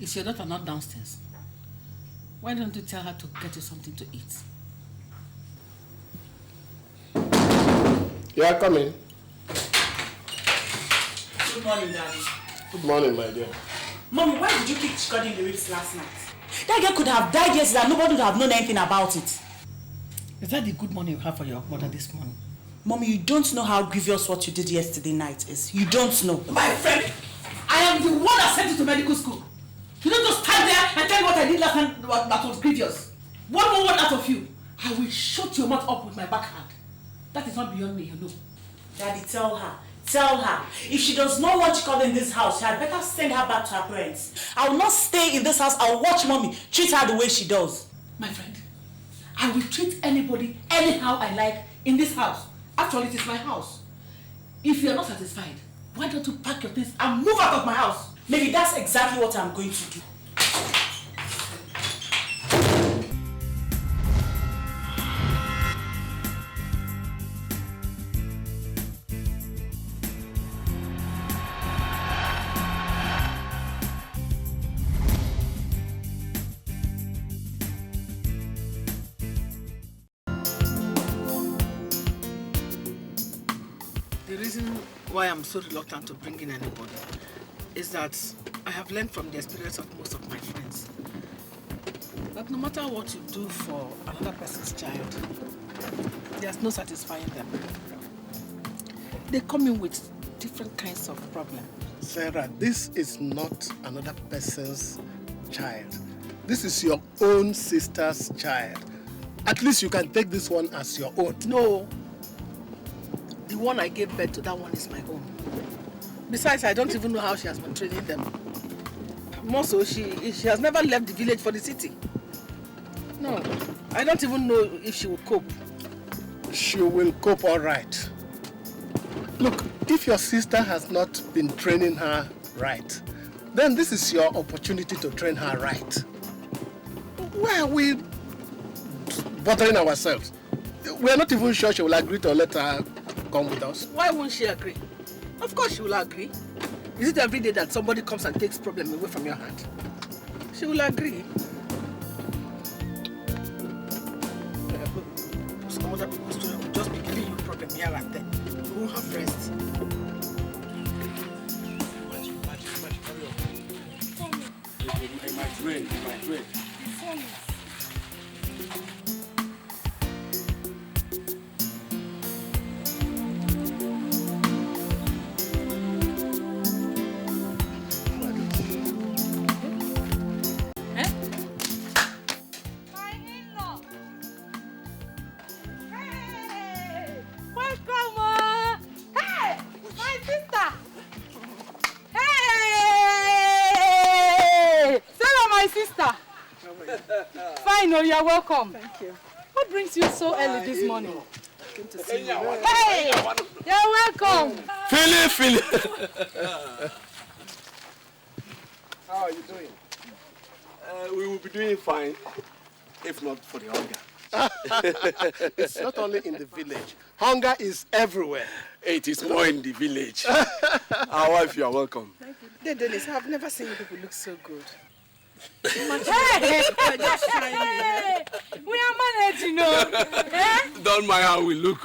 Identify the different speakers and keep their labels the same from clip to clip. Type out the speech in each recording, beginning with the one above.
Speaker 1: Is your daughter not downstairs? Why don't you tell her to get you something to eat?
Speaker 2: You are coming.
Speaker 3: Good morning, Daddy.
Speaker 2: Good morning, my dear.
Speaker 3: Mommy, why did you kick Chidi in the ribs last night? That girl could have died yesterday and nobody would have known anything about it.
Speaker 1: Is that the good morning you have for your mother this morning?
Speaker 3: Mommy, you don't know how grievous what you did yesterday night is. You don't know.
Speaker 1: My friend, I am the one that sent you to medical school. You don't just stand there and tell me what I did last night that was grievous. One more word out of you, I will shut your mouth up with my backhand. That is not beyond me, you know.
Speaker 3: Daddy, tell her. Tell her. If she does not want Chidi in this house, she had better send her back to her parents. I will not stay in this house. I will watch Mommy treat her the way she does.
Speaker 1: My friend, I will treat anybody anyhow I like in this house. After all, it is my house. If you are not satisfied, why don't you pack your things and move out of my house?
Speaker 3: Maybe that's exactly what I'm going to do.
Speaker 1: The reason why I'm so reluctant to bring in anybody is that I have learned from the experience of most of my friends that no matter what you do for another person's child, there's no satisfying them. They come in with different kinds of problems.
Speaker 2: Sarah, this is not another person's child. This is your own sister's child. At least you can take this one as your own.
Speaker 1: No. The one I gave birth to, that one is my own. Besides, I don't even know how she has been training them. More so, she has never left the village for the city. No, I don't even know if she will cope.
Speaker 2: She will cope all right. Look, if your sister has not been training her right, then this is your opportunity to train her right. Why are we bothering ourselves? We're not even sure she will agree to let her come with us.
Speaker 1: Why won't she agree? Of course she will agree. Is it every day that somebody comes and takes problem away from your hand? She will agree. Some other people's children will just be giving you problem here and there. You won't have rest.
Speaker 4: It might rain, it might rain.
Speaker 5: You're welcome.
Speaker 1: Thank you.
Speaker 5: What brings you so early this morning?
Speaker 1: Came to see you.
Speaker 5: Hey! You're welcome.
Speaker 2: Philly.
Speaker 4: How are you doing? We will be doing fine, if not for the hunger.
Speaker 2: It's not only in the village. Hunger is everywhere.
Speaker 4: It is more in the village. Our wife, you are welcome.
Speaker 1: Thank you. Dennis, I've never seen you people look so good.
Speaker 5: Hey! Just hey! We are managed, you know.
Speaker 4: Don't mind how we look.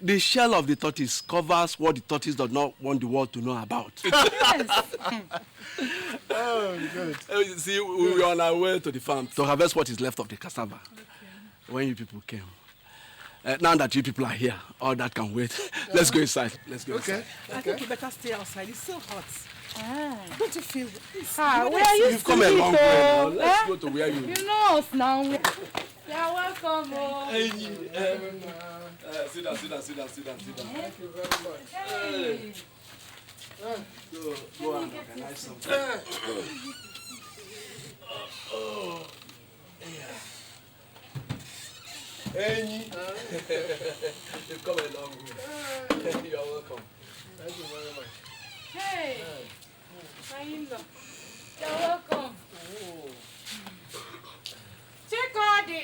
Speaker 4: The shell of the tortoise covers what the tortoise does not want the world to know about.
Speaker 5: Yes.
Speaker 2: Oh, good.
Speaker 4: You see, we were on our way to the farm to harvest what is left of the cassava. Okay. When you people came. Now that you people are here, all that can wait. Let's go inside. Let's go inside.
Speaker 1: I think you better stay outside. It's so hot. Don't you feel this?
Speaker 5: Where are you?
Speaker 4: You've come a long way now. Let's go to where you...
Speaker 5: You know us now. You're welcome.
Speaker 4: Hey, sit down.
Speaker 2: Thank you very much.
Speaker 5: Hey.
Speaker 4: Go and organize something. Hey, you've come a long way. You're welcome.
Speaker 2: Thank you very much.
Speaker 5: Hey. You're welcome. Chidi.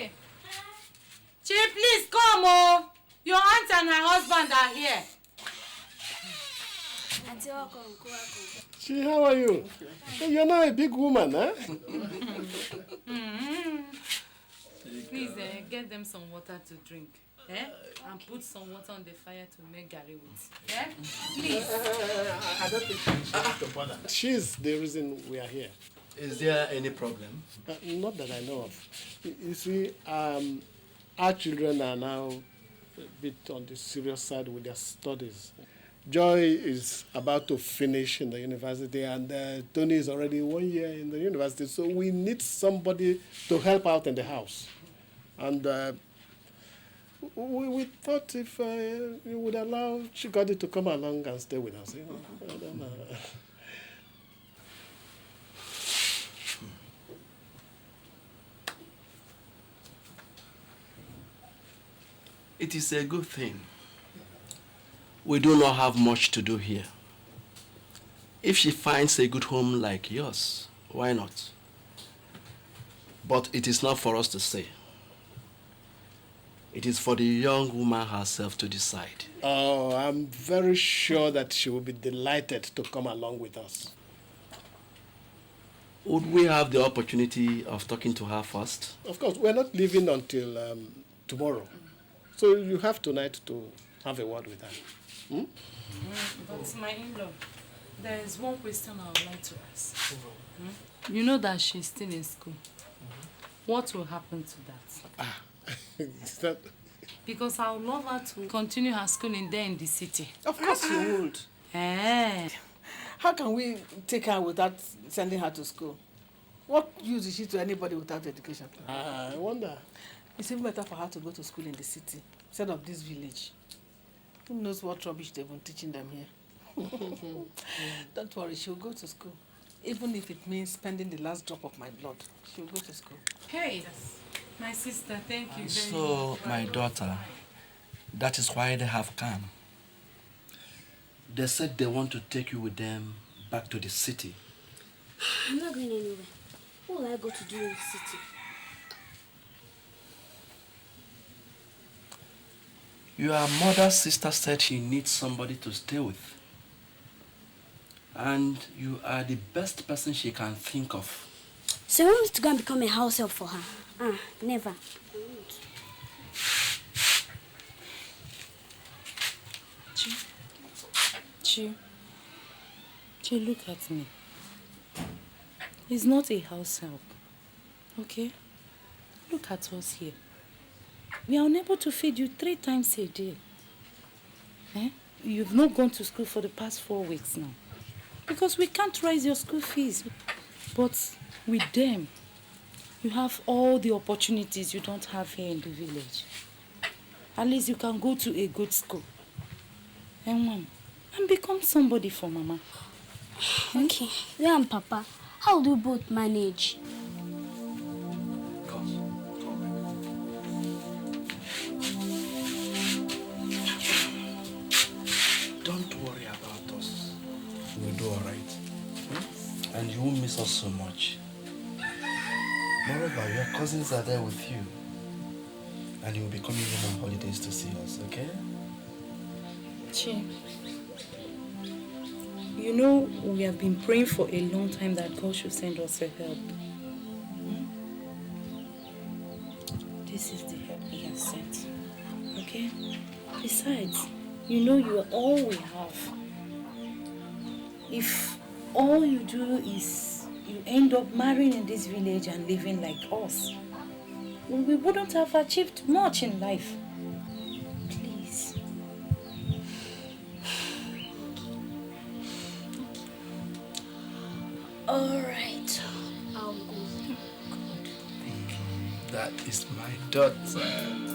Speaker 5: Chief, please come. Your aunt and her husband are here.
Speaker 6: Auntie welcome.
Speaker 2: Chi, how are you? Hey, you're not a big woman, huh?
Speaker 5: Please get them some water to drink. And put some water on the fire to make gari with. Please.
Speaker 2: I don't think she needs to bother. She's the reason we are here.
Speaker 7: Is there any problem?
Speaker 2: Not that I know of. You see, our children are now a bit on the serious side with their studies. Joy is about to finish in the university, and Tony is already 1 year in the university, so we need somebody to help out in the house. And we thought if you would allow Chidi to come along and stay with us. You know? I don't know.
Speaker 4: It is a good thing. We do not have much to do here. If she finds a good home like yours, why not? But it is not for us to say. It is for the young woman herself to decide.
Speaker 2: Oh, I'm very sure that she will be delighted to come along with us.
Speaker 4: Would we have the opportunity of talking to her first?
Speaker 2: Of course, we're not leaving until tomorrow. So you have tonight to have a word with her. Hmm?
Speaker 5: But my in-law, there is one question I would like to ask. You know that she's still in school. What will happen to that?
Speaker 2: Is that...
Speaker 5: Because I would love her to continue her schooling there in the city.
Speaker 1: Of course you would. How can we take her without sending her to school? What use is she to anybody without education?
Speaker 2: I wonder.
Speaker 1: It's even better for her to go to school in the city instead of this village. Who knows what rubbish they've been teaching them here? Don't worry, she'll go to school. Even if it means spending the last drop of my blood, she'll go to school.
Speaker 5: Hey, my sister, thank you very much.
Speaker 4: So, my daughter, that is why they have come. They said they want to take you with them back to the city.
Speaker 6: I'm not going anywhere. What will I go to do in the city?
Speaker 4: Your mother's sister said she needs somebody to stay with. And you are the best person she can think of.
Speaker 6: So you want me to go and become a house help for her? Never.
Speaker 5: Chi, look at me. It's not a house help, okay? Look at us here. We are unable to feed you 3 times a day. You've not gone to school for the past 4 weeks now. Because we can't raise your school fees. But with them, you have all the opportunities you don't have here in the village. At least you can go to a good school. And become somebody for Mama.
Speaker 6: Okay, you and Papa, how do you both manage?
Speaker 4: Don't worry about us. We'll do all right. And you won't miss us so much. Moreover, your cousins are there with you. And you will be coming home on holidays to see us, okay?
Speaker 5: Chi, you know we have been praying for a long time that God should send us a help. This is the help He has sent, okay? Besides, you know you are all we have. If all you do is you end up marrying in this village and living like us, we wouldn't have achieved much in life. Please.
Speaker 6: All right, I'll go.
Speaker 4: Good. That is my daughter.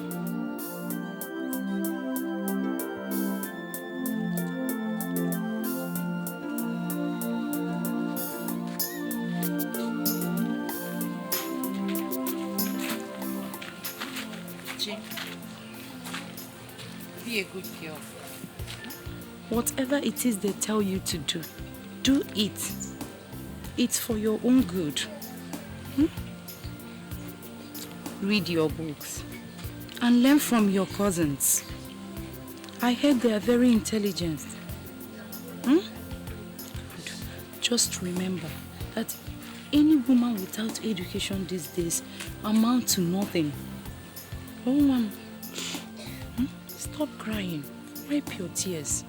Speaker 5: Be a good girl. Whatever it is they tell you to do, do it. It's for your own good. Read your books and learn from your cousins. I heard they are very intelligent. Just remember that any woman without education these days amount to nothing. Woman, stop crying. Wipe your tears.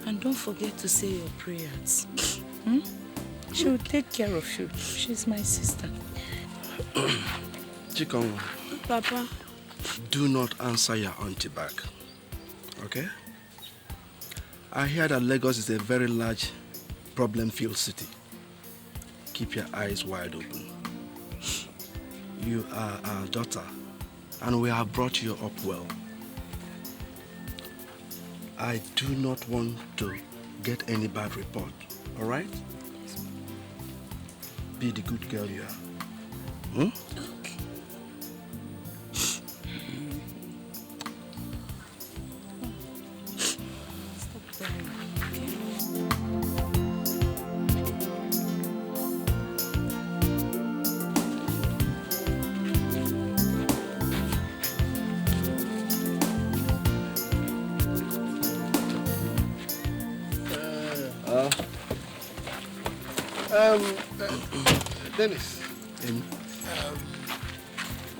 Speaker 5: And don't forget to say your prayers. She will take care of you. She's my sister.
Speaker 4: Chikongo.
Speaker 6: Papa.
Speaker 4: Do not answer your auntie back. Okay? I hear that Lagos is a very large, problem-filled city. Keep your eyes wide open. You are our daughter, and we have brought you up well. I do not want to get any bad report, all right? Be the good girl you are. Okay.
Speaker 2: Dennis,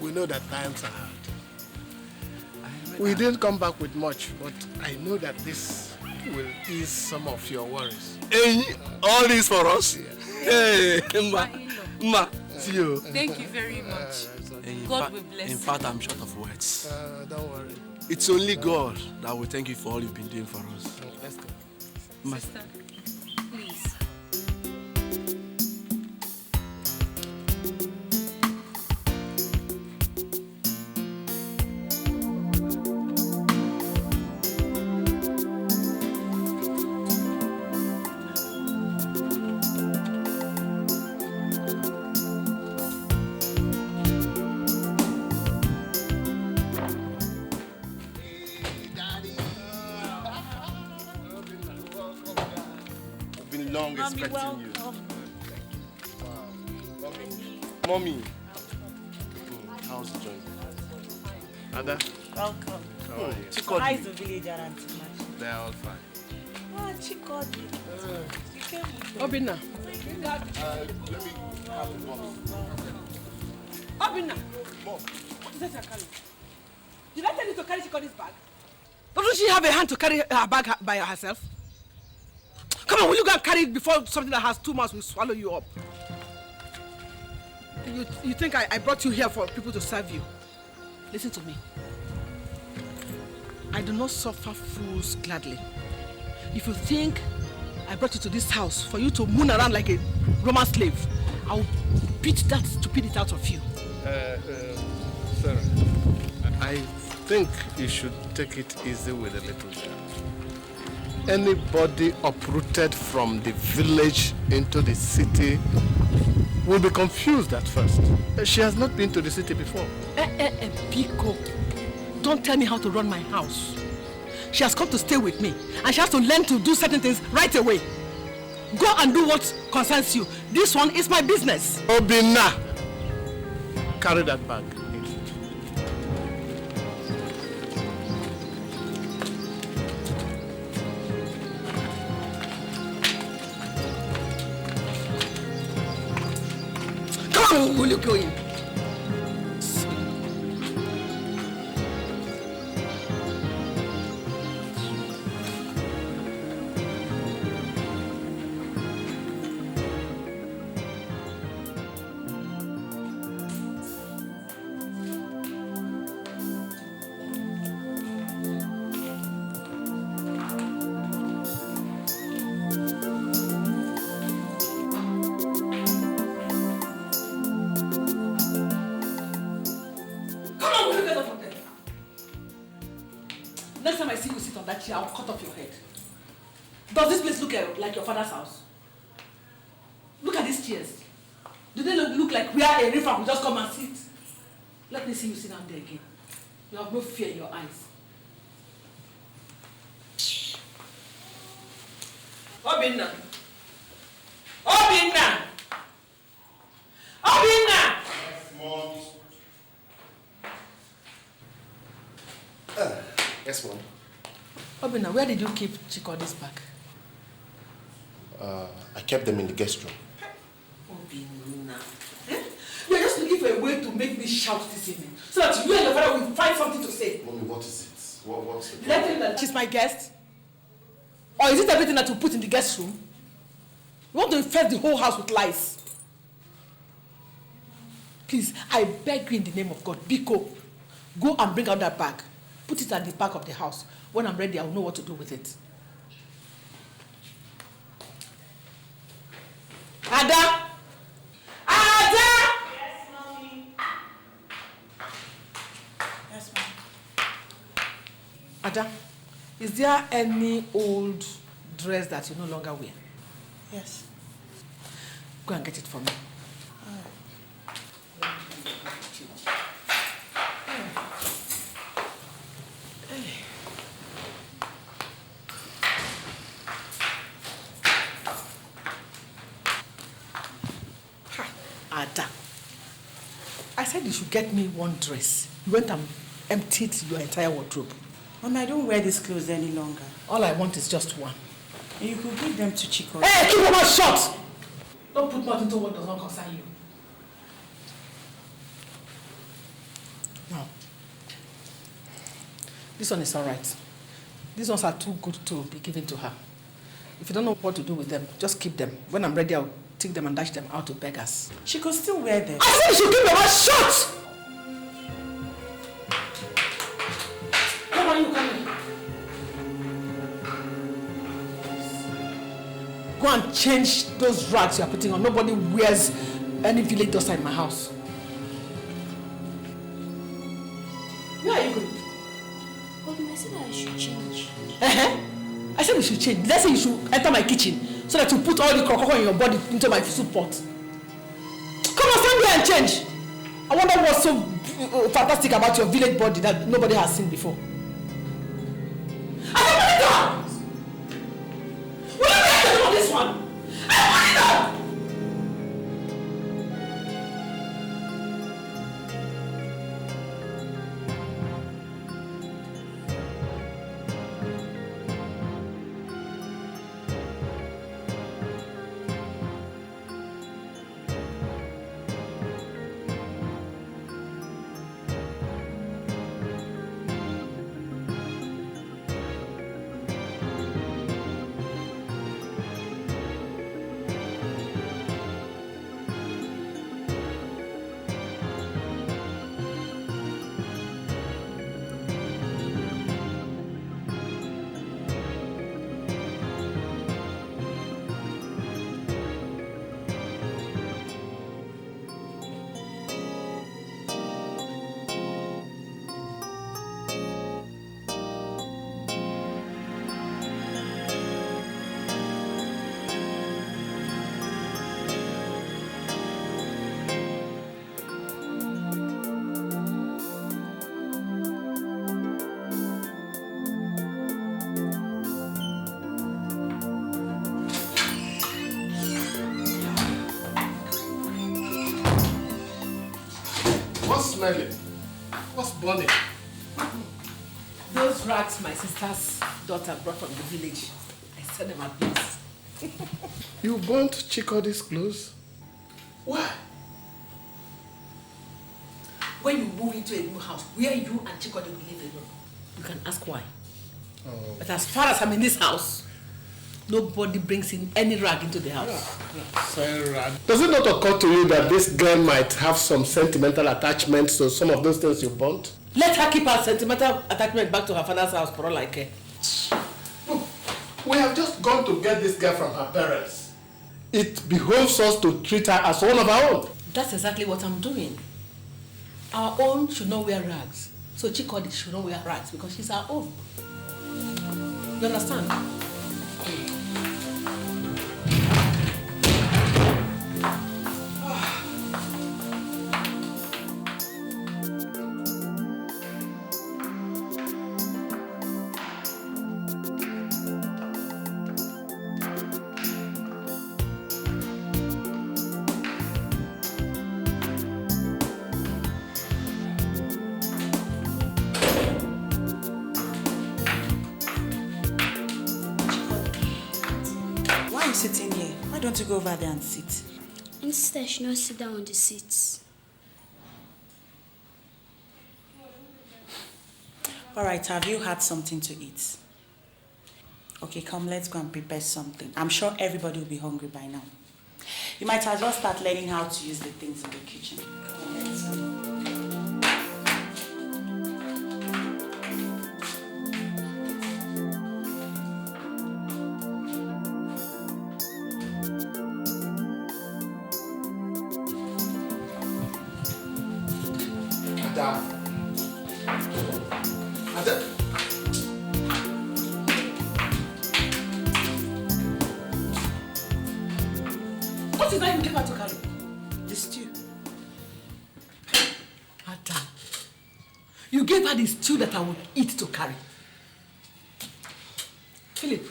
Speaker 2: we know that times are hard. We didn't come back with much, but I know that this will ease some of your worries.
Speaker 4: Hey, all this for us?
Speaker 2: Yes.
Speaker 4: Hey, Ma, see you.
Speaker 5: Thank you very much. God will bless you.
Speaker 4: In fact, I'm short of words.
Speaker 2: Don't worry.
Speaker 4: It's only God that will thank you for all you've been doing for us.
Speaker 2: Let's go.
Speaker 5: Sister, please.
Speaker 7: Expecting you. Mommy. How's the joint? Ada?
Speaker 3: Welcome.
Speaker 7: How are you?
Speaker 3: So how is the village around tonight?
Speaker 7: They're all fine.
Speaker 3: Oh, Chikodi. You came with
Speaker 1: Obinna.
Speaker 7: Let me have the mommy.
Speaker 1: Obinna.
Speaker 7: Mom.
Speaker 1: What is that you're carrying? Did I tell you to carry Chiko's bag? Doesn't she have a hand to carry her bag by herself? Come on, will you go and carry it before something that has 2 mouths will swallow you up? You think I brought you here for people to serve you? Listen to me. I do not suffer fools gladly. If you think I brought you to this house for you to moon around like a Roman slave, I'll beat that stupidity out of you.
Speaker 2: Sarah, I think you should take it easy with the little girl. Anybody uprooted from the village into the city will be confused at first. She has not been to the city before.
Speaker 1: Pico, don't tell me how to run my house. She has come to stay with me, and she has to learn to do certain things right away. Go and do what concerns you. This one is my business.
Speaker 2: Obinna, carry that bag.
Speaker 1: Will you go in? Next time I see you sit on that chair, I'll cut off your head. Does this place look like your father's house? Look at these chairs. Do they look like where a river will just come and sit? Let me see you sit down there again. You have no fear in your eyes. Obinna! Obinna! Obinna!
Speaker 7: Yes, Mom.
Speaker 1: Obinna, where did you keep Chiko's bag?
Speaker 7: I kept them in the guest room.
Speaker 1: You're just looking for a way to make me shout this evening, so that you and your father will find something to say.
Speaker 7: Mommy, what is it? What's the
Speaker 1: Let him that she's my guest? Or is it everything that you put in the guest room? You want to infest the whole house with lies? Please, I beg you in the name of God, Biko, go and bring out that bag. Put it at the back of the house. When I'm ready, I will know what to do with it. Ada! Ada!
Speaker 3: Yes, mommy. Yes, ma'am.
Speaker 1: Ada, is there any old dress that you no longer wear?
Speaker 3: Yes.
Speaker 1: Go and get it for me. Ada, I said you should get me one dress. You went and emptied your entire wardrobe.
Speaker 3: Mommy, I don't wear these clothes any longer.
Speaker 1: All I want is just one.
Speaker 3: And you could give them to Chico.
Speaker 1: Hey, keep your mouth shut! Don't put mouth into what does not concern you. Now, this one is all right. These ones are too good to be given to her. If you don't know what to do with them, just keep them. When I'm ready, I'll take them and dash them out to beggars.
Speaker 3: She could still wear them.
Speaker 1: I said you should keep your mouth shut! Come on, you come here. Go and change those rags you are putting on. Nobody wears any village dust in my house. Where are you going?
Speaker 6: Mommy, I said I should change.
Speaker 1: I said you should change. Let's say you should enter my kitchen so that you put all the crocodile in your body into my soup pot. Come on, stand there and change. I wonder what's so fantastic about your village body that nobody has seen before. I said, put it down! Will you be able to do this one? I want it down!
Speaker 2: What's smelling? What's burning?
Speaker 1: Those rags my sister's daughter brought from the village. I sent them at once.
Speaker 2: You burnt Chikody's clothes? Why?
Speaker 1: When you move into a new house, where you and Chikodi will live alone, you can ask why.
Speaker 2: Oh.
Speaker 1: But as far as I'm in this house, nobody brings in any rag into the house.
Speaker 2: Sarah, does it not occur to you that this girl might have some sentimental attachment to some of those things you burnt?
Speaker 1: Let her keep her sentimental attachment back to her father's house for all I care.
Speaker 2: Look, we have just gone to get this girl from her parents. It behoves us to treat her as one of our own.
Speaker 1: That's exactly what I'm doing. Our own should not wear rags. So Chikodi should not wear rags because she's our own. You understand?
Speaker 3: to go over there and sit?
Speaker 6: Instead, she not sit down on the seats.
Speaker 3: Alright, have you had something to eat? Okay, come, let's go and prepare something. I'm sure everybody will be hungry by now. You might as well start learning how to use the things in the kitchen. Come on, let's go.
Speaker 1: What is that you gave her to carry?
Speaker 3: The stew.
Speaker 1: Ada, you gave her the stew that I would eat to carry. Philip,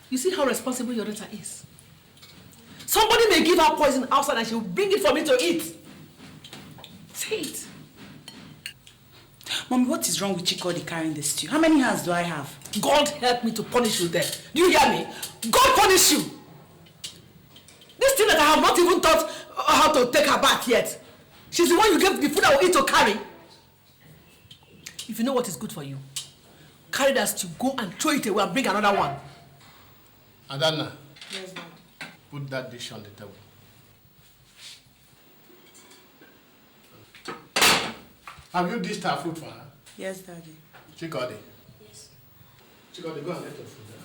Speaker 1: you see how responsible your daughter is? Somebody may give her poison outside and she will bring it for me to eat. Say it.
Speaker 3: Mommy, what is wrong with Chidi carrying the stew? How many hands do I have?
Speaker 1: God help me to punish you there. Do you hear me? God punish you. This thing that I have not even taught how to take her back yet. She's the one you gave the food I will eat to carry. If you know what is good for you, carry that stew, go and throw it away and bring another one.
Speaker 2: Adana.
Speaker 1: Yes, ma'am.
Speaker 2: Put that dish on the table. Have you dished her food for her?
Speaker 3: Yes, Daddy.
Speaker 2: Chikodi. Yes. Chikodi, go and get your food there.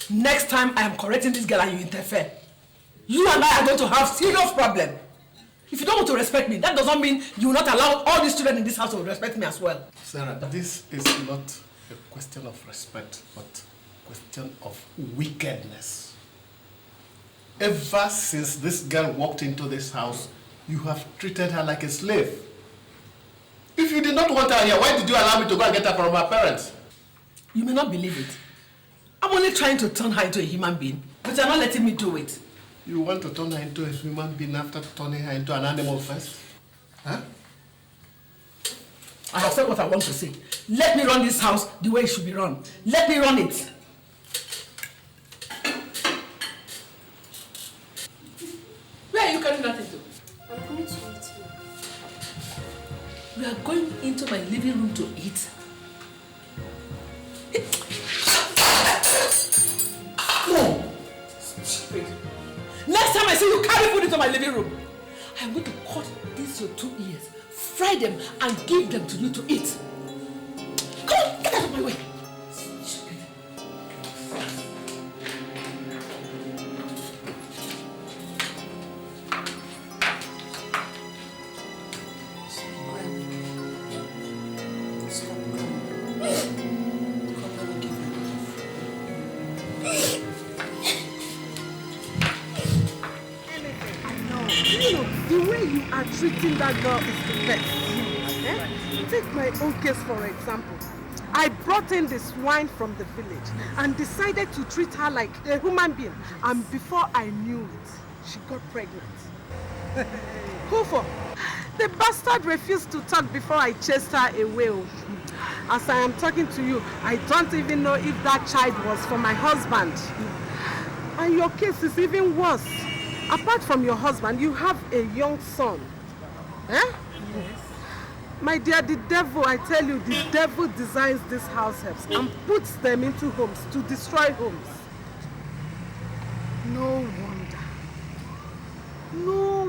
Speaker 1: Next time I am correcting this girl and you interfere, you and I are going to have serious problem. If you don't want to respect me, that doesn't mean you will not allow all these children in this house to respect me as well.
Speaker 2: Sarah, this is not a question of respect, but a question of wickedness. Ever since this girl walked into this house, you have treated her like a slave. If you did not want her here, why did you allow me to go and get her from her parents?
Speaker 1: You may not believe it. I'm only trying to turn her into a human being, but you're not letting me do it.
Speaker 2: You want to turn her into a human being after turning her into an animal first? Huh?
Speaker 1: I have said what I want to say. Let me run this house the way it should be run. Let me run it. Where are you carrying that into?
Speaker 6: I'm going to eat.
Speaker 1: We are going into my living room to eat. No! Stupid. Next time I see you carry food into my living room, I'm going to cut these your 2 ears, fry them, and give them to you to eat. Come on, get out of my way. Stupid.
Speaker 8: Treating that girl is the best. Take my own case for example. I brought in the swine from the village and decided to treat her like a human being. And before I knew it, she got pregnant. Who for? The bastard refused to talk before I chased her away. As I am talking to you, I don't even know if that child was for my husband. And your case is even worse. Apart from your husband, you have a young son. Eh? Yes. My dear, the devil, I tell you, the devil designs these house helps and puts them into homes to destroy homes. No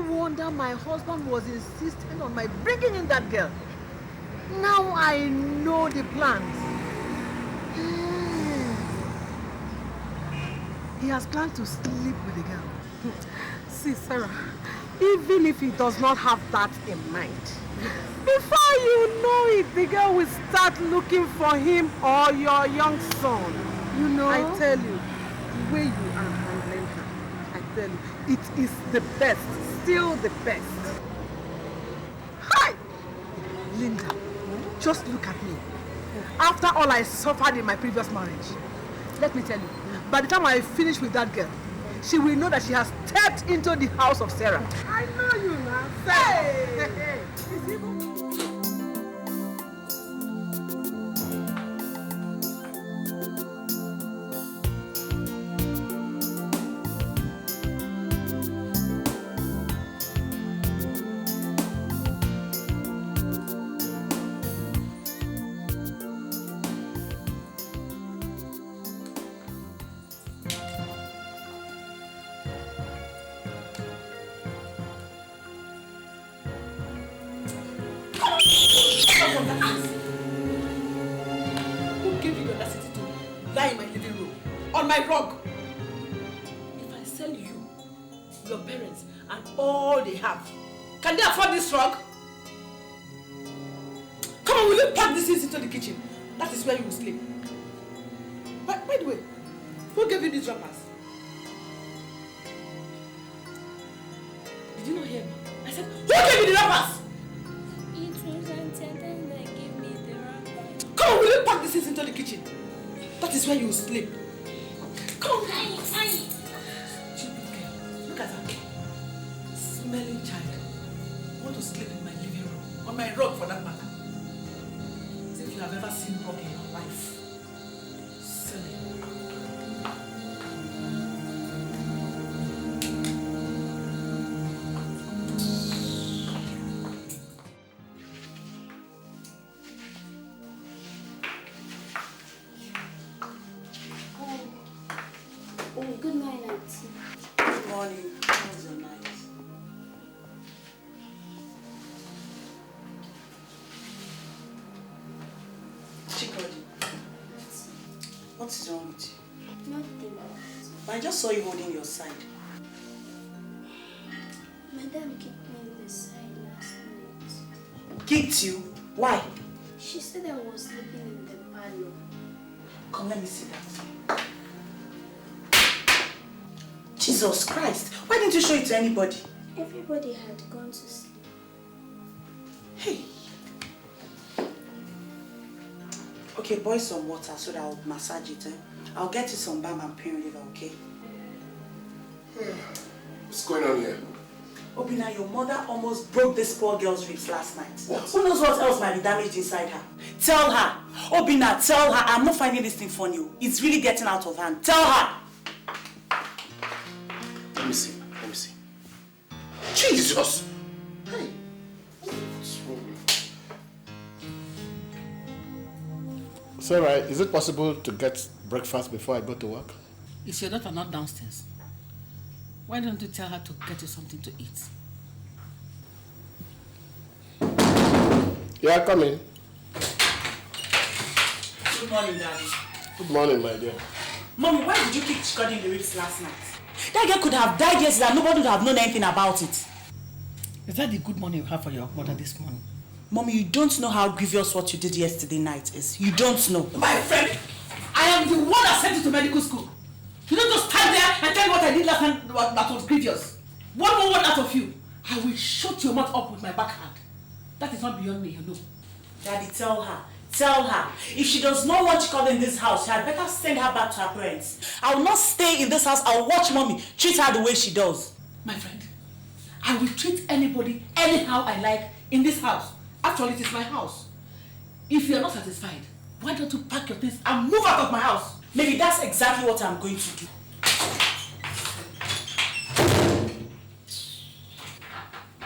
Speaker 8: wonder my husband was insisting on my bringing in that girl. Now I know the plans. He has planned to sleep with the girl. See, Sarah, even if he does not have that in mind, before you know it, the girl will start looking for him or your young son. You know? I tell you, the way you are handling her, I tell you, it is the best, still the best. Hi! Linda, just look at me. After all I suffered in my previous marriage, let me tell you, by the time I finish with that girl, she will know that she has stepped into the house of Sarah. I know you now. Hey!
Speaker 1: Get up from that place. Who gave you the audacity to lie in my living room? On my rug? If I sell you, your parents, and all they have, can they afford this rug? Come on, will you pack these things into the kitchen? That is where you will sleep. By the way, who gave you these wrappers? Did you not hear me? I said, who gave you the wrappers?
Speaker 6: It was Auntie Eden that gave me the wrappers.
Speaker 1: Come on, will you pack these things into the kitchen? That is where you will sleep. Come on. Stupid girl. Look at her. Smelling child. Want to sleep in my living room. On my rug for that matter. As if you have ever seen rug in your life. Silly.
Speaker 6: Good morning, Auntie.
Speaker 3: Good morning. How was your night? Chidi, what is wrong with you?
Speaker 6: Nothing.
Speaker 3: I just saw you holding your side.
Speaker 6: Madam kicked me in the side last night.
Speaker 3: Kicked you? Why?
Speaker 6: She said I was sleeping in the parlor.
Speaker 3: Come, let me see that. Jesus Christ! Why didn't you show it to anybody?
Speaker 6: Everybody had gone to sleep.
Speaker 3: Hey! Okay, boil some water so that I'll massage it. I'll get you some balm and pain reliever, okay?
Speaker 7: What's going on here?
Speaker 3: Obina, your mother almost broke this poor girl's ribs last night.
Speaker 7: What?
Speaker 3: Who knows what else might be damaged inside her? Tell her! Obina, tell her I'm not finding this thing funny. It's really getting out of hand. Tell her!
Speaker 7: Let me see. Jesus! Hey! What's wrong?
Speaker 2: Sarah, is it possible to get breakfast before I go to work?
Speaker 1: Is your daughter not downstairs? Why don't you tell her to get you something to eat?
Speaker 2: Yeah, come in.
Speaker 3: Good morning, Daddy.
Speaker 2: Good morning, my dear.
Speaker 3: Mommy, why did you kick Chidi in the ribs last night? That girl could have died yesterday and nobody would have known anything about it.
Speaker 1: Is that the good morning you have for your mother this morning?
Speaker 3: Mommy, you don't know how grievous what you did yesterday night is. You don't know.
Speaker 1: My friend, I am the one that sent you to medical school. You don't just stand there and tell me what I did last night that was grievous. One more word out of you, I will shut your mouth up with my backhand. That is not beyond me, you know.
Speaker 3: Daddy, tell her. Tell her. If she does not want Chidi in this house, she had better send her back to her parents. I will not stay in this house. I will watch Mommy treat her the way she does.
Speaker 1: My friend, I will treat anybody anyhow I like in this house. After all, it is my house. If you are not satisfied, why don't you pack your things and move out of my house?
Speaker 3: Maybe that's exactly what I'm going to do.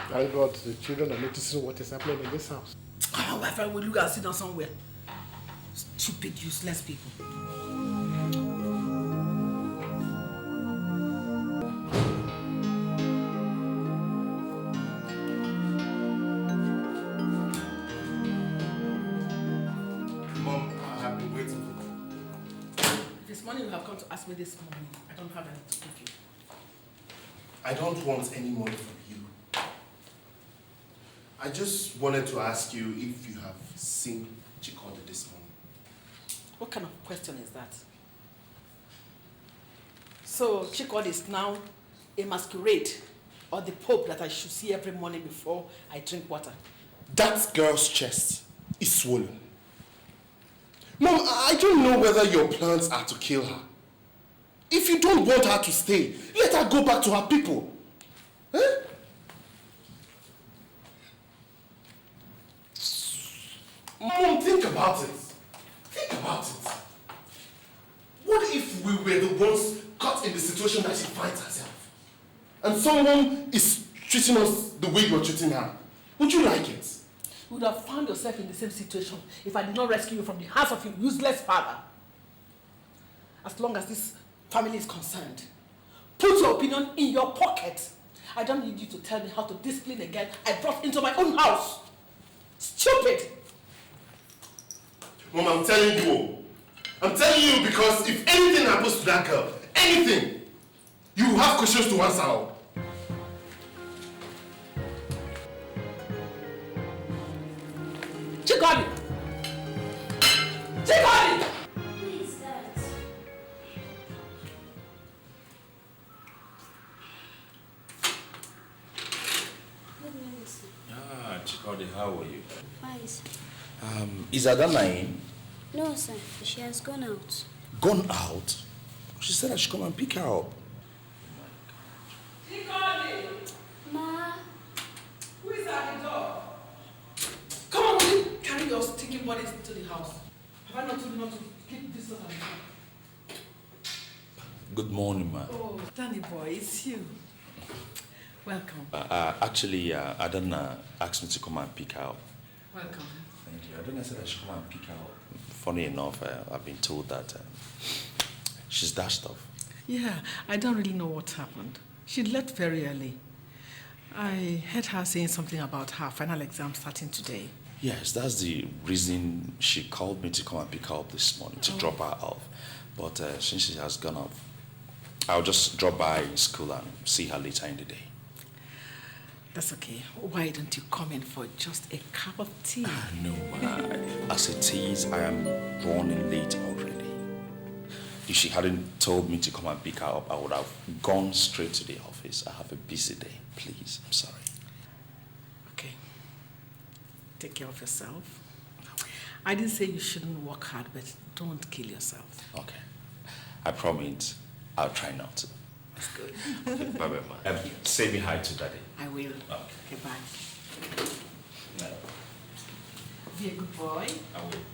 Speaker 2: Thank God the children are noticing what is happening in this house.
Speaker 1: Oh, my friend will look and sit down somewhere. Stupid, useless people.
Speaker 7: Mom, I have been waiting for you.
Speaker 1: This morning you have come to ask me this morning. I don't have anything to give you.
Speaker 7: I don't want any money from you. I just wanted to ask you if you have seen Chidi this morning.
Speaker 1: What kind of question is that? So Chidi is now a masquerade or the Pope that I should see every morning before I drink water?
Speaker 7: That girl's chest is swollen. Mom, I don't know whether your plans are to kill her. If you don't want her to stay, let her go back to her people. Eh? Mom, think about it. Think about it. What if we were the ones caught in the situation that she finds herself? And someone is treating us the way you're treating her? Would you like it?
Speaker 1: You would have found yourself in the same situation if I did not rescue you from the hands of your useless father. As long as this family is concerned, put your opinion in your pocket. I don't need you to tell me how to discipline a girl I brought into my own house. Stupid!
Speaker 7: Mom, I'm telling you. I'm telling you because if anything happens to that girl, anything, you will have questions to answer.
Speaker 1: Chidi! Chidi!
Speaker 6: Who is that? Good morning, sir.
Speaker 9: Chidi, how are you?
Speaker 6: Fine, sir.
Speaker 9: Is Adana in?
Speaker 6: No, sir. She has gone out.
Speaker 9: Gone out? She said I should come and pick her up.
Speaker 6: Ma.
Speaker 1: Who is at the door? Come on, will you carry your stinking bodies into the house? Have I not told you not to keep this on the door?
Speaker 9: Good morning, ma.
Speaker 1: Oh, Danny boy, it's you. Welcome.
Speaker 9: Actually, Adana asked me to come and pick her up.
Speaker 1: Welcome.
Speaker 9: Thank you. Adana said I should come and pick her up. Funny enough, I've been told that she's dashed off.
Speaker 1: Yeah, I don't really know what happened. She left very early. I heard her saying something about her final exam starting today.
Speaker 9: Yes, that's the reason she called me to come and pick her up this morning, to drop her off. But since she has gone off, I'll just drop by school and see her later in the day.
Speaker 1: That's okay. Why don't you come in for just a cup of tea?
Speaker 9: No, as it is, I am running late already. If she hadn't told me to come and pick her up, I would have gone straight to the office. I have a busy day. Please, I'm sorry.
Speaker 1: Okay. Take care of yourself. I didn't say you shouldn't work hard, but don't kill yourself.
Speaker 9: Okay. I promise I'll try not to.
Speaker 1: That's good.
Speaker 9: Okay, bye-bye, ma. Say me hi to Daddy.
Speaker 1: I will.
Speaker 9: Okay,
Speaker 1: bye.
Speaker 9: No.
Speaker 1: Be a good boy.
Speaker 9: I will.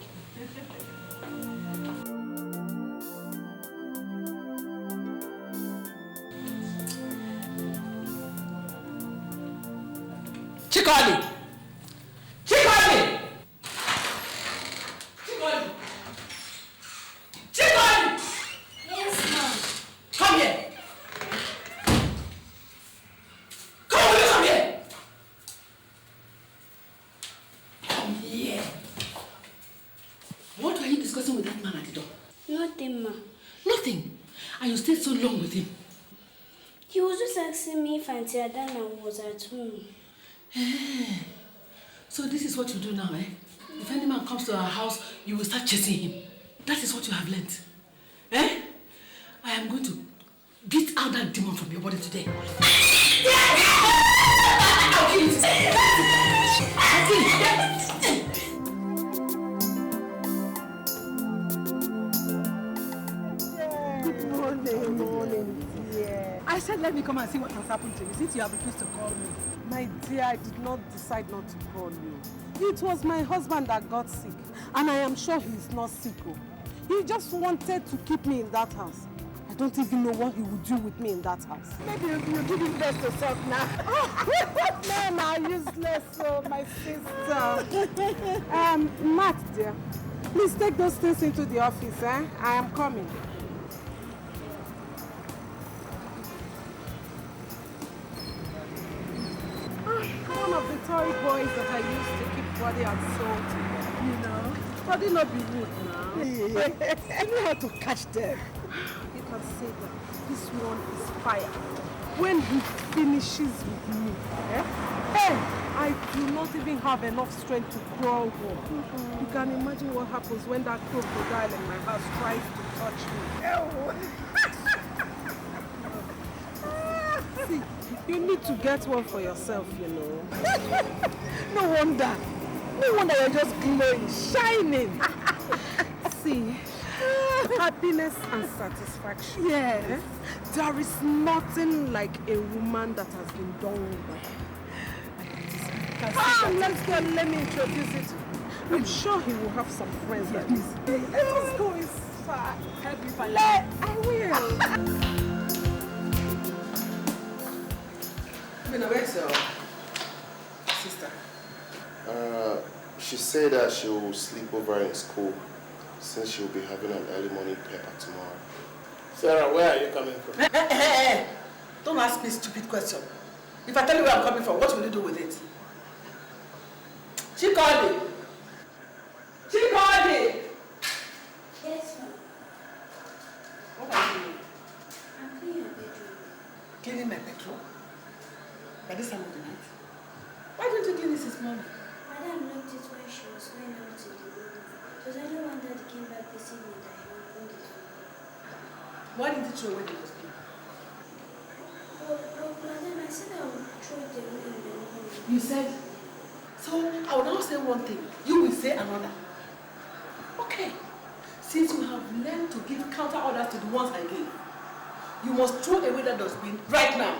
Speaker 1: Chidi! Chidi! Chidi! Chidi!
Speaker 6: Yes, ma'am.
Speaker 1: Come here! Come here! Come here! What were you discussing with that man at the door?
Speaker 6: Nothing, ma.
Speaker 1: Nothing. And you stayed so long with him.
Speaker 6: He was just asking me if Auntie Adana was at home.
Speaker 1: So this is what you do now, eh? If any man comes to our house, you will start chasing him. That is what you have learnt. Eh? I am going to beat out that demon from your body today. I'll kill it. I'll kill it.
Speaker 8: Good morning. Yeah. I said let me come and see what has happened to you since you have refused to call me. My dear, I did not decide not to call you. It was my husband that got sick, and I am sure he is not sick. He just wanted to keep me in that house. I don't even know what he would do with me in that house. Maybe you give him best to talk now. Men are useless, so my sister. Matt, dear, please take those things into the office, eh? I am coming. One of the toy boys that I used to keep body and soul to, you know. Body not be rude now. You know how to catch them. You can say that this one is fire. When he finishes with me, hey, I do not even have enough strength to crawl home. You can imagine what happens when that crocodile in my house tries to touch me. See, you need to get one for yourself, you know. No wonder you're just glowing, shining. See, happiness and satisfaction. Yes. There is nothing like a woman that has been done by. Let's go. Let me introduce it. I'm sure he will have some friends like this. Let's go inside. Help me find I will.
Speaker 1: Where's your sister?
Speaker 7: She said that she will sleep over in school since she will be having an early morning paper tomorrow.
Speaker 2: Sarah, where are you coming from?
Speaker 1: Hey. Don't ask me a stupid question. If I tell you where I'm coming from, what will you do with it? Chidi! What are you doing?
Speaker 6: I'm cleaning your bedroom.
Speaker 1: Cleaning my bedroom? By this time of the night? Why don't you clean this this morning?
Speaker 6: Madam locked it when she was going out to the room. It was only one that came back this evening that he opened it for me.
Speaker 1: Why did you throw away the dustbin?
Speaker 6: But Madam, I said I would throw it away in the morning.
Speaker 1: You said? So I will now say one thing, you will say another. Okay. Since you have learned to give counter orders to the ones I gave, you must throw away that dustbin right now.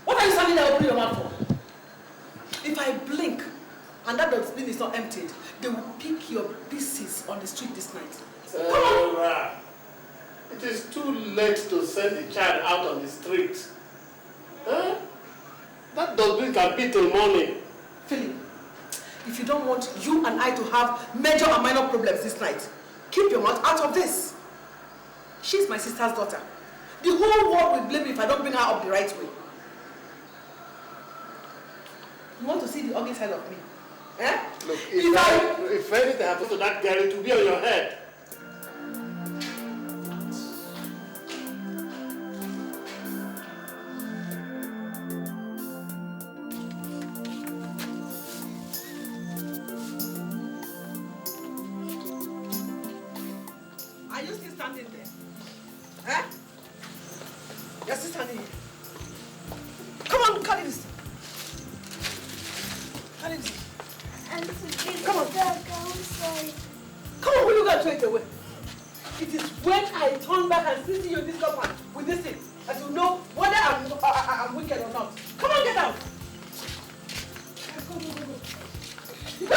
Speaker 1: What are you standing there opening your mouth for? If I blink and that dustbin is not emptied, they will pick your pieces on the street this night.
Speaker 2: Sarah, it is too late to send the child out on the street. Huh? That dustbin can be till morning.
Speaker 1: Philip, if you don't want you and I to have major and minor problems this night, keep your mouth out of this. She's my sister's daughter. The whole world will blame me if I don't bring her up the right way. You want to see the ugly side of me? Eh?
Speaker 2: Look, if anything happens to that girl, it will be on your head.
Speaker 1: Are you still standing there? Eh? You're still standing here. Come on, carry this. Carry this. Come on.
Speaker 6: I'm sorry.
Speaker 1: Come on, will you go and throw it away? It is when I turn back and see you in this compound with this thing that you know whether I'm wicked or not. Come on, get out. Go!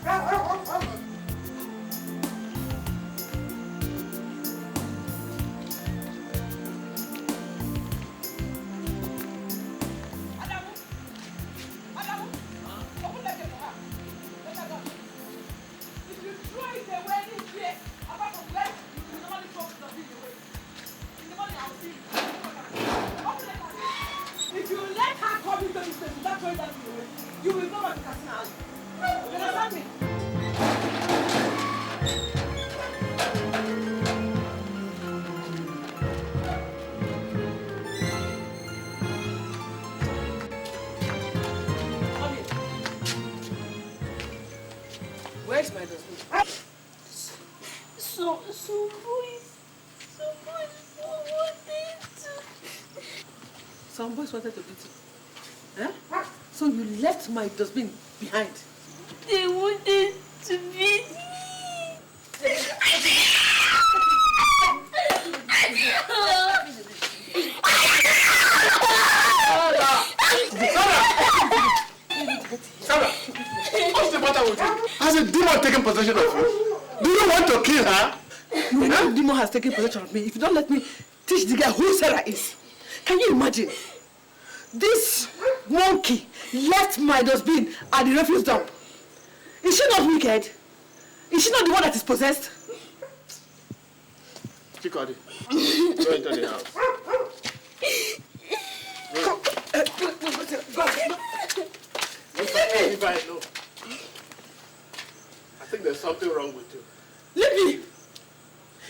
Speaker 1: Go! If you let her come into this place without throwing that thing away, you will go back to Casino. You understand me? Come here. Where's my dustbin? Some boys wanted to beat you. Eh? So you left my dustbin behind.
Speaker 6: They wanted to beat me.
Speaker 2: Sarah, what's the matter with you? Has a demon taken possession of you? Do you want to kill her?
Speaker 1: You know the demon has taken possession of me. If you don't let me teach the girl who Sarah is. Can you imagine? This monkey left my dustbin at the refuse dump. Is she not wicked? Is she not the one that is possessed?
Speaker 2: Chikodi, go into the house.
Speaker 1: Go.
Speaker 2: If I know. I think there's something wrong with you.
Speaker 1: Leave me!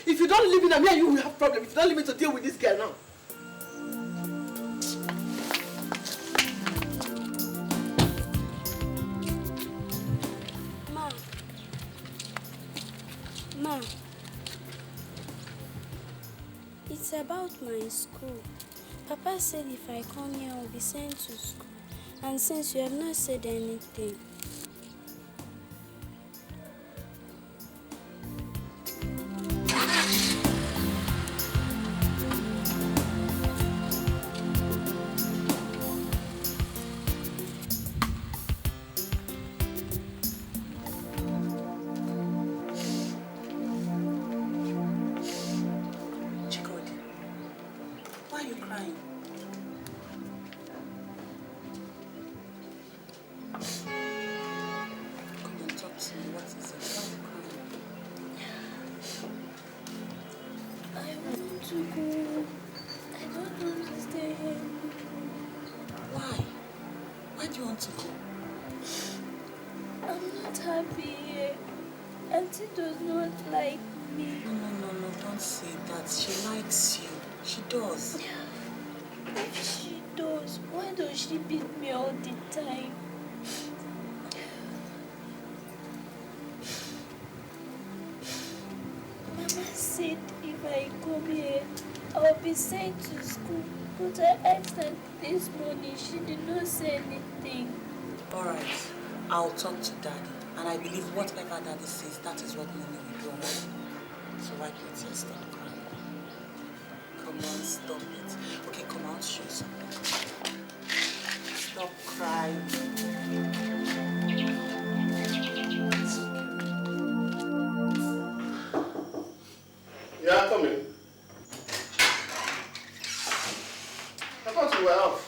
Speaker 1: If you don't leave me now, me and you will have problems. If you don't leave me to deal with this girl now.
Speaker 6: Ma, it's about my school. Papa said if I come here, I'll be sent to school. And since you have not said anything, I'm not not happy here. Auntie does not like me.
Speaker 3: No, don't say that. She likes you. She does.
Speaker 6: If she does, why does she beat me all the time? Mama said if I come here, I'll be sent to school. But I asked her this morning, she did not say anything.
Speaker 3: Alright, I'll talk to Daddy. And I believe whatever Daddy says, that is what Mommy will do, alright? So wipe your tears, stop crying. Come on, stop it. Okay, come on, show you something. Stop crying.
Speaker 2: Yeah, come in. I thought you were off.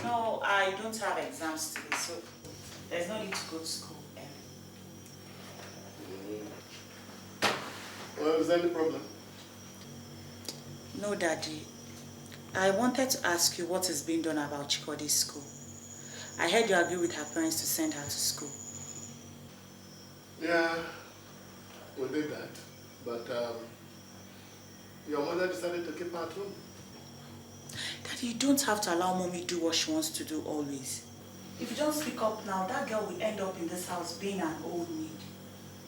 Speaker 3: No, I don't have exams today, so there's no need to go to school.
Speaker 2: Well, is there any problem?
Speaker 3: No, Daddy. I wanted to ask you what is being done about Chikody's school. I heard you agree with her parents to send her to school.
Speaker 2: Yeah, we did that. But your mother decided to keep her at home.
Speaker 3: Daddy, you don't have to allow Mommy do what she wants to do always. If you don't speak up now, that girl will end up in this house being an old maid.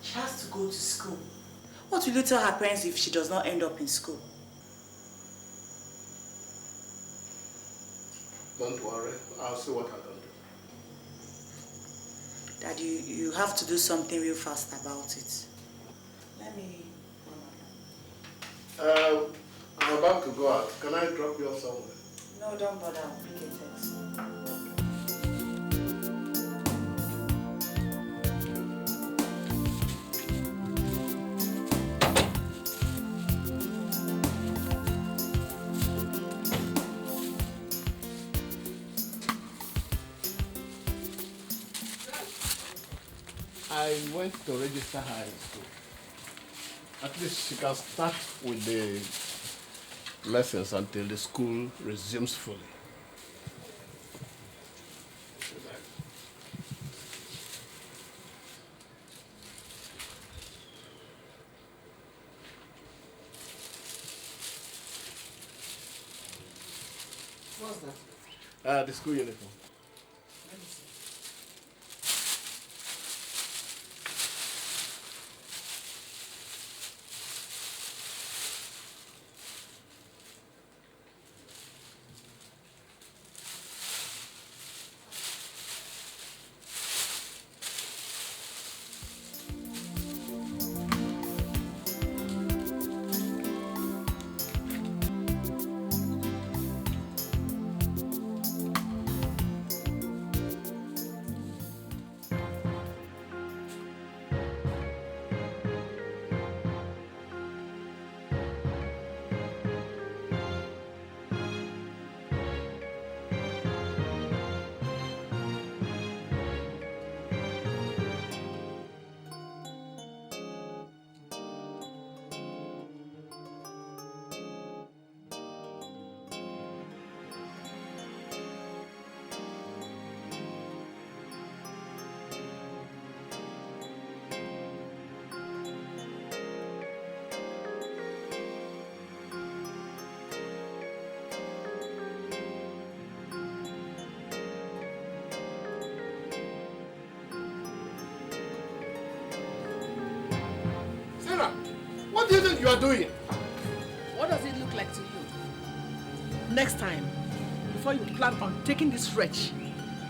Speaker 3: She has to go to school. What will you tell her parents if she does not end up in school?
Speaker 2: Don't worry, I'll see what I can do.
Speaker 3: Daddy, you have to do something real fast about it. Let me...
Speaker 2: I'm about to go out. Can I drop you off somewhere?
Speaker 3: No, don't bother. I'll pick a text.
Speaker 2: I went to register her in school. At least she can start with the lessons until the school resumes fully.
Speaker 1: What's that?
Speaker 2: The school uniform.
Speaker 1: Let me see.
Speaker 2: What do you think you are doing?
Speaker 1: What does it look like to you? Next time, before you plan on taking this wretch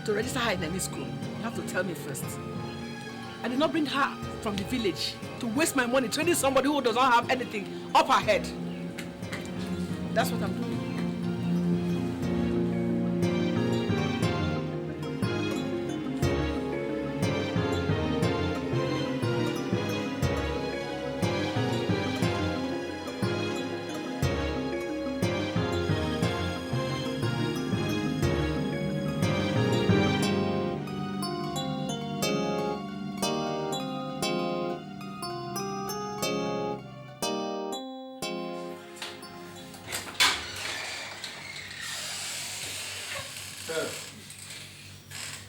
Speaker 1: to register her in any school, you have to tell me first. I did not bring her from the village to waste my money training somebody who does not have anything up her head. That's what I'm doing.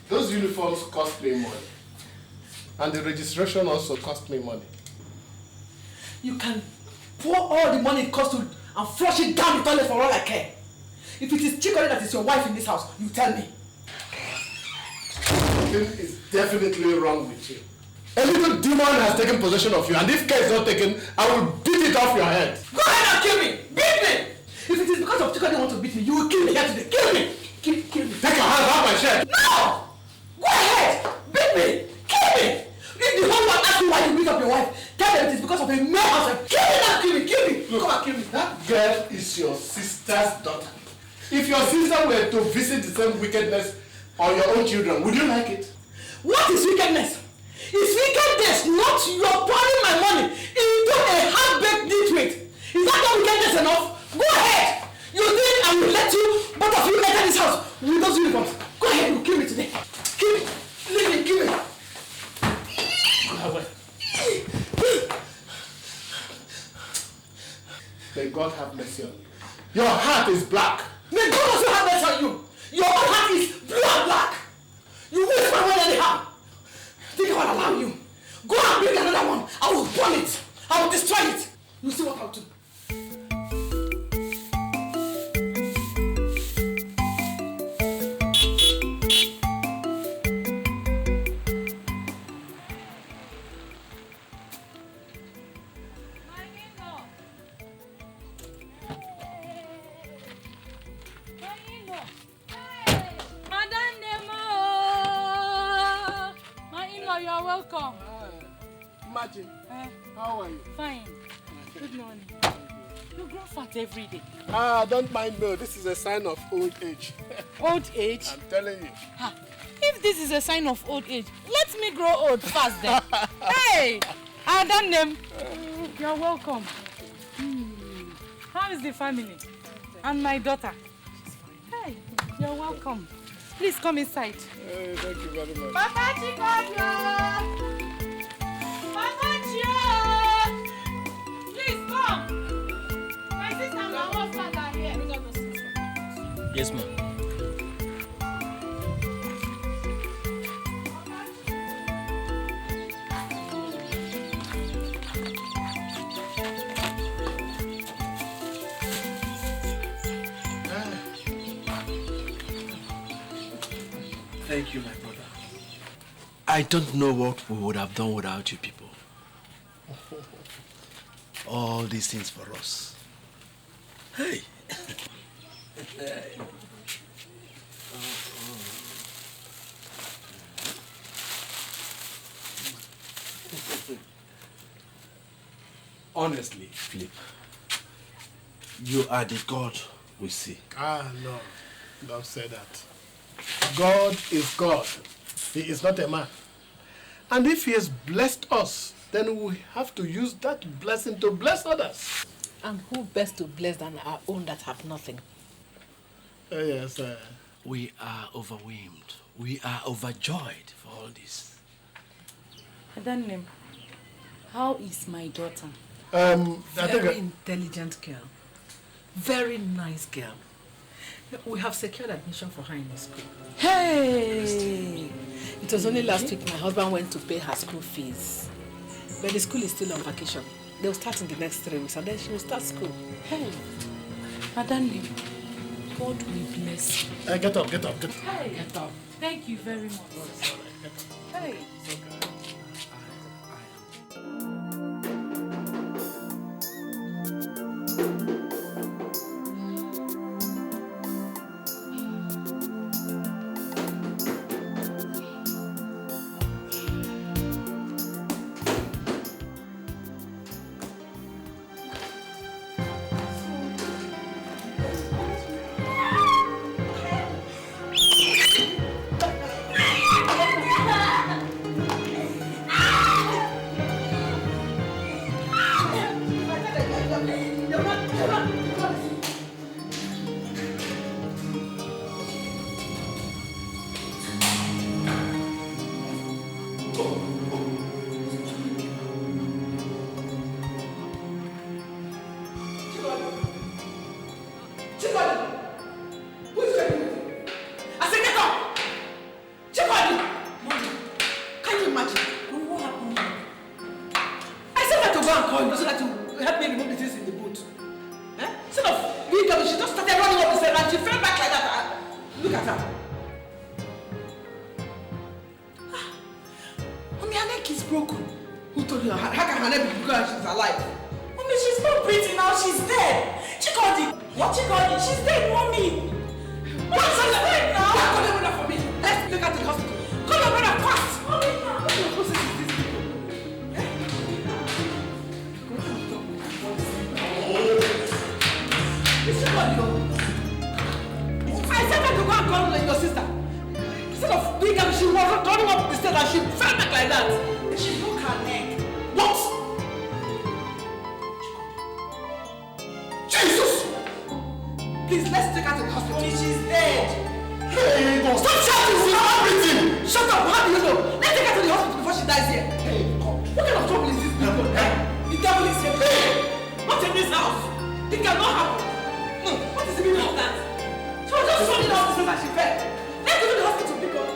Speaker 2: Those uniforms cost me money. And the registration also cost me money.
Speaker 1: You can pour all the money it costs to and flush it down the toilet for all I care. If it is Chidi that is your wife in this house, you tell me.
Speaker 2: Something is definitely wrong with you. A little demon has taken possession of you, and if care is not taken, I will beat it off your head.
Speaker 1: Go ahead and kill me! Beat me! If it is because of Chidi they want to beat me, you will kill me here today. Kill me! Kill me.
Speaker 2: Take your hands off my shirt!
Speaker 1: No! Go ahead! Beat me! Kill me! If the whole world asks you why you beat up your wife, tell them it is because of a male husband. Kill me now! Kill me! Kill me!
Speaker 2: Look,
Speaker 1: come and kill me.
Speaker 2: That girl is your sister's daughter. If your sister were to visit the same wickedness on your own children, would you like it?
Speaker 1: What is wickedness? It's wickedness, not your pouring my money into a half-baked nitwit. Is that not wickedness enough? Go ahead! You think I will let you, both of you, enter this house with those uniforms? Go ahead, you kill me today. Kill me. Leave me, kill me.
Speaker 2: May God have mercy on you. Your heart is black.
Speaker 1: May God also have mercy on you. Your own heart is blue and black. You waste my money anyhow. Think I will allow you. Go and bring another one. I will burn it. I will destroy it. You see what I'll do.
Speaker 5: Welcome.
Speaker 2: Imagine. How are you?
Speaker 5: Fine. Good morning. You grow fat every day.
Speaker 2: Don't mind me. This is a sign of old age.
Speaker 5: Old age?
Speaker 2: I'm telling you.
Speaker 5: If this is a sign of old age, let me grow old fast then. Hey! Adanem. You're welcome. How is the family? And my daughter? Hey, you're welcome. Please come inside.
Speaker 2: Hey, thank you very much.
Speaker 5: Papa Chikodio! Papa Chio! Please come. My sister and my husband are here.
Speaker 10: Yes, ma'am.
Speaker 4: Thank you, my brother. I don't know what we would have done without you people. All these things for us. Hey. Honestly, Philip, you are the God we see.
Speaker 2: No. Don't say that. God is God. He is not a man. And if he has blessed us, then we have to use that blessing to bless others.
Speaker 1: And who best to bless than our own that have nothing?
Speaker 2: Yes.
Speaker 4: We are overwhelmed. We are overjoyed for all this.
Speaker 5: Adanem, how is my daughter?
Speaker 1: Very intelligent girl. Very nice girl. We have secured admission for her in the school.
Speaker 5: Hey!
Speaker 1: It was only last week my husband went to pay her school fees. But the school is still on vacation. They'll start in the next 3 weeks and then she will start school.
Speaker 5: Hey! Adanem, God will bless you.
Speaker 2: Get up.
Speaker 5: Hey! Get up. Thank you very much. Hey!
Speaker 2: It's okay.
Speaker 1: at her. Mommy, her neck is broken. Who told you? How can her neck be broken she's alive?
Speaker 3: Mommy, she's not breathing now. She's dead. Chidi, what Chidi? She's dead, Mommy. What's her dead now?
Speaker 1: Call your brother for me. Let's take her to the hospital. Call your brother fast. Mommy, what kind of process is this? It's Chidi. I said her to go and call your sister. Instead of doing that, she was running up the stairs and she fell back like that.
Speaker 3: She broke her neck.
Speaker 1: What? Jesus! Please, let's take her to the hospital.
Speaker 3: She's dead.
Speaker 1: Hey, God. Stop shouting! She's not breathing! Shut up! How do you know? Let's take her to the hospital before she dies here. Hey, God. What kind of trouble is this people? Eh? The devil is here. Hey! Not in this house. It cannot happen. No. What is the meaning of that? She was just running down the stairs and she fell. Let's go to the hospital, people.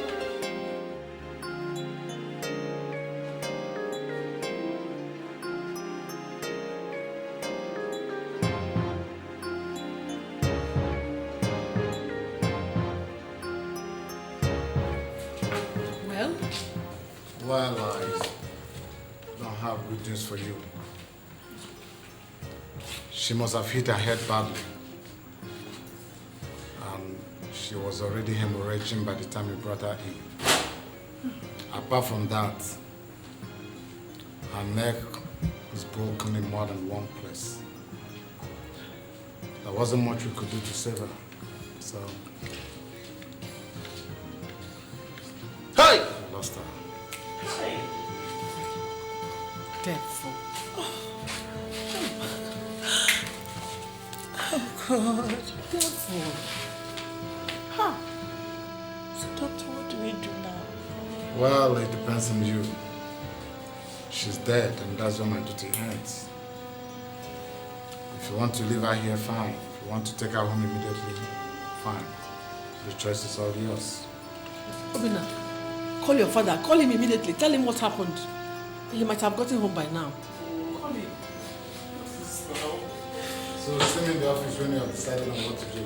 Speaker 11: Well, I don't have good news for you. She must have hit her head badly. And she was already hemorrhaging by the time we brought her in. Apart from that, her neck is broken in more than one place. There wasn't much we could do to save her. So,
Speaker 1: hey!
Speaker 11: we lost her.
Speaker 1: Devil.
Speaker 3: Oh, God.
Speaker 1: Devil.
Speaker 3: Huh. So, doctor, what do we do now?
Speaker 11: Well, it depends on you. She's dead, and that's where my duty ends. If you want to leave her here, fine. If you want to take her home immediately, fine. The choice is all yours.
Speaker 1: Obina, call your father. Call him immediately. Tell him what happened. He might have gotten home by now. Call him.
Speaker 11: So see me in the office when you have decided on what to do.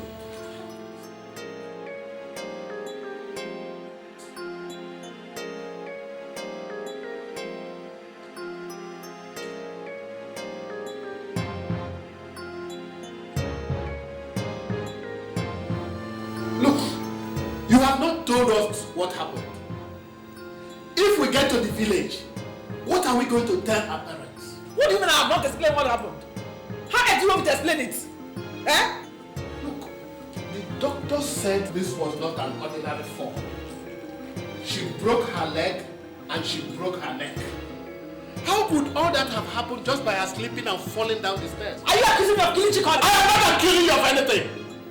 Speaker 2: Look, you have not told us what happened. If we get to the village, what are we going to tell our parents?
Speaker 1: What do you mean I have not explained what happened? How do you want me to explain it? Eh?
Speaker 2: Look, the doctor said this was not an ordinary fall. She broke her leg and she broke her neck. How could all that have happened just by her slipping and falling down the stairs?
Speaker 1: Are you accusing me of killing Chidi?
Speaker 2: I am not accusing you of anything.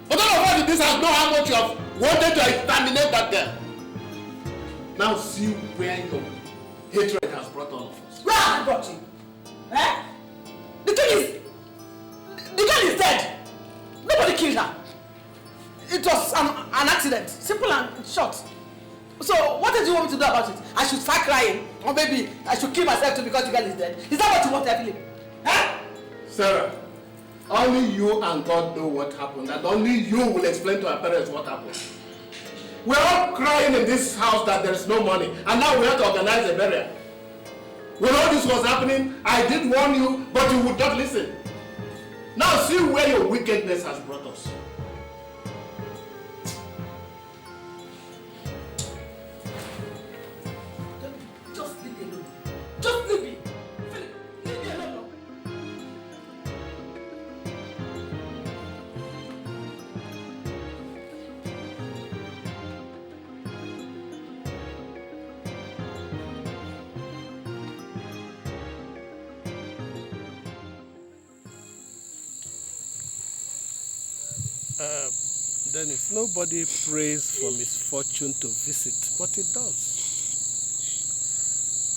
Speaker 2: But all of us in this house know how much you have wanted to exterminate that girl. Now see where your hatred has brought all of us.
Speaker 1: Where have you brought you? Eh? The girl is dead. Nobody killed her. It was an accident. Simple and short. So what did you want me to do about it? I should start crying? Or maybe I should kill myself too because the girl is dead? Is that what you want, Evelyn? Eh?
Speaker 2: Sarah, only you and God know what happened, and only you will explain to our parents what happened. We're all crying in this house that there is no money, and now we have to organize a burial. When all this was happening, I did warn you, but you would not listen. Now see where your wickedness has brought us.
Speaker 1: Just leave me alone. Just leave me. Leave me alone.
Speaker 2: Dennis, nobody prays for misfortune to visit, but it does.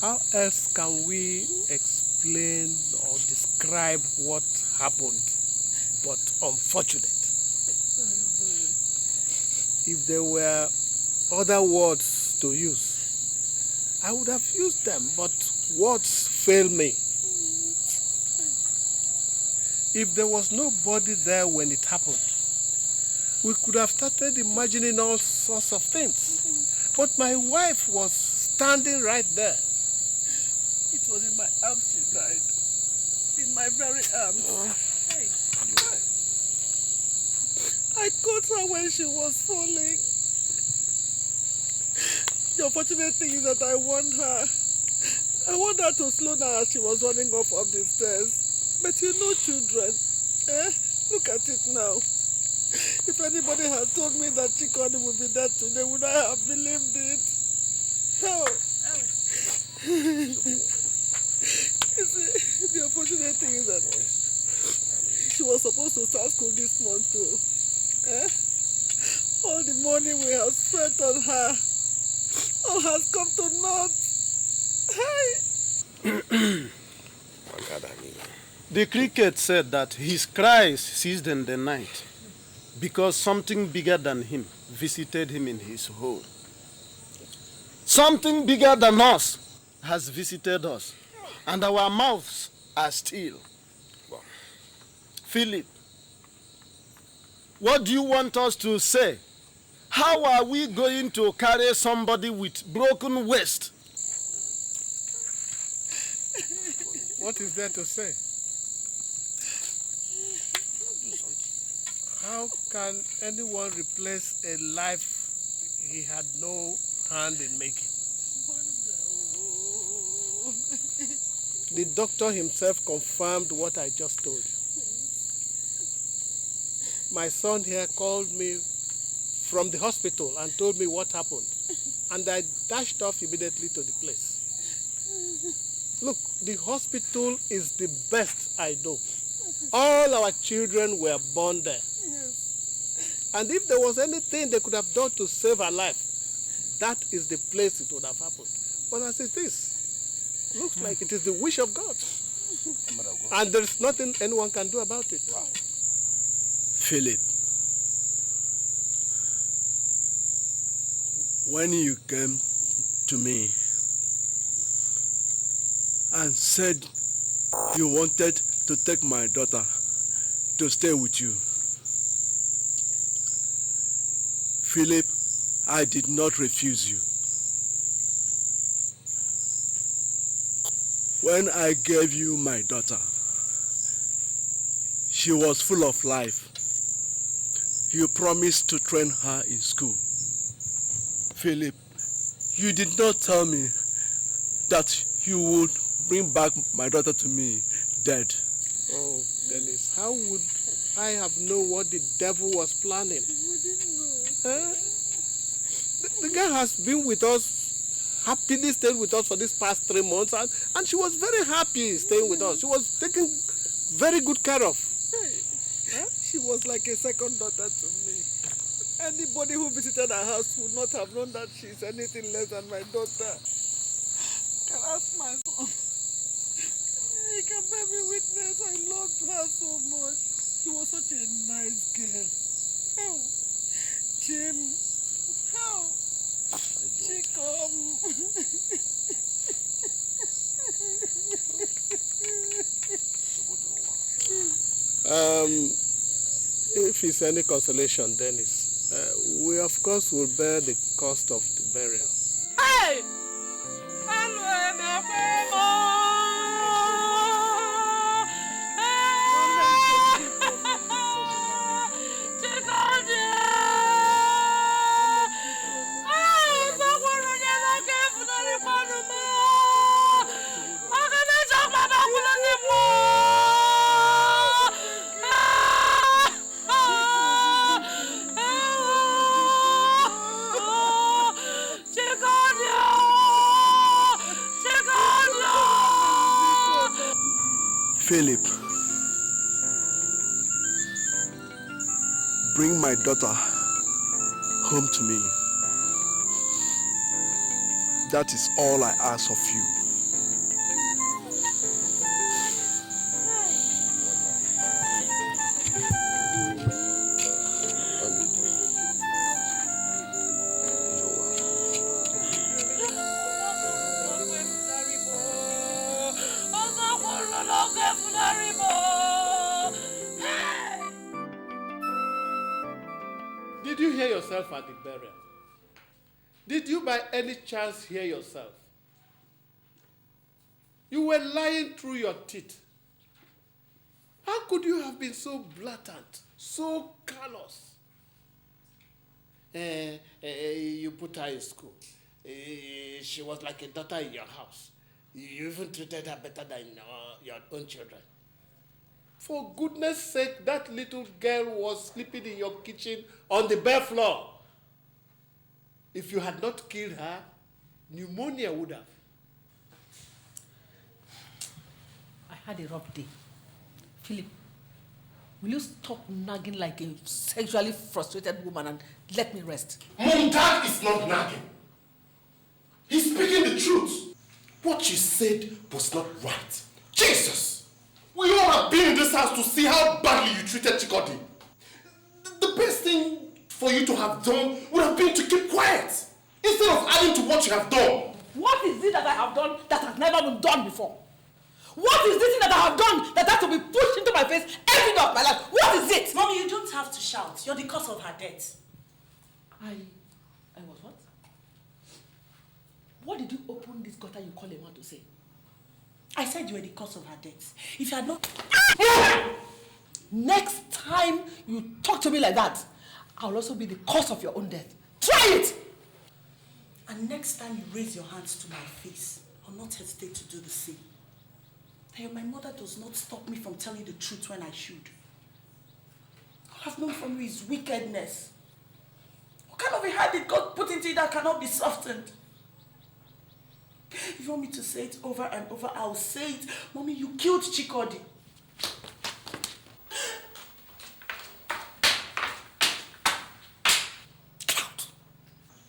Speaker 2: How else can we explain or describe what happened, but unfortunate? If there were other words to use, I would have used them, but words fail me. If there was nobody there when it happened, we could have started imagining all sorts of things. But my wife was standing right there.
Speaker 1: It was in my arms she died. In my very arms. Hey. I caught her when she was falling. The unfortunate thing is that I warned her. I want her to slow down as she was running up the stairs. But you know children. Look at it now. If anybody had told me that Chikoni would be dead today, would I have believed it? How? You see, the unfortunate thing is that she was supposed to start school this month too. All the money we have spent on her, all has come to naught. Hey!
Speaker 12: The cricket said that his cries ceased in the night because something bigger than him visited him in his home. Something bigger than us has visited us, and our mouths are still. Philip, what do you want us to say? How are we going to carry somebody with broken waist?
Speaker 2: What is there to say? How can anyone replace a life he had no hand in making? The doctor himself confirmed what I just told you. My son here called me from the hospital and told me what happened. And I dashed off immediately to the place. Look, the hospital is the best I know. All our children were born there. And if there was anything they could have done to save her life, that is the place it would have happened. But as it is, looks like it is the wish of God. And there's nothing anyone can do about it.
Speaker 12: Philip, when you came to me and said you wanted to take my daughter to stay with you, Philip, I did not refuse you. When I gave you my daughter, she was full of life. You promised to train her in school. Philip, you did not tell me that you would bring back my daughter to me dead.
Speaker 2: Oh, Dennis, how would I have known what the devil was planning? The girl has been with us, happily stayed with us for these past 3 months, and she was very happy staying with us. She was taken very good care of.
Speaker 1: She was like a second daughter to me. Anybody who visited our house would not have known that she's anything less than my daughter. Can ask my son. He can bear me witness. I loved her so much. She was such a nice girl. How? Jim. How? She come.
Speaker 2: If it's any consolation, Dennis, we of course will bear the cost of the burial.
Speaker 1: Hey!
Speaker 12: Philip, bring my daughter home to me. That is all I ask of you.
Speaker 2: Did you hear yourself at the burial? Did you by any chance hear yourself? You were lying through your teeth. How could you have been so blatant, so callous? You put her in school. She was like a daughter in your house. You even treated her better than your own children. For goodness sake, that little girl was sleeping in your kitchen on the bare floor. If you had not killed her, pneumonia would have.
Speaker 1: I had a rough day. Philip, will you stop nagging like a sexually frustrated woman and let me rest?
Speaker 7: Mom, Dad is not nagging. He's speaking the truth. What you said was not right. Jesus! We all have been in this house to see how badly you treated Chidi. The best thing for you to have done would have been to keep quiet instead of adding to what you have done.
Speaker 1: What is it that I have done that has never been done before? What is this thing that I have done that has to be pushed into my face every day of my life? What is it?
Speaker 3: Mommy, you don't have to shout. You're the cause of her death.
Speaker 1: I was what? What did you open this gutter you call a man to say?
Speaker 3: I said you were the cause of her death. If you had not...
Speaker 1: Next time you talk to me like that, I'll also be the cause of your own death. Try it!
Speaker 3: And next time you raise your hands to my face, I'll not hesitate to do the same. My mother does not stop me from telling the truth when I should. All I've known from you is wickedness. What kind of a heart did God put into it that cannot be softened? If you want me to say it over and over, I'll say it. Mommy, you killed Chidi.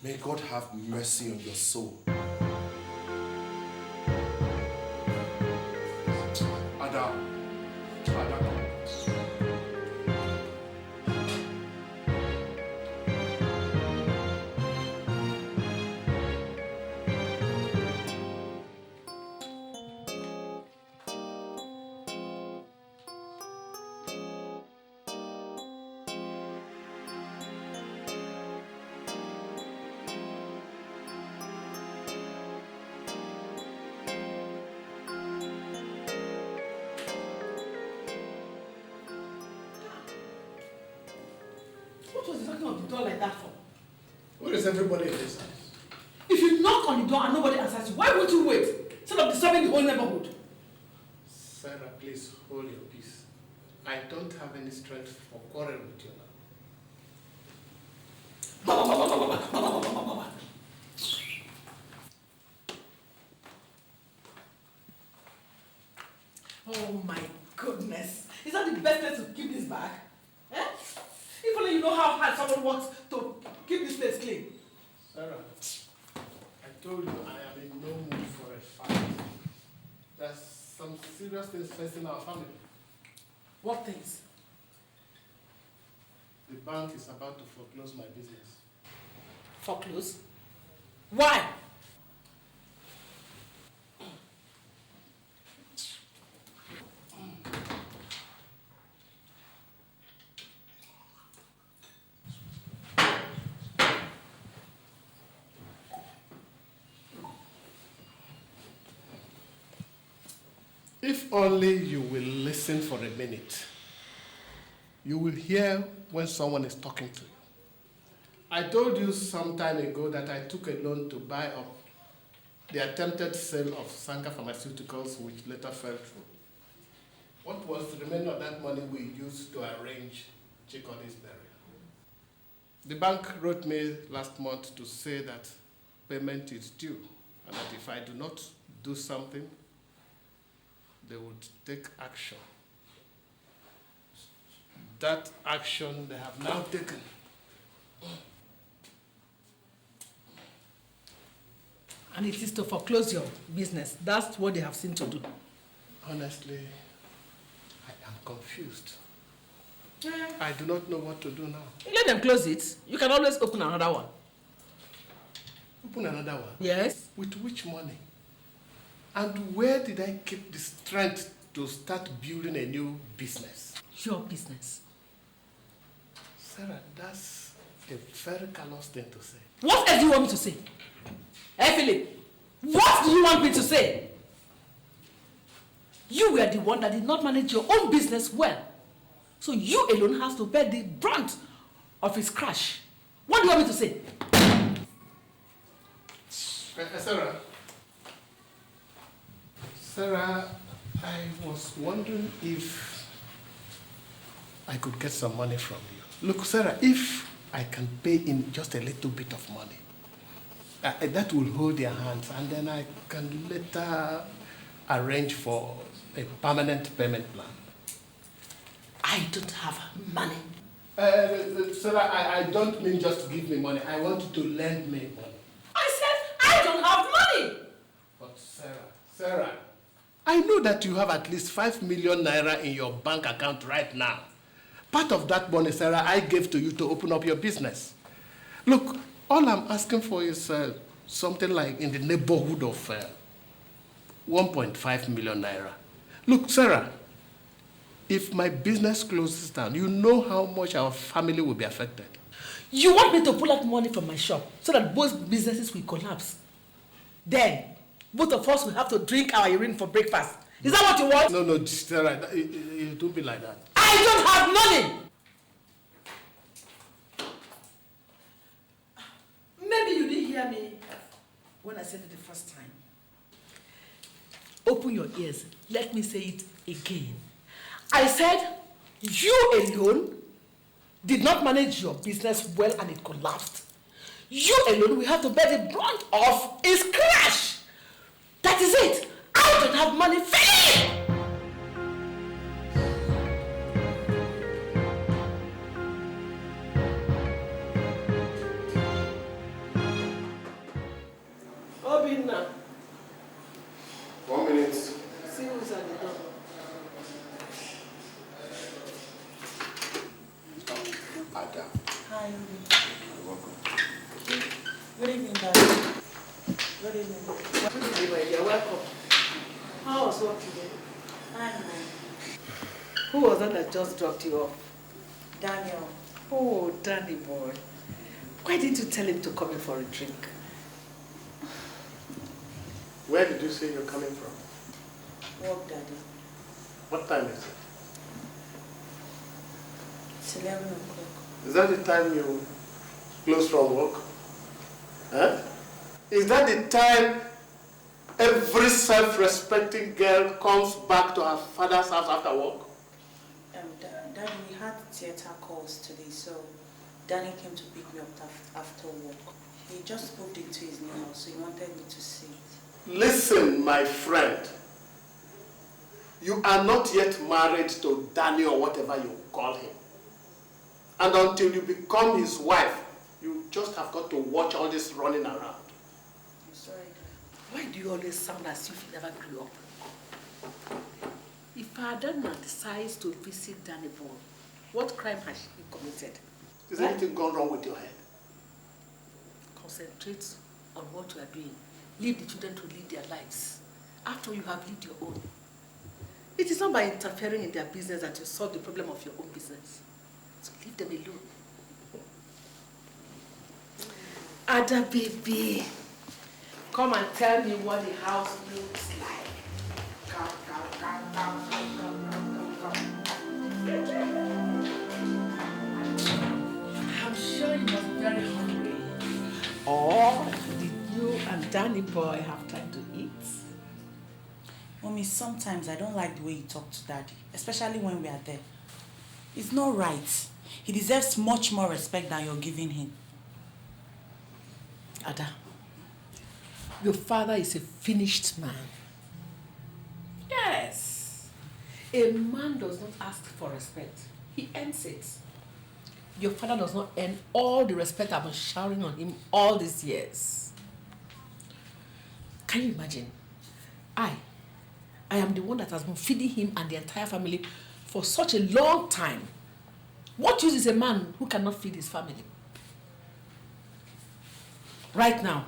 Speaker 7: May God have mercy on your soul. Ada.
Speaker 1: What was the knocking on the door like that for?
Speaker 2: Where is everybody in this house?
Speaker 1: If you knock on the door and nobody answers you, why would you wait? Instead of disturbing the whole neighborhood.
Speaker 2: Sarah, please hold your peace. I don't have any strength for quarrel with you now.
Speaker 1: Oh my goodness. Is that the best place to keep this bag? Eh? If only you know how hard someone works to keep this place clean.
Speaker 2: Sarah, I told you I am in no mood for a fight. There's some serious things facing our family.
Speaker 1: What things?
Speaker 2: The bank is about to foreclose my business.
Speaker 1: Foreclose? Why?
Speaker 2: If only you will listen for a minute, you will hear when someone is talking to you. I told you some time ago that I took a loan to buy up the attempted sale of Sanka Pharmaceuticals, which later fell through. What was the remainder of that money we used to arrange Chidi's burial? The bank wrote me last month to say that payment is due, and that if I do not do something, they would take action. That action they have now taken.
Speaker 1: And it is to foreclose your business. That's what they have seen to do.
Speaker 2: Honestly, I am confused. I do not know what to do now.
Speaker 1: Let them close it. You can always open another one.
Speaker 2: Open another one?
Speaker 1: Yes.
Speaker 2: With which money? And where did I keep the strength to start building a new business?
Speaker 1: Your business.
Speaker 2: Sarah, that's a very callous thing to say.
Speaker 1: What else do you want me to say? Hey, Philip, what do you want me to say? You were the one that did not manage your own business well. So you alone have to bear the brunt of his crash. What do you want me to say?
Speaker 2: Sarah, I was wondering if I could get some money from you. Look, Sarah, if I can pay in just a little bit of money, that will hold your hands, and then I can later arrange for a permanent payment plan.
Speaker 1: I don't have money.
Speaker 2: Sarah, I don't mean just to give me money. I want you to lend me money.
Speaker 1: I said I don't have money.
Speaker 2: But Sarah, I know that you have at least 5 million naira in your bank account right now. Part of that money, Sarah, I gave to you to open up your business. Look, all I'm asking for is something like in the neighborhood of 1.5 million naira. Look, Sarah, if my business closes down, you know how much our family will be affected.
Speaker 1: You want me to pull out money from my shop so that both businesses will collapse? Then, both of us will have to drink our urine for breakfast. Is that what you want?
Speaker 2: No, Sarah, it won't be like that.
Speaker 1: I don't have money! Maybe you didn't hear me when I said it the first time. Open your ears. Let me say it again. I said, you alone did not manage your business well and it collapsed. You alone will have to bear the brunt of its crash. That is it. I don't have money. Philip! Obinna.
Speaker 7: 1 minute.
Speaker 1: See who's at the door.
Speaker 7: Ada.
Speaker 3: Hi.
Speaker 7: You're welcome.
Speaker 3: Good evening, Daddy. Good evening.
Speaker 1: Good evening, you're welcome. How was work today?
Speaker 3: Fine.
Speaker 1: Who was that just dropped you off?
Speaker 3: Daniel.
Speaker 1: Oh, Danny boy. Why didn't you tell him to come in for a drink?
Speaker 2: Where did you say you're coming from?
Speaker 3: Work, Daddy.
Speaker 2: What time is it?
Speaker 3: It's 11 o'clock.
Speaker 2: Is that the time you close from work? Huh? Is that the time every self-respecting girl comes back to her father's house after work?
Speaker 3: Daddy, we had theater calls today, so Danny came to pick me up after work. He just moved into his new house, so he wanted me to see it.
Speaker 2: Listen, my friend. You are not yet married to Danny or whatever you call him. And until you become his wife, you just have got to watch all this running around.
Speaker 3: I'm sorry, Dad.
Speaker 1: Why do you always sound as if you never grew up? If Adana decides to visit Danny Boy, what crime has she committed?
Speaker 2: Is anything gone wrong with your head?
Speaker 1: Concentrate on what you are doing. Leave the children to lead their lives after you have lived your own. It is not by interfering in their business that you solve the problem of your own business. So leave them alone. Ada baby, come and tell me what the house looks like. Come. I'm sure you must be very hungry. Or did you and Danny boy have time to eat?
Speaker 3: Mommy, sometimes I don't like the way you talk to Daddy, especially when we are there. It's not right. He deserves much more respect than you're giving him.
Speaker 1: Ada, your father is a finished man. Yes. A man does not ask for respect. He earns it. Your father does not earn all the respect I've been showering on him all these years. Can you imagine? I am the one that has been feeding him and the entire family for such a long time. What use is a man who cannot feed his family? Right now,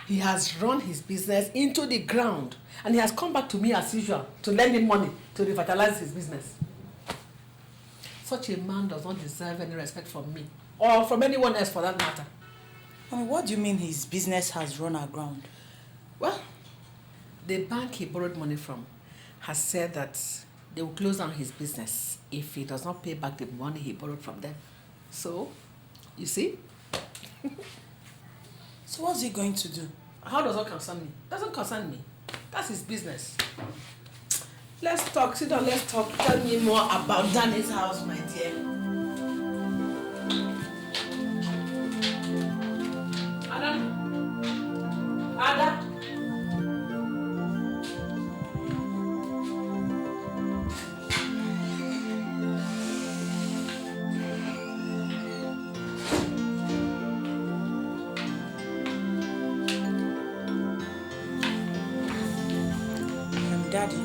Speaker 1: he has run his business into the ground and he has come back to me as usual to lend me money to revitalize his business. such a man does not deserve any respect from me. Or from anyone else for that matter.
Speaker 3: I mean, what do you mean his business has run aground?
Speaker 1: Well, the bank he borrowed money from has said that they will close down his business if he does not pay back the money he borrowed from them. So, you see?
Speaker 3: So what's he going to do?
Speaker 1: How does that concern me? Doesn't concern me. That's his business. Let's talk. Sit down, let's talk. Tell me more about Danny's house, my dear. Ada?
Speaker 3: Daddy,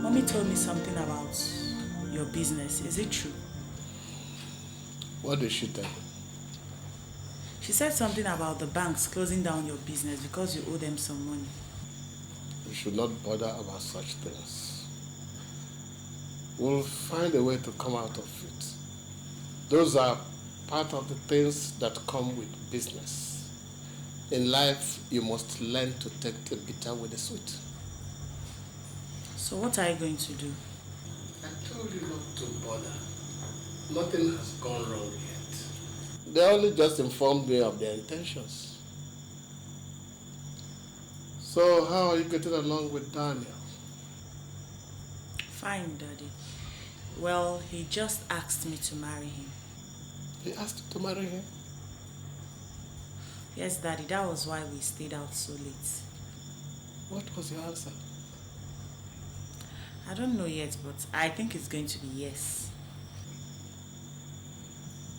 Speaker 3: Mommy told me something about your business. Is it true?
Speaker 2: What did she tell you?
Speaker 3: She said something about the banks closing down your business because you owe them some money.
Speaker 2: You should not bother about such things. We'll find a way to come out of it. Those are part of the things that come with business. In life, you must learn to take the bitter with the sweet.
Speaker 3: So what are you going to do?
Speaker 2: I told you not to bother. Nothing has gone wrong yet. They only just informed me of their intentions. So how are you getting along with Daniel?
Speaker 3: Fine, Daddy. Well, he just asked me to marry him.
Speaker 2: He asked you to marry him?
Speaker 3: Yes, Daddy. That was why we stayed out so late.
Speaker 2: What was your answer?
Speaker 3: I don't know yet, but I think it's going to be yes.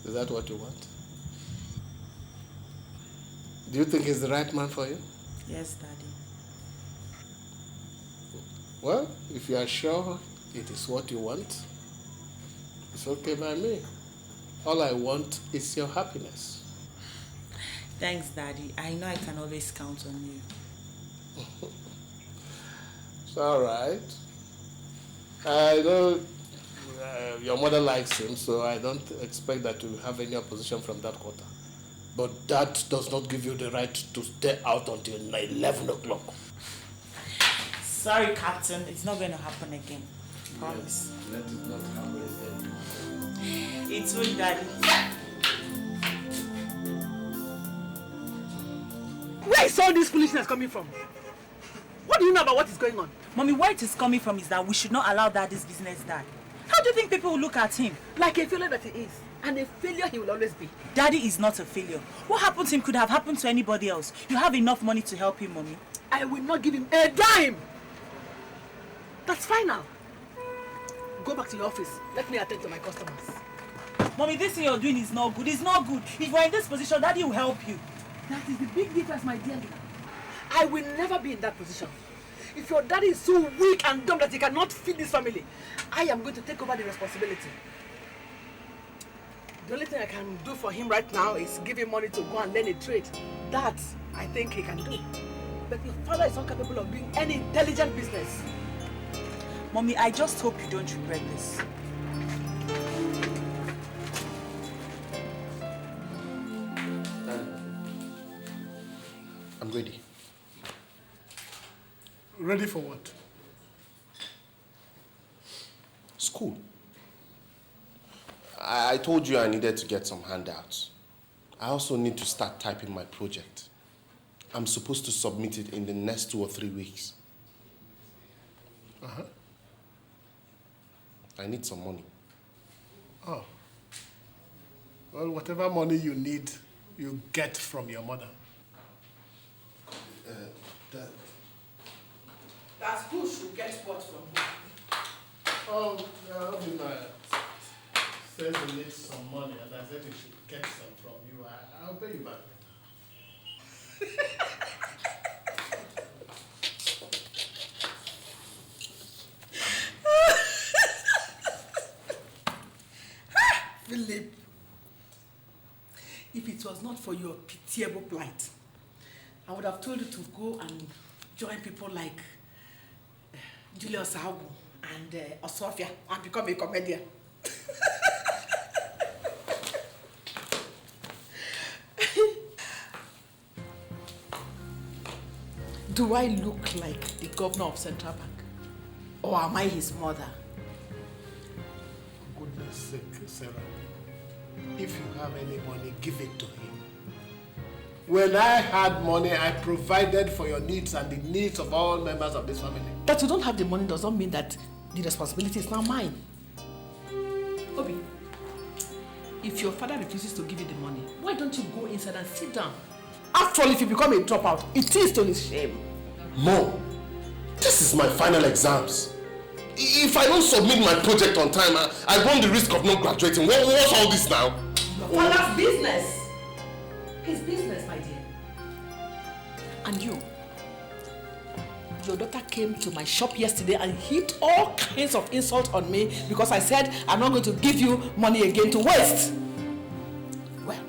Speaker 2: Is that what you want? Do you think he's the right man for you?
Speaker 3: Yes, Daddy.
Speaker 2: Well, if you are sure it is what you want, it's okay by me. All I want is your happiness.
Speaker 3: Thanks, Daddy. I know I can always count on you.
Speaker 2: It's all right. I know your mother likes him, so I don't expect that you have any opposition from that quarter. But that does not give you the right to stay out until 11 o'clock.
Speaker 3: Sorry, Captain. It's not going to happen again. Promise.
Speaker 2: Yes, let it not happen again.
Speaker 3: It's good, Daddy.
Speaker 1: Where is all this foolishness coming from? What do you know about what is going on?
Speaker 3: Mommy, where it is coming from is that we should not allow Daddy's business die. How do you think people will look at him?
Speaker 1: Like a failure that he is. And a failure he will always be.
Speaker 3: Daddy is not a failure. What happened to him could have happened to anybody else. You have enough money to help him, Mommy.
Speaker 1: I will not give him a dime. That's fine now. Go back to your office. Let me attend to my customers.
Speaker 3: Mommy, this thing you're doing is not good. It's not good. If you're in this position, Daddy will help you.
Speaker 1: That is the big difference, my dear. I will never be in that position. If your daddy is so weak and dumb that he cannot feed this family, I am going to take over the responsibility. The only thing I can do for him right now is give him money to go and learn a trade. That, I think he can do. But your father is not capable of doing any intelligent business.
Speaker 3: Mommy, I just hope you don't regret this.
Speaker 2: I'm ready.
Speaker 12: Ready for what?
Speaker 7: School. I told you I needed to get some handouts. I also need to start typing my project. I'm supposed to submit it in the next 2 or 3 weeks.
Speaker 2: Uh-huh.
Speaker 7: I need some money.
Speaker 2: Oh. Well, whatever money you need, you get from your mother.
Speaker 1: That's who should get what from who.
Speaker 2: Oh, says he needs some money, and I said he should get some from you. I'll pay you back.
Speaker 1: Philip, if it was not for your pitiable plight, I would have told you to go and join people like Julius Agu and Osofia and become a comedian. Do I look like the governor of Central Bank? Or am I his mother?
Speaker 2: For goodness sake, Sarah. If you have any money, give it to him. When I had money, I provided for your needs and the needs of all members of this family.
Speaker 1: That you don't have the money does not mean that the responsibility is now mine. Obi, if your father refuses to give you the money, why don't you go inside and sit down? After all, if you become a dropout, it is to his shame.
Speaker 7: Mom, this is my final exams. If I don't submit my project on time, I run the risk of not graduating. What's all this now?
Speaker 1: Your father's business. His business, my dear. And you, your daughter came to my shop yesterday and heaped all kinds of insults on me because I said I'm not going to give you money again to waste. Well,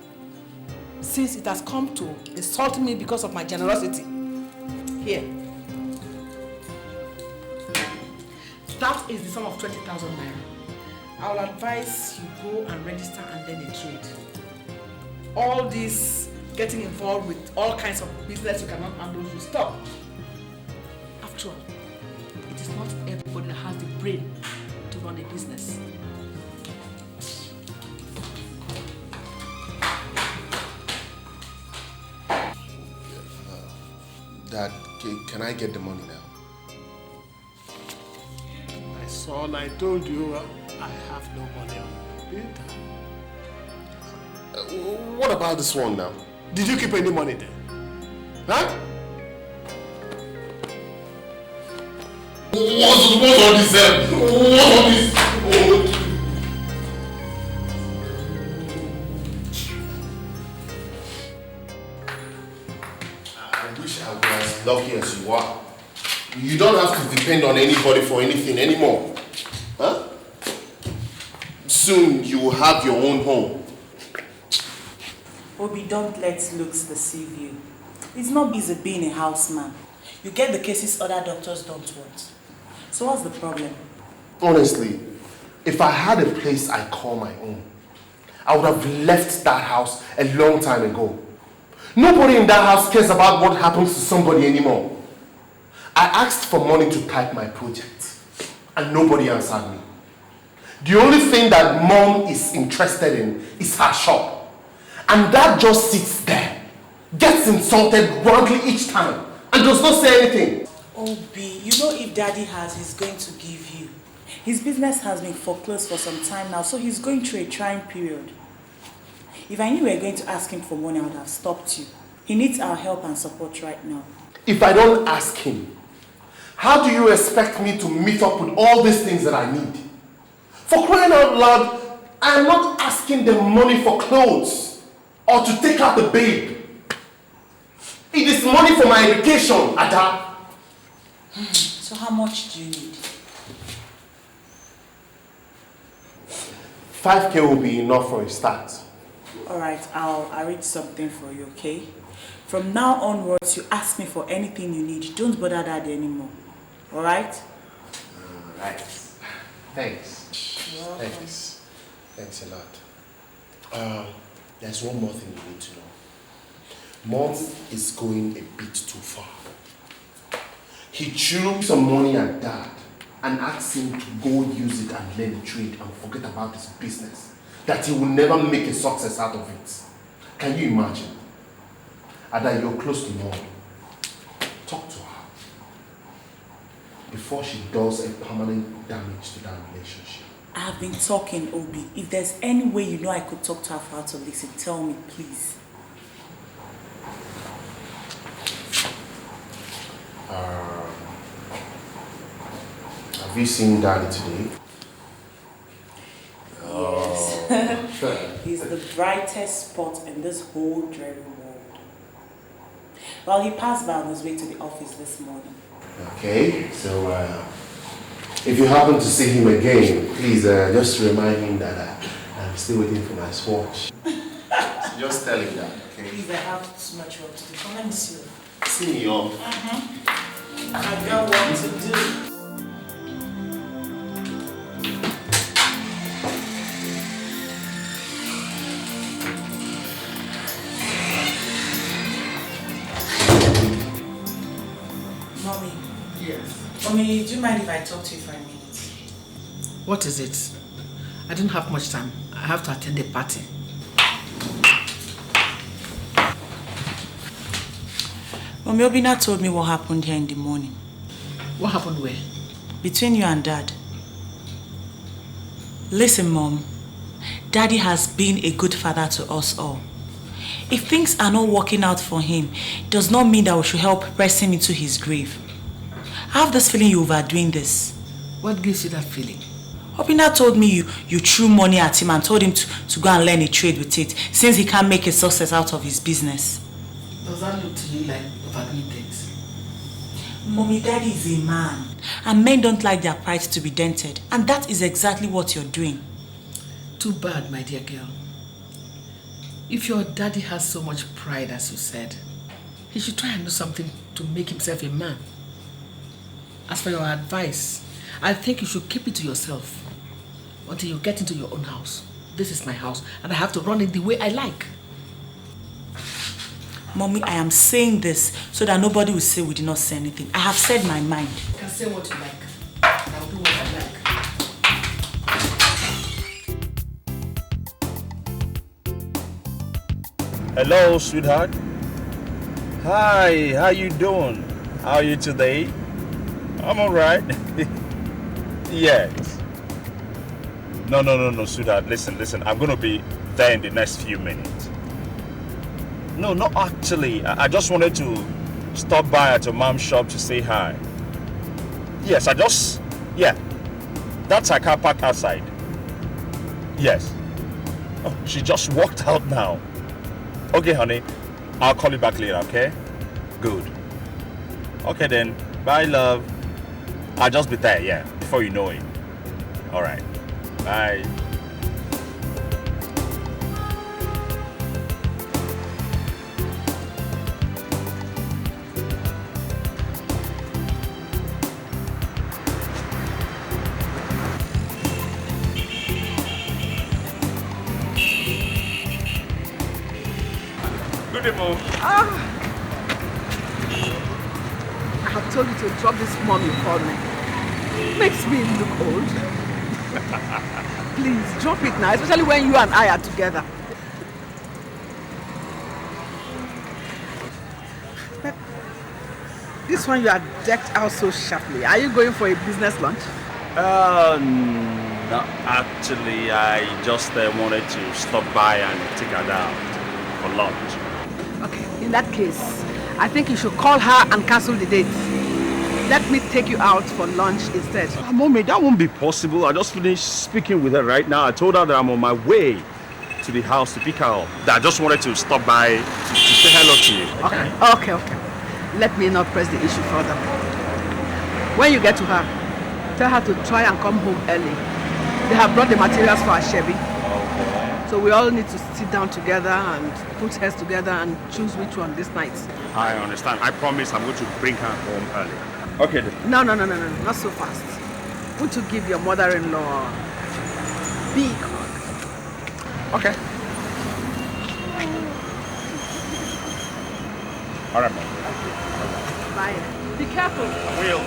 Speaker 1: since it has come to insult me because of my generosity, here. That is the sum of 20,000 naira. I will advise you go and register and then a trade. All this getting involved with all kinds of business you cannot handle, you stop. After all, it is not everybody that has the brain to run a business.
Speaker 7: Dad, can I get the money now?
Speaker 2: My son, I told you I have no money on me.
Speaker 7: What about this one now?
Speaker 2: Did you keep any money there? Huh?
Speaker 7: What's all this? What's all this? Oh. I wish I was as lucky as you are. You don't have to depend on anybody for anything anymore. Huh? Soon you will have your own home.
Speaker 3: Obi, don't let looks deceive you. It's not easy being a houseman. You get the cases other doctors don't want. So what's the problem?
Speaker 7: Honestly, if I had a place I call my own, I would have left that house a long time ago. Nobody in that house cares about what happens to somebody anymore. I asked for money to type my project, and nobody answered me. The only thing that Mom is interested in is her shop. And that just sits there, gets insulted roundly each time, and does not say anything.
Speaker 3: Obi, you know if Daddy has, he's going to give you. His business has been foreclosed for some time now, so he's going through a trying period. If I knew you were going to ask him for money, I would have stopped you. He needs our help and support right now.
Speaker 7: If I don't ask him, how do you expect me to meet up with all these things that I need? For crying out loud, I am not asking them money for clothes or to take out the babe. It is money for my education, Ada.
Speaker 3: So how much do you need?
Speaker 7: 5K will be enough for a start.
Speaker 3: Alright, I'll arrange something for you, okay? From now onwards, you ask me for anything you need. Don't bother Daddy anymore. Alright?
Speaker 7: Alright. Thanks. Thanks. Thanks a lot. There's one more thing you need to know. Mom is going a bit too far. He threw some money at Dad and asked him to go use it and learn trade and forget about his business. That he will never make a success out of it. Can you imagine? Ada, you're close to Mom. Talk to her before she does a permanent damage to that relationship.
Speaker 3: I have been talking, Obi. If there's any way you know I could talk to her for her to listen, tell me, please.
Speaker 7: Have you seen Daddy today?
Speaker 3: Yes. He's the brightest spot in this whole dreary world. Well, he passed by on his way to the office this morning.
Speaker 7: Okay, so if you happen to see him again, please just remind him that I'm still waiting for my swatch. So just tell him that, okay?
Speaker 3: Please, I have too much work to do. Come, let me see you.
Speaker 7: See me off.
Speaker 3: I got work to do. Mommy, do you mind if I talk to you for a minute?
Speaker 1: What is it? I don't have much time. I have to attend a party.
Speaker 3: Mommy, Obina told me what happened here in the morning.
Speaker 1: What happened where?
Speaker 3: Between you and Dad. Listen, Mom. Daddy has been a good father to us all. If things are not working out for him, it does not mean that we should help press him into his grave. I have this feeling you're overdoing this.
Speaker 1: What gives you that feeling?
Speaker 3: Obina told me you threw money at him and told him to go and learn a trade with it, since he can't make a success out of his business.
Speaker 1: Does that look to you like overdoing things?
Speaker 3: Mommy, Daddy is a man. And men don't like their pride to be dented. And that is exactly what you're doing.
Speaker 1: Too bad, my dear girl. If your daddy has so much pride, as you said, he should try and do something to make himself a man. As for your advice, I think you should keep it to yourself until you get into your own house. This is my house, and I have to run it the way I like.
Speaker 3: Mommy, I am saying this so that nobody will say we did not say anything. I have said my mind.
Speaker 1: You can say what you like, and I'll do what I like.
Speaker 9: Hello, sweetheart. Hi, how you doing? How are you today? I'm alright. Yes. No, sweetheart. Listen. I'm gonna be there in the next few minutes. No, not actually. I just wanted to stop by at your mom's shop to say hi. Yes, yeah. That's her car parked outside. Yes. Oh, she just walked out now. Okay, honey. I'll call you back later, okay? Good. Okay then. Bye, love. I'll just be there, yeah, before you know it. Alright. Bye. Good morning.
Speaker 8: I have told you to drop this mom you called me. Makes me look old. Please, drop it now, especially when you and I are together. This one you are decked out so sharply. Are you going for a business lunch?
Speaker 9: No, actually, I just wanted to stop by and take her down for lunch.
Speaker 8: Okay, in that case, I think you should call her and cancel the date. Let me take you out for lunch instead.
Speaker 9: Mommy, that won't be possible. I just finished speaking with her right now. I told her that I'm on my way to the house to pick her up. That I just wanted to stop by to say hello to you.
Speaker 8: Okay. Let me not press the issue further. When you get to her, tell her to try and come home early. They have brought the materials for our Chevy.
Speaker 9: Okay.
Speaker 8: So we all need to sit down together and put heads together and choose which one this night.
Speaker 9: I understand. I promise I'm going to bring her home early. Okay then.
Speaker 8: No, not so fast. Want to give your mother-in-law a big hug.
Speaker 9: Okay. All right, Mom.
Speaker 8: Bye. Be careful.
Speaker 9: I will.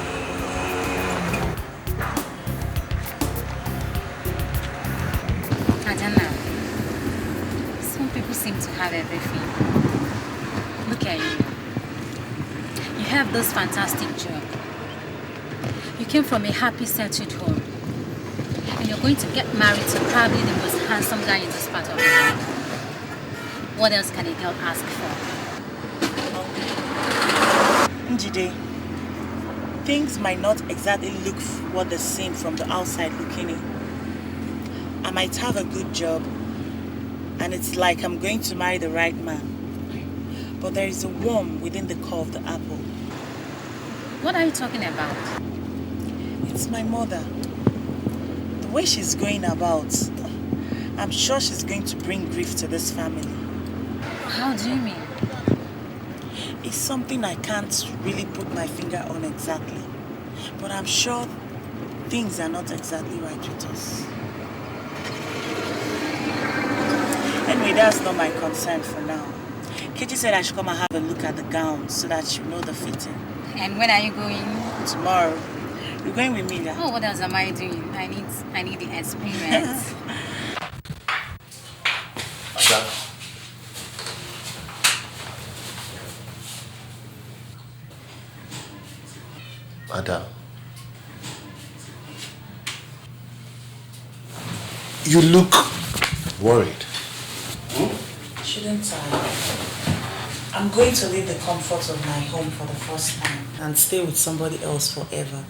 Speaker 13: I don't know. Some people seem to have everything. Look at you. You have this fantastic job. You came from a happy, settled home. And you're going to get married to probably the most handsome guy in this part of the world. What else can a girl ask for?
Speaker 3: Chidi, things might not exactly look what they seem from the outside looking in. I might have a good job, and it's like I'm going to marry the right man. But there is a worm within the core of the apple.
Speaker 13: What are you talking about?
Speaker 3: It's my mother. The way she's going about, I'm sure she's going to bring grief to this family.
Speaker 13: How do you mean?
Speaker 3: It's something I can't really put my finger on exactly. But I'm sure things are not exactly right with us. Anyway, that's not my concern for now. Katie said I should come and have a look at the gowns so that you know the fitting.
Speaker 13: And when are you going?
Speaker 3: Tomorrow. You're going with me, yeah?
Speaker 13: Oh, what else am I doing? I need the experience.
Speaker 7: Ada, you look worried.
Speaker 3: Shouldn't I? I'm going to leave the comfort of my home for the first time and stay with somebody else forever.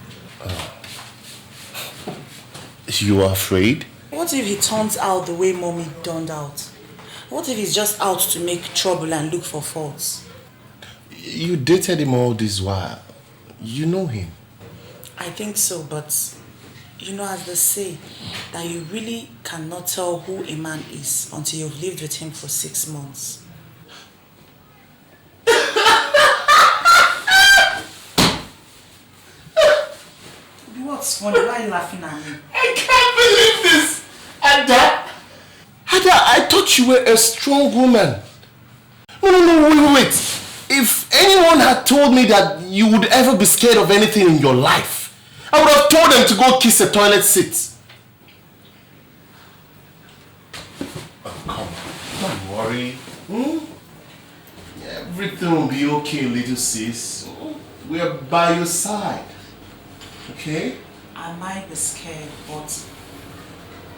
Speaker 7: You are afraid?
Speaker 3: What if he turns out the way Mommy turned out? What if he's just out to make trouble and look for faults?
Speaker 7: You dated him all this while. You know him.
Speaker 3: I think so, but you know, as they say, that you really cannot tell who a man is until you've lived with him for 6 months. What's funny? Why are you laughing at me?
Speaker 7: I can't believe this! Ada! Ada, I thought you were a strong woman. No, wait. If anyone had told me that you would ever be scared of anything in your life, I would have told them to go kiss a toilet seat. Oh, come on. Don't worry. Everything will be okay, little sis. We are by your side. Okay?
Speaker 3: I might be scared, but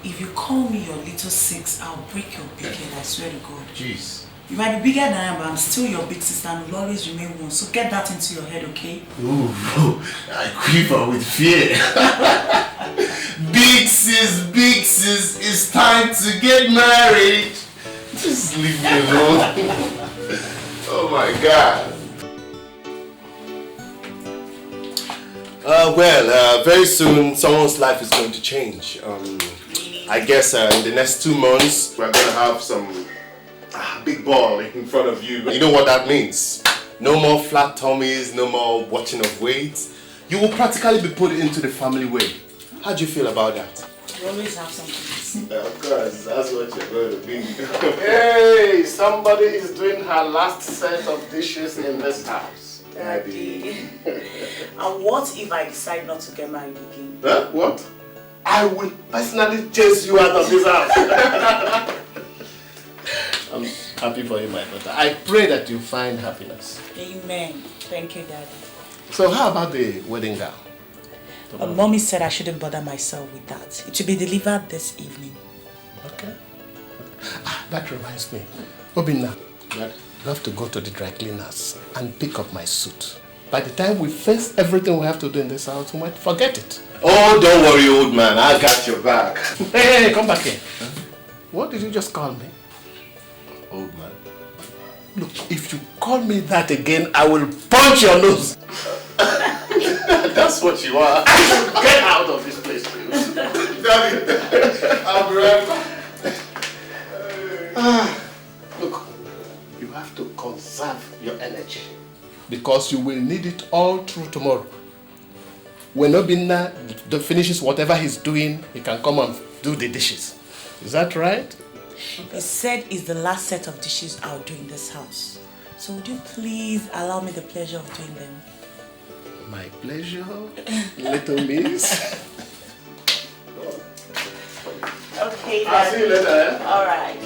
Speaker 3: if you call me your little six, I'll break your big head, I swear to God.
Speaker 7: Jeez.
Speaker 3: You might be bigger than I am, but I'm still your big sister and will always remain one. So get that into your head, okay?
Speaker 7: Ooh, I quiver with fear. Big sis, it's time to get married. Just leave me alone. Oh my God. Very soon someone's life is going to change. I guess in the next 2 months we're going to have some big ball in front of you. You know what that means? No more flat tummies, no more watching of weights. You will practically be put into the family way. How do you feel about that?
Speaker 3: You always have something to say.
Speaker 7: Of course, that's what you're going to be. Hey, somebody is doing her last set of dishes in this house.
Speaker 3: Daddy. And what if I decide not to get married again?
Speaker 7: Huh? What? I will personally chase you out of this house. I'm happy for you, my daughter. I pray that you find happiness.
Speaker 3: Amen. Thank you, Daddy.
Speaker 7: So how about the wedding gown?
Speaker 3: Mommy said I shouldn't bother myself with that. It will be delivered this evening.
Speaker 7: Okay. That reminds me. Obinna, you have to go to the dry cleaners and pick up my suit. By the time we face everything we have to do in this house, we might forget it. Oh, don't worry, old man. I got your back. Hey, come back here. Huh? What did you just call me? Old man. Look, if you call me that again, I will punch your nose. That's what you are. Get out of this place, please. Daddy, I'll be right back. Look, you have to conserve your energy. Because you will need it all through tomorrow. When Obinna finishes whatever he's doing, he can come and do the dishes. Is that right?
Speaker 3: He said it's the last set of dishes I'll do in this house. So would you please allow me the pleasure of doing them?
Speaker 7: My pleasure, little miss.
Speaker 3: Okay, Daddy.
Speaker 7: I'll see you later, eh?
Speaker 3: All right.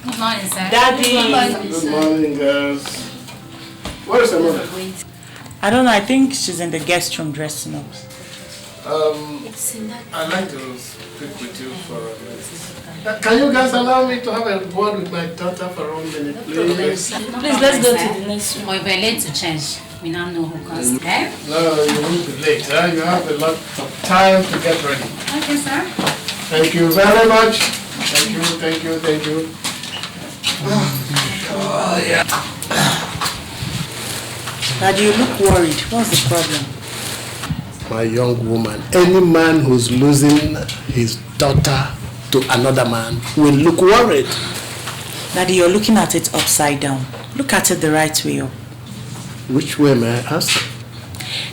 Speaker 13: Good morning, sir.
Speaker 3: Daddy.
Speaker 7: Good morning, girls. Where's the mother?
Speaker 3: I don't know. I think she's in the guest room dressing up.
Speaker 2: I'd like to speak with you for a minute. Can you guys allow me to have a word with my daughter for 1 minute, please?
Speaker 13: Please, let's go to the next room. We're late to change. We now know who comes. Okay?
Speaker 2: No, you won't be late. Huh? You have a lot of time to get ready.
Speaker 13: Okay, sir.
Speaker 2: Thank you very much. Thank you.
Speaker 7: Oh, yeah.
Speaker 3: Daddy, you look worried. What's the problem?
Speaker 2: My young woman, any man who's losing his daughter to another man will look worried.
Speaker 3: Daddy, you're looking at it upside down. Look at it the right way up.
Speaker 2: Which way, may I ask?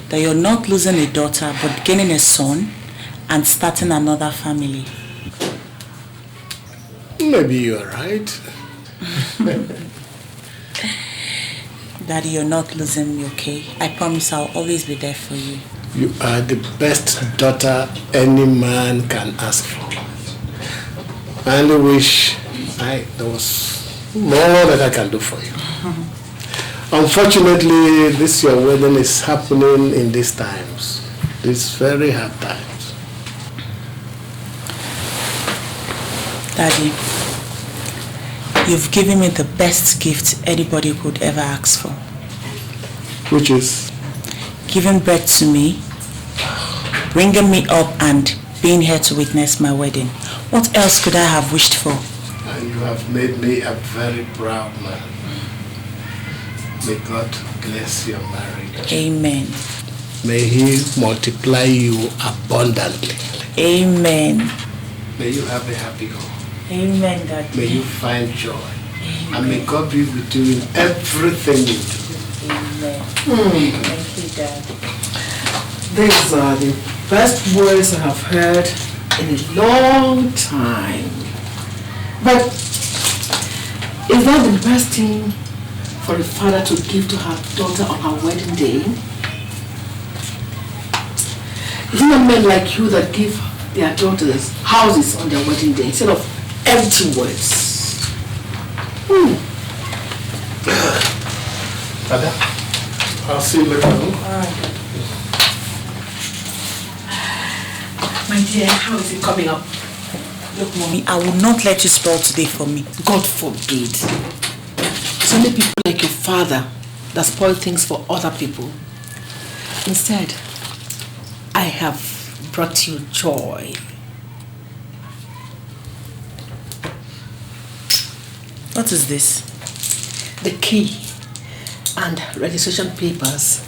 Speaker 3: that you're not losing a daughter but gaining a son and starting another family.
Speaker 2: Maybe you're right.
Speaker 3: Daddy, you're not losing me, okay? I promise I'll always be there for you.
Speaker 2: You are the best daughter any man can ask for. I only wish there was more that I can do for you. Unfortunately, this your wedding is happening in these times. These very hard times.
Speaker 3: Daddy, you've given me the best gift anybody could ever ask for.
Speaker 2: Which is?
Speaker 3: Giving birth to me, bringing me up and being here to witness my wedding. What else could I have wished for?
Speaker 2: And you have made me a very proud man. May God bless your marriage.
Speaker 3: Amen.
Speaker 2: May He multiply you abundantly.
Speaker 3: Amen.
Speaker 2: May you have a happy home.
Speaker 3: Amen, Daddy.
Speaker 2: May you find joy.
Speaker 3: Amen.
Speaker 2: And may God be with you in everything you do.
Speaker 3: Amen. Thank you, Daddy.
Speaker 1: These are the best words I have heard in a long time. But is that the best thing for a father to give to her daughter on her wedding day? Is it not men like you that give their daughters houses on their wedding day instead of empty words?
Speaker 2: Father, I'll see you later.
Speaker 1: Alright. My dear, how is it coming up?
Speaker 3: Look, Mommy, I will not let you spoil today for me.
Speaker 1: God forbid. It's only people like your father that spoil things for other people. Instead, I have brought you joy.
Speaker 3: What is this?
Speaker 1: The key and registration papers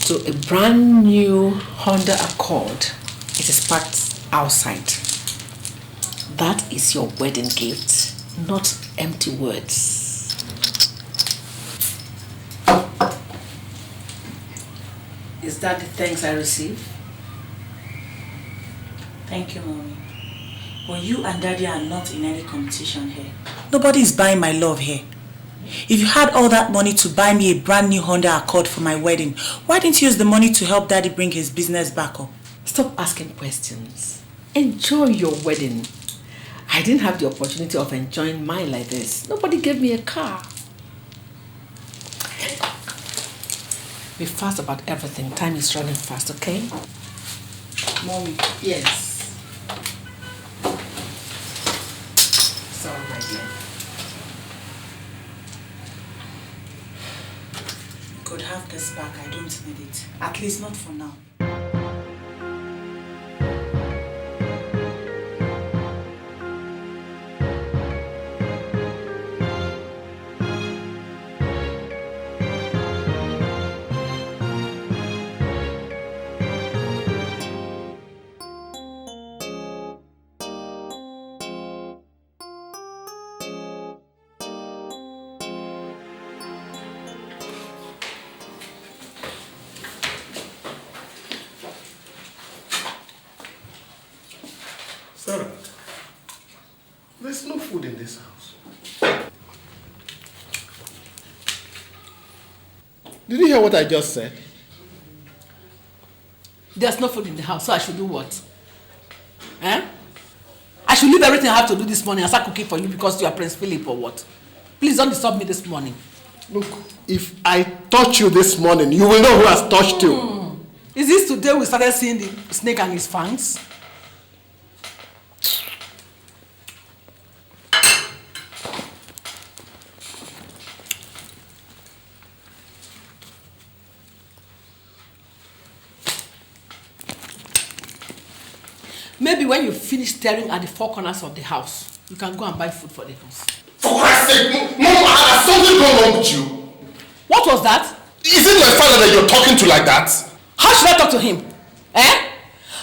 Speaker 1: to a brand new Honda Accord. It is parked outside. That is your wedding gift, not empty words. Is that the thanks I receive?
Speaker 3: Thank you, Mommy. But you and Daddy are not in any competition here. Nobody is buying my love here. If you had all that money to buy me a brand new Honda Accord for my wedding, why didn't you use the money to help Daddy bring his business back up?
Speaker 1: Stop asking questions. Enjoy your wedding. I didn't have the opportunity of enjoying mine like this. Nobody gave me a car. Be fast about everything. Time is running fast, okay?
Speaker 3: Mommy.
Speaker 1: Yes. Sorry, my dear.
Speaker 3: You could have this back. I don't need it. At least not for now.
Speaker 2: Sarah, there's no food in this house. Did you hear what I just said?
Speaker 1: There's no food in the house, so I should do what? Eh? I should leave everything I have to do this morning and start cooking for you because you are Prince Philip or what? Please don't disturb me this morning.
Speaker 2: Look, if I touch you this morning, you will know who has touched you.
Speaker 1: Is this today we started seeing the snake and his fangs? Maybe when you finish staring at the four corners of the house, you can go and buy food for the house.
Speaker 7: For Christ's sake, Mom, has something gone wrong with you?
Speaker 1: What was that?
Speaker 7: Is it my father that you're talking to like that?
Speaker 1: How should I talk to him? Eh?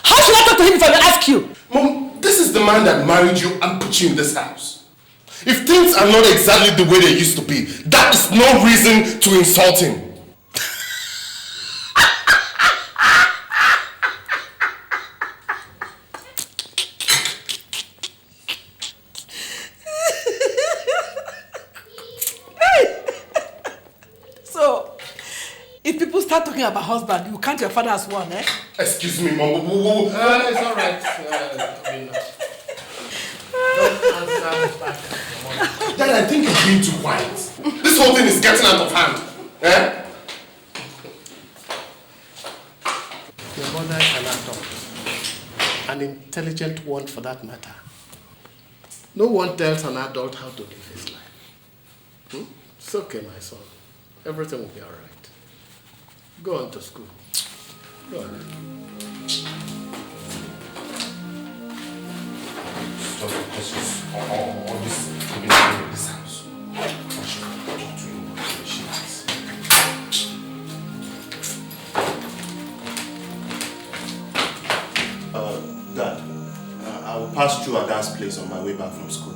Speaker 1: How should I talk to him if I will ask you?
Speaker 7: Mom, this is the man that married you and put you in this house. If things are not exactly the way they used to be, that is no reason to insult him.
Speaker 1: start talking about husband, you count your father as one, eh?
Speaker 7: Excuse me, Mom.
Speaker 2: It's all right. Don't answer back.
Speaker 7: Dad, I think you're being too quiet. This whole thing is getting out of hand. Eh?
Speaker 2: Your mother is an adult. An intelligent one for that matter. No one tells an adult how to live his life. It's okay, my son. Everything will be all right. Go on to school. Go on.
Speaker 7: Stop all this in this house.
Speaker 14: Dad, I will pass through Ada's place on my way back from school.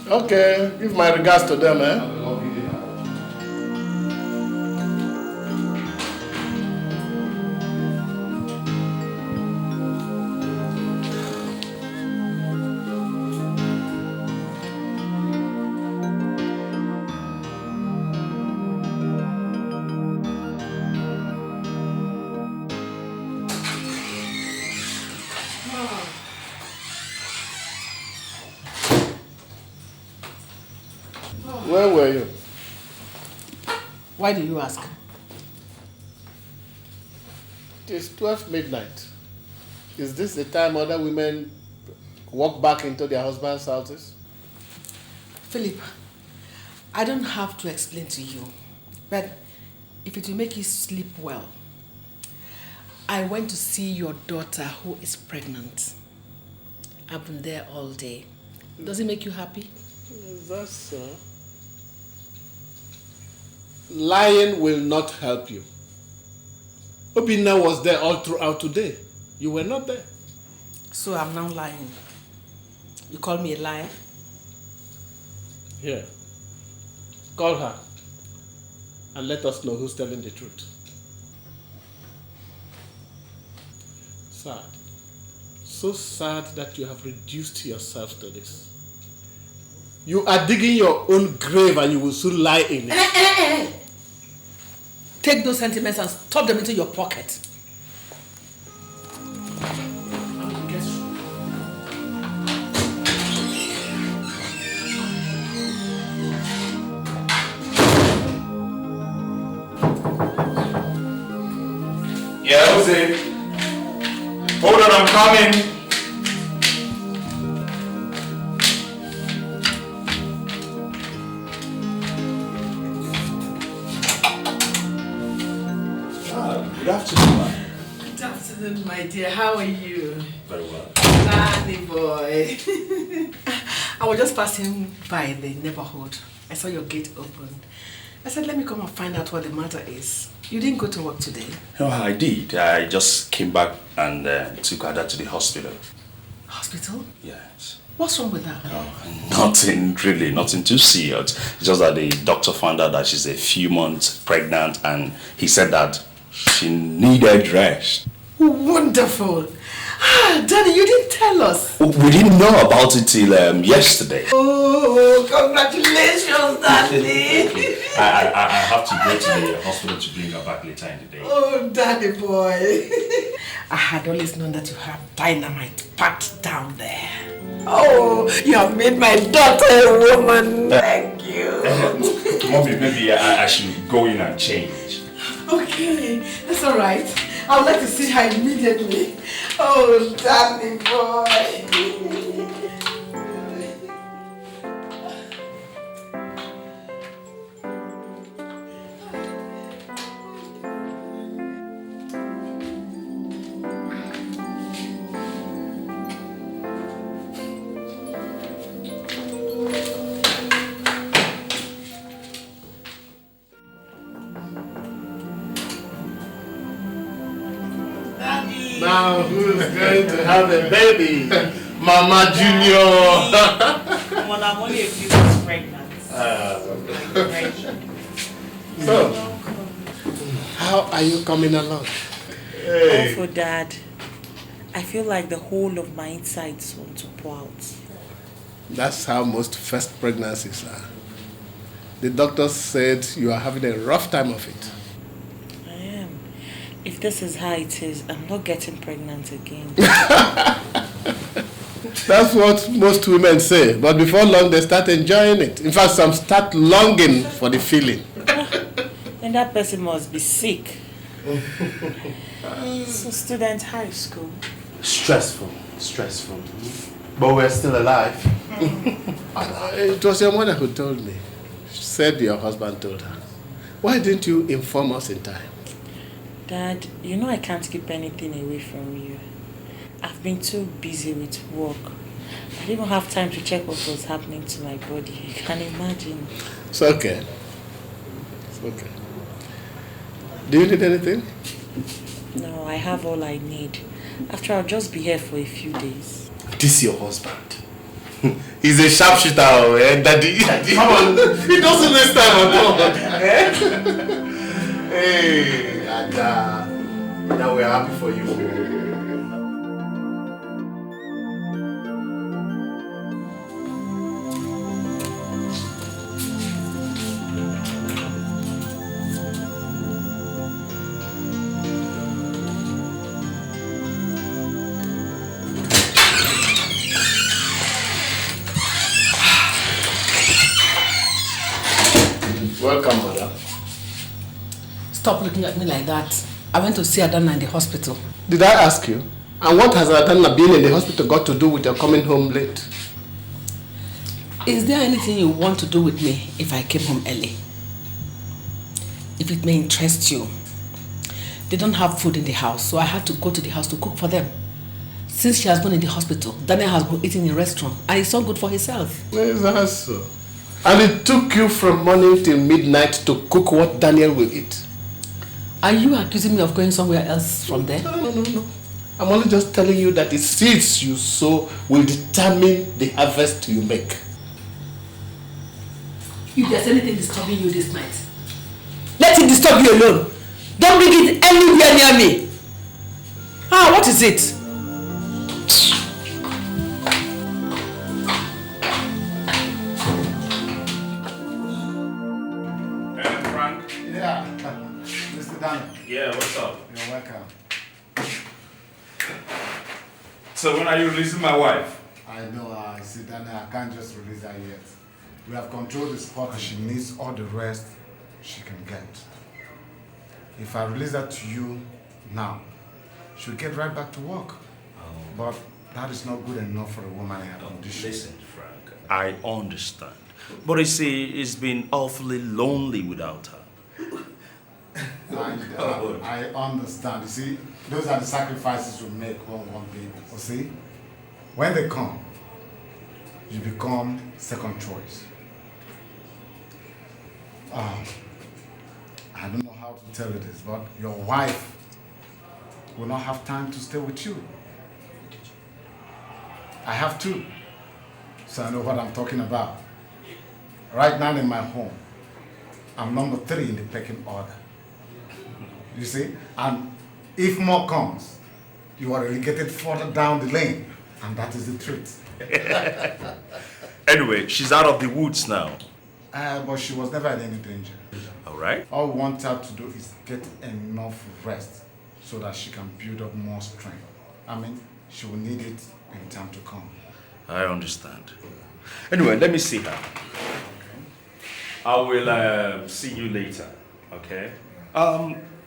Speaker 2: Okay, give my regards to them, eh? Where were you?
Speaker 1: Why do you ask?
Speaker 2: It is 12 midnight. Is this the time other women walk back into their husbands' houses?
Speaker 1: Philip, I don't have to explain to you, but if it will make you sleep well, I went to see your daughter who is pregnant. I've been there all day. Does it make you happy?
Speaker 2: That's so. Lying will not help you. Obina was there all throughout today. You were not there.
Speaker 1: So I'm now lying. You call me a liar?
Speaker 2: Here. Call her and let us know who's telling the truth. Sad. So sad that you have reduced yourself to this. You are digging your own grave and you will soon lie in it.
Speaker 1: Take those sentiments and stuff them into your pocket.
Speaker 14: Yeah, who's it? Hold on, I'm coming. Good afternoon, man.
Speaker 1: Good afternoon, my dear. How are you?
Speaker 14: Very well.
Speaker 1: Nanny boy. I was just passing by the neighborhood. I saw your gate open. I said, let me come and find out what the matter is. You didn't go to work today?
Speaker 9: No, I did. I just came back and took Ada to the hospital.
Speaker 1: Hospital?
Speaker 9: Yes.
Speaker 1: What's wrong with her?
Speaker 9: Nothing really, nothing too serious. It's just that the doctor found out that she's a few months pregnant and he said that she needed rest.
Speaker 1: Wonderful. Daddy, you didn't tell us.
Speaker 9: We didn't know about it till yesterday.
Speaker 1: Oh, congratulations, Daddy.
Speaker 9: I have to go to the hospital to bring her back later in the day.
Speaker 1: Oh, Daddy boy. I had always known that you have dynamite packed down there. Oh, you have made my daughter a woman. Thank you.
Speaker 9: Mommy, maybe I should go in and change.
Speaker 1: Okay, that's all right. I would like to see her immediately. Oh, darling boy.
Speaker 2: Now who's going to have a baby?
Speaker 7: Mama Junior.
Speaker 3: Well, I'm only a few months pregnant.
Speaker 2: So, how are you coming along?
Speaker 3: Hey. Also, Dad, I feel like the whole of my insides want to pour out.
Speaker 2: That's how most first pregnancies are. The doctor said you are having a rough time of it.
Speaker 3: I am. If this is how it is, I'm not getting pregnant again.
Speaker 2: That's what most women say, but before long they start enjoying it. In fact, some start longing for the feeling.
Speaker 3: Then that person must be sick. So student high school.
Speaker 14: Stressful. But we're still alive.
Speaker 2: It was your mother who told me. She said your husband told her. Why didn't you inform us in time?
Speaker 3: Dad, you know I can't keep anything away from you. I've been too busy with work. I didn't even have time to check what was happening to my body. You can imagine.
Speaker 2: It's okay. It's okay. Do you need anything?
Speaker 3: No, I have all I need. After I'll just be here for a few days.
Speaker 14: This is your husband. He's a sharpshooter, Daddy. Come on. He doesn't waste time at all. Hey, Ada. Now we're happy for you. Welcome, madam.
Speaker 1: Stop looking at me like that. I went to see Adana in the hospital.
Speaker 2: Did I ask you? And what has Adana being in the hospital got to do with your coming home late?
Speaker 1: Is there anything you want to do with me if I came home early? If it may interest you, they don't have food in the house, so I had to go to the house to cook for them. Since she has been in the hospital, Daniel has been eating in a restaurant, and it's not good for himself.
Speaker 2: Is that so? And it took you from morning till midnight to cook what Daniel will eat?
Speaker 1: Are you accusing me of going somewhere else from there?
Speaker 2: No. I'm only just telling you that the seeds you sow will determine the harvest you make.
Speaker 1: If there's anything disturbing you this night, let it disturb you alone. Don't bring it anywhere near me. What is it?
Speaker 15: Yeah, what's up?
Speaker 11: You're welcome.
Speaker 15: So when are you releasing my wife?
Speaker 11: I know, see, Daniel, I can't just release her yet. We have controlled the spot and she needs all the rest she can get. If I release her to you now, she'll get right back to work. But that is not good enough for a woman in her condition.
Speaker 9: Listen, Frank, I understand. But you see, it's been awfully lonely without her.
Speaker 11: I understand. You see, those are the sacrifices we make when we want babies. You see, when they come, you become second choice. I don't know how to tell you this, but your wife will not have time to stay with you. I have two, so I know what I'm talking about. Right now in my home, I'm number 3 in the pecking order. You see? And if more comes, you are relegated further down the lane. And that is the truth.
Speaker 9: Anyway, she's out of the woods now.
Speaker 11: But she was never in any danger.
Speaker 9: All right.
Speaker 11: All we want her to do is get enough rest so that she can build up more strength. I mean, she will need it in time to come.
Speaker 9: I understand. Anyway, let me see her. Okay. I will see you later. Okay?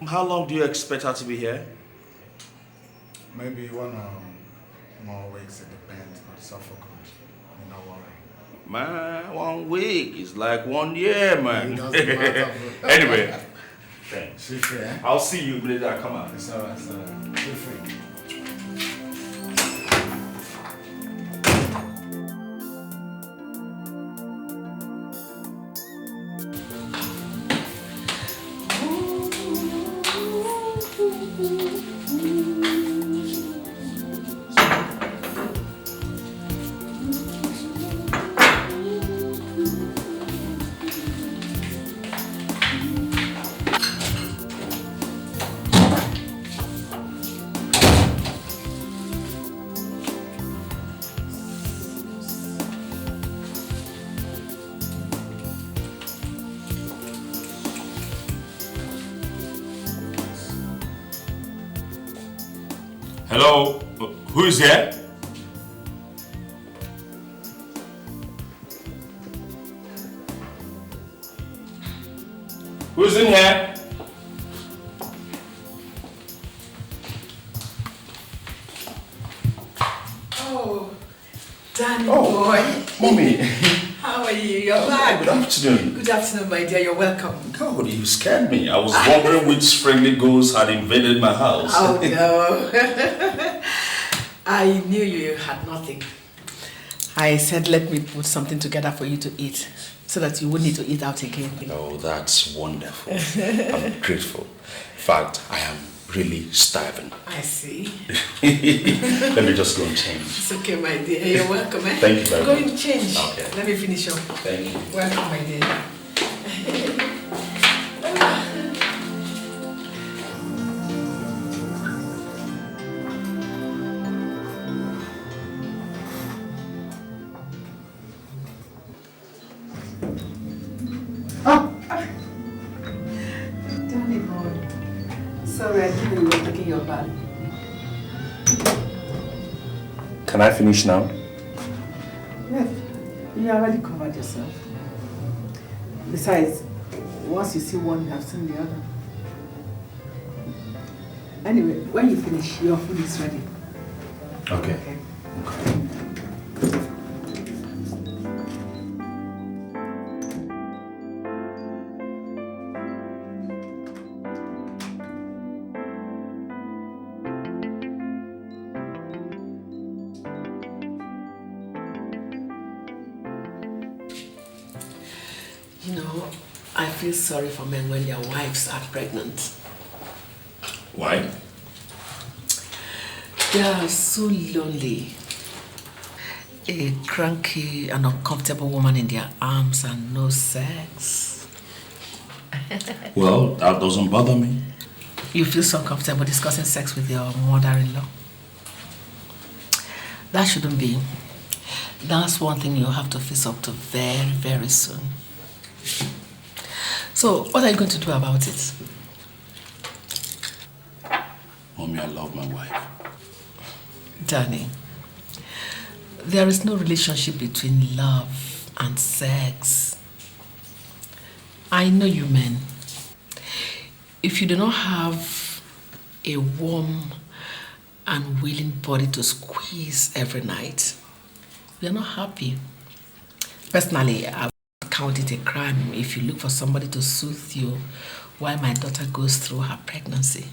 Speaker 9: How long do you expect her to be here?
Speaker 11: Maybe 1 more weeks, it depends, but it's all for good. You know what?
Speaker 9: Man, 1 week is like 1 year, man.
Speaker 11: It doesn't matter.
Speaker 9: Anyway, thanks.
Speaker 11: Feel free, eh?
Speaker 9: I'll see you later. Come on.
Speaker 11: It's all right, Feel free.
Speaker 15: Hello? Who is here? Who's in here?
Speaker 1: Oh, Danny
Speaker 9: Oh,
Speaker 1: boy.
Speaker 9: Mommy.
Speaker 1: How are you? You're back.
Speaker 9: Good afternoon.
Speaker 1: Good afternoon, my dear. You're welcome.
Speaker 9: God, you scared me. I was wondering which friendly ghost had invaded my house.
Speaker 1: Oh, no. I knew you had nothing. I said, let me put something together for you to eat so that you wouldn't need to eat out again.
Speaker 9: Oh, that's wonderful. I'm grateful. In fact, I am really starving.
Speaker 1: I see.
Speaker 9: Let me just go and change.
Speaker 1: It's okay, my dear. You're welcome, eh?
Speaker 9: Thank you very
Speaker 1: Go
Speaker 9: much.
Speaker 1: and change.
Speaker 9: Okay.
Speaker 1: Let me finish up.
Speaker 9: Thank you.
Speaker 1: Welcome, my dear. Danny boy. Sorry, I didn't know you were taking your bath.
Speaker 9: Can I finish now?
Speaker 1: Yes, you already covered yourself. Besides, once you see one, you have seen the other. Anyway, when you finish, your food is ready.
Speaker 9: Okay.
Speaker 1: You know, I feel sorry for men when their wives are pregnant.
Speaker 9: Why?
Speaker 1: They are so lonely. A cranky and uncomfortable woman in their arms and no sex.
Speaker 9: Well, that doesn't bother me.
Speaker 1: You feel so comfortable discussing sex with your mother-in-law? That shouldn't be. That's one thing you'll have to face up to very, very soon. So, what are you going to do about it?
Speaker 9: Mommy, I love my wife.
Speaker 1: Danny, there is no relationship between love and sex. I know you men. If you do not have a warm and willing body to squeeze every night, you're not happy. Personally, I would count it a crime if you look for somebody to soothe you while my daughter goes through her pregnancy.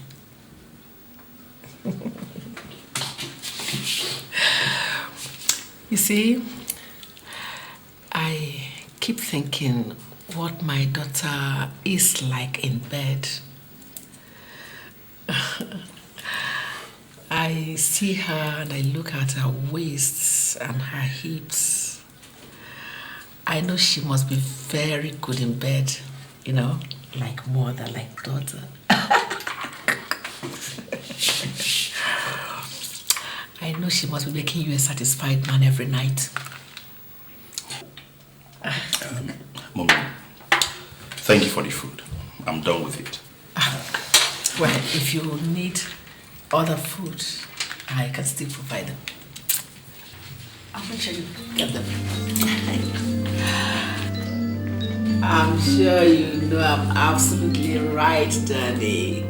Speaker 1: You see, I keep thinking what my daughter is like in bed. I see her and I look at her waists and her hips. I know she must be very good in bed, you know, like mother, like daughter. I know she must be making you a satisfied man every night.
Speaker 9: Mommy, thank you for the food. I'm done with it.
Speaker 1: Well, if you need other food, I can still provide them. I'll make sure you get them. I'm sure you know I'm absolutely right, Danny.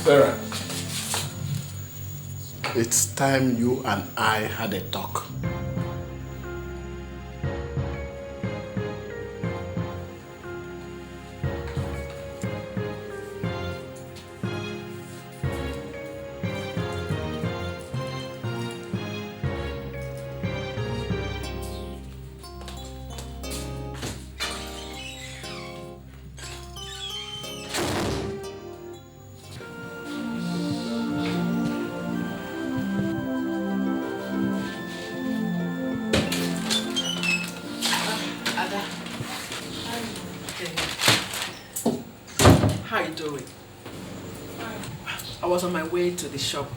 Speaker 2: Sarah, it's time you and I had a talk.
Speaker 1: doing? I was on my way to the shop.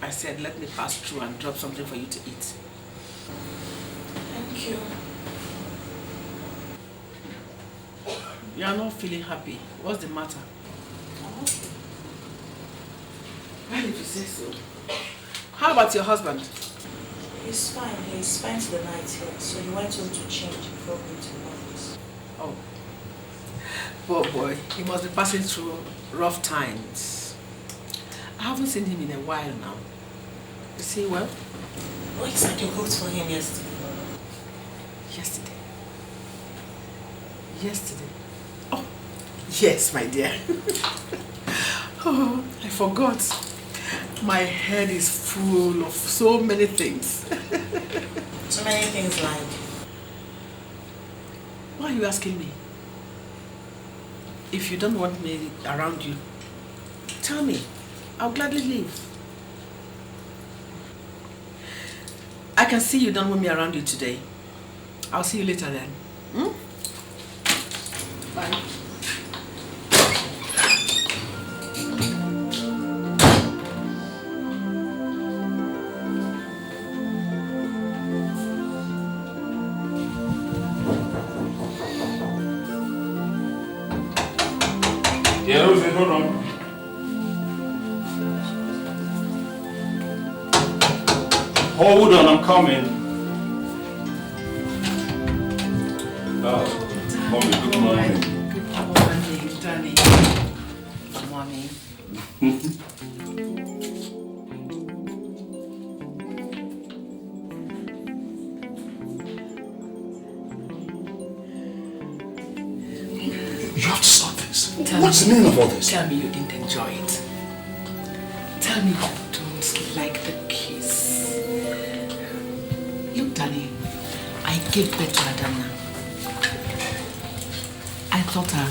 Speaker 1: I said, let me pass through and drop something for you to eat.
Speaker 3: Thank you.
Speaker 1: You are not feeling happy. What's the matter? Why did you say so? How about your husband?
Speaker 3: He's fine. He spent the night here, so he went home to change before going to the office.
Speaker 1: Oh. Poor boy. He must be passing through rough times. I haven't seen him in a while now. Is he well?
Speaker 3: Oh, he said you cooked for him yesterday.
Speaker 1: Yesterday? Yesterday? Oh, yes, my dear. Oh, I forgot. My head is full of so many things.
Speaker 3: So many things like?
Speaker 1: Why are you asking me? If you don't want me around you, tell me. I'll gladly leave. I can see you don't want me around you today. I'll see you later then. Hmm? Bye.
Speaker 15: Yeah, Rosie, hold on. Hold on, I'm coming. Oh, mommy, good morning.
Speaker 1: Good morning, Danny. Mommy.
Speaker 7: You have to stop this. What's the meaning of all this?
Speaker 1: Tell me you didn't enjoy it. Tell me you don't like the kiss. Look, Danny, I gave birth to Adana. I taught her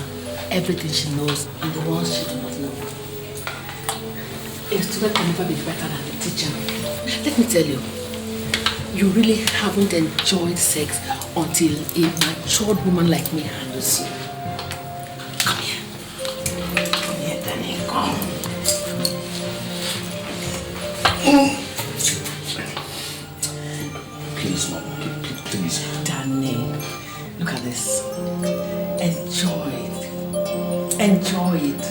Speaker 1: everything she knows and the ones she does not know. A student can never be better than a teacher. Let me tell you, you really haven't enjoyed sex until a matured woman like me handles you. Come here. Come here, Danny. Come.
Speaker 7: Please, Mom. Please.
Speaker 1: Danny, look at this. Enjoy it. Enjoy it.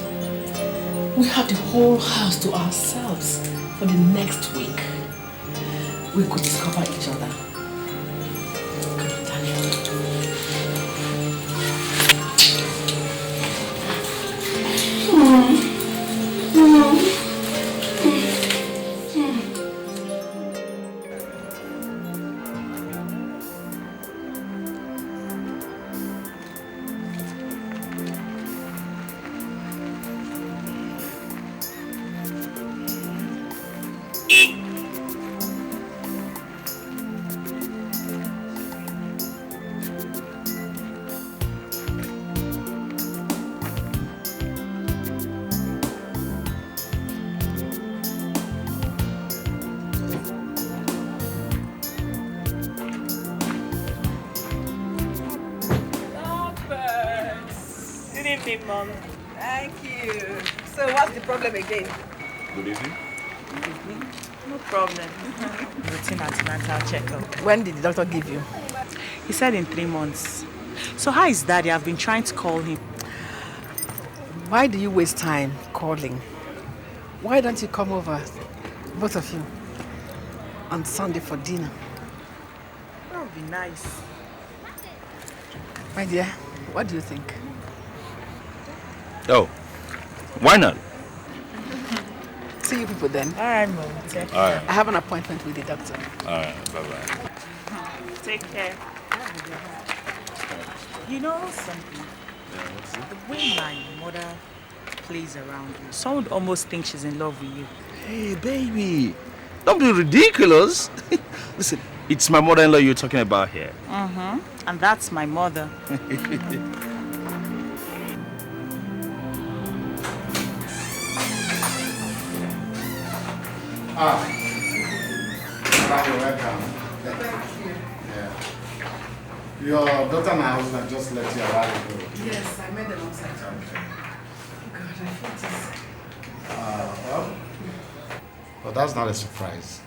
Speaker 1: We have the whole house to ourselves for the next week. We could discover each other. Come on, Danny.
Speaker 16: Good evening, Mom. Thank you. So what's the problem again?
Speaker 15: Good evening.
Speaker 16: No problem.
Speaker 3: Routine antenatal checkup.
Speaker 16: When did the doctor give you?
Speaker 3: He said in 3 months. So how is Daddy? I've been trying to call him.
Speaker 16: Why do you waste time calling? Why don't you come over, both of you, on Sunday for dinner?
Speaker 3: That would be nice.
Speaker 16: My dear, what do you think?
Speaker 9: Oh, why not?
Speaker 16: See you people then.
Speaker 3: All right, Mom.
Speaker 9: All right.
Speaker 16: I have an appointment with the doctor.
Speaker 9: All right, bye-bye.
Speaker 3: Take care. You know something? The way my mother plays around you, someone would almost think she's in love with you.
Speaker 9: Hey, baby, don't be ridiculous. Listen, it's my mother-in-law you're talking about here.
Speaker 3: Mm-hmm. And that's my mother.
Speaker 11: Ah, you're welcome.
Speaker 16: Thank you.
Speaker 11: Yeah. Your daughter and her husband just let you arrive ago.
Speaker 16: Yes, I made them outside.
Speaker 11: Okay.
Speaker 16: Good.
Speaker 1: But I thought
Speaker 11: Well, that's not a surprise.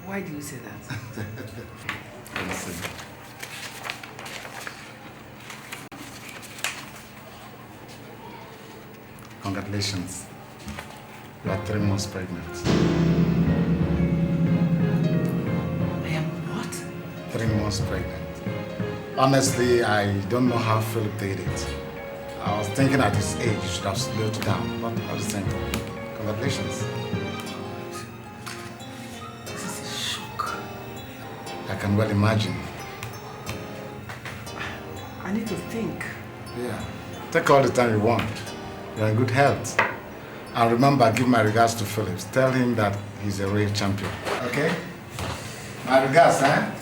Speaker 1: Why do you say that?
Speaker 11: Listen. Congratulations. You are 3 months pregnant.
Speaker 1: I am what?
Speaker 11: 3 months pregnant. Honestly, I don't know how Philip did it. I was thinking at his age, you should have slowed down, but at the same time, congratulations.
Speaker 1: This is a shock.
Speaker 11: I can well imagine.
Speaker 1: I need to think.
Speaker 11: Yeah. Take all the time you want. You're in good health. And remember, give my regards to Philip. Tell him that he's a real champion. Okay? My regards, eh?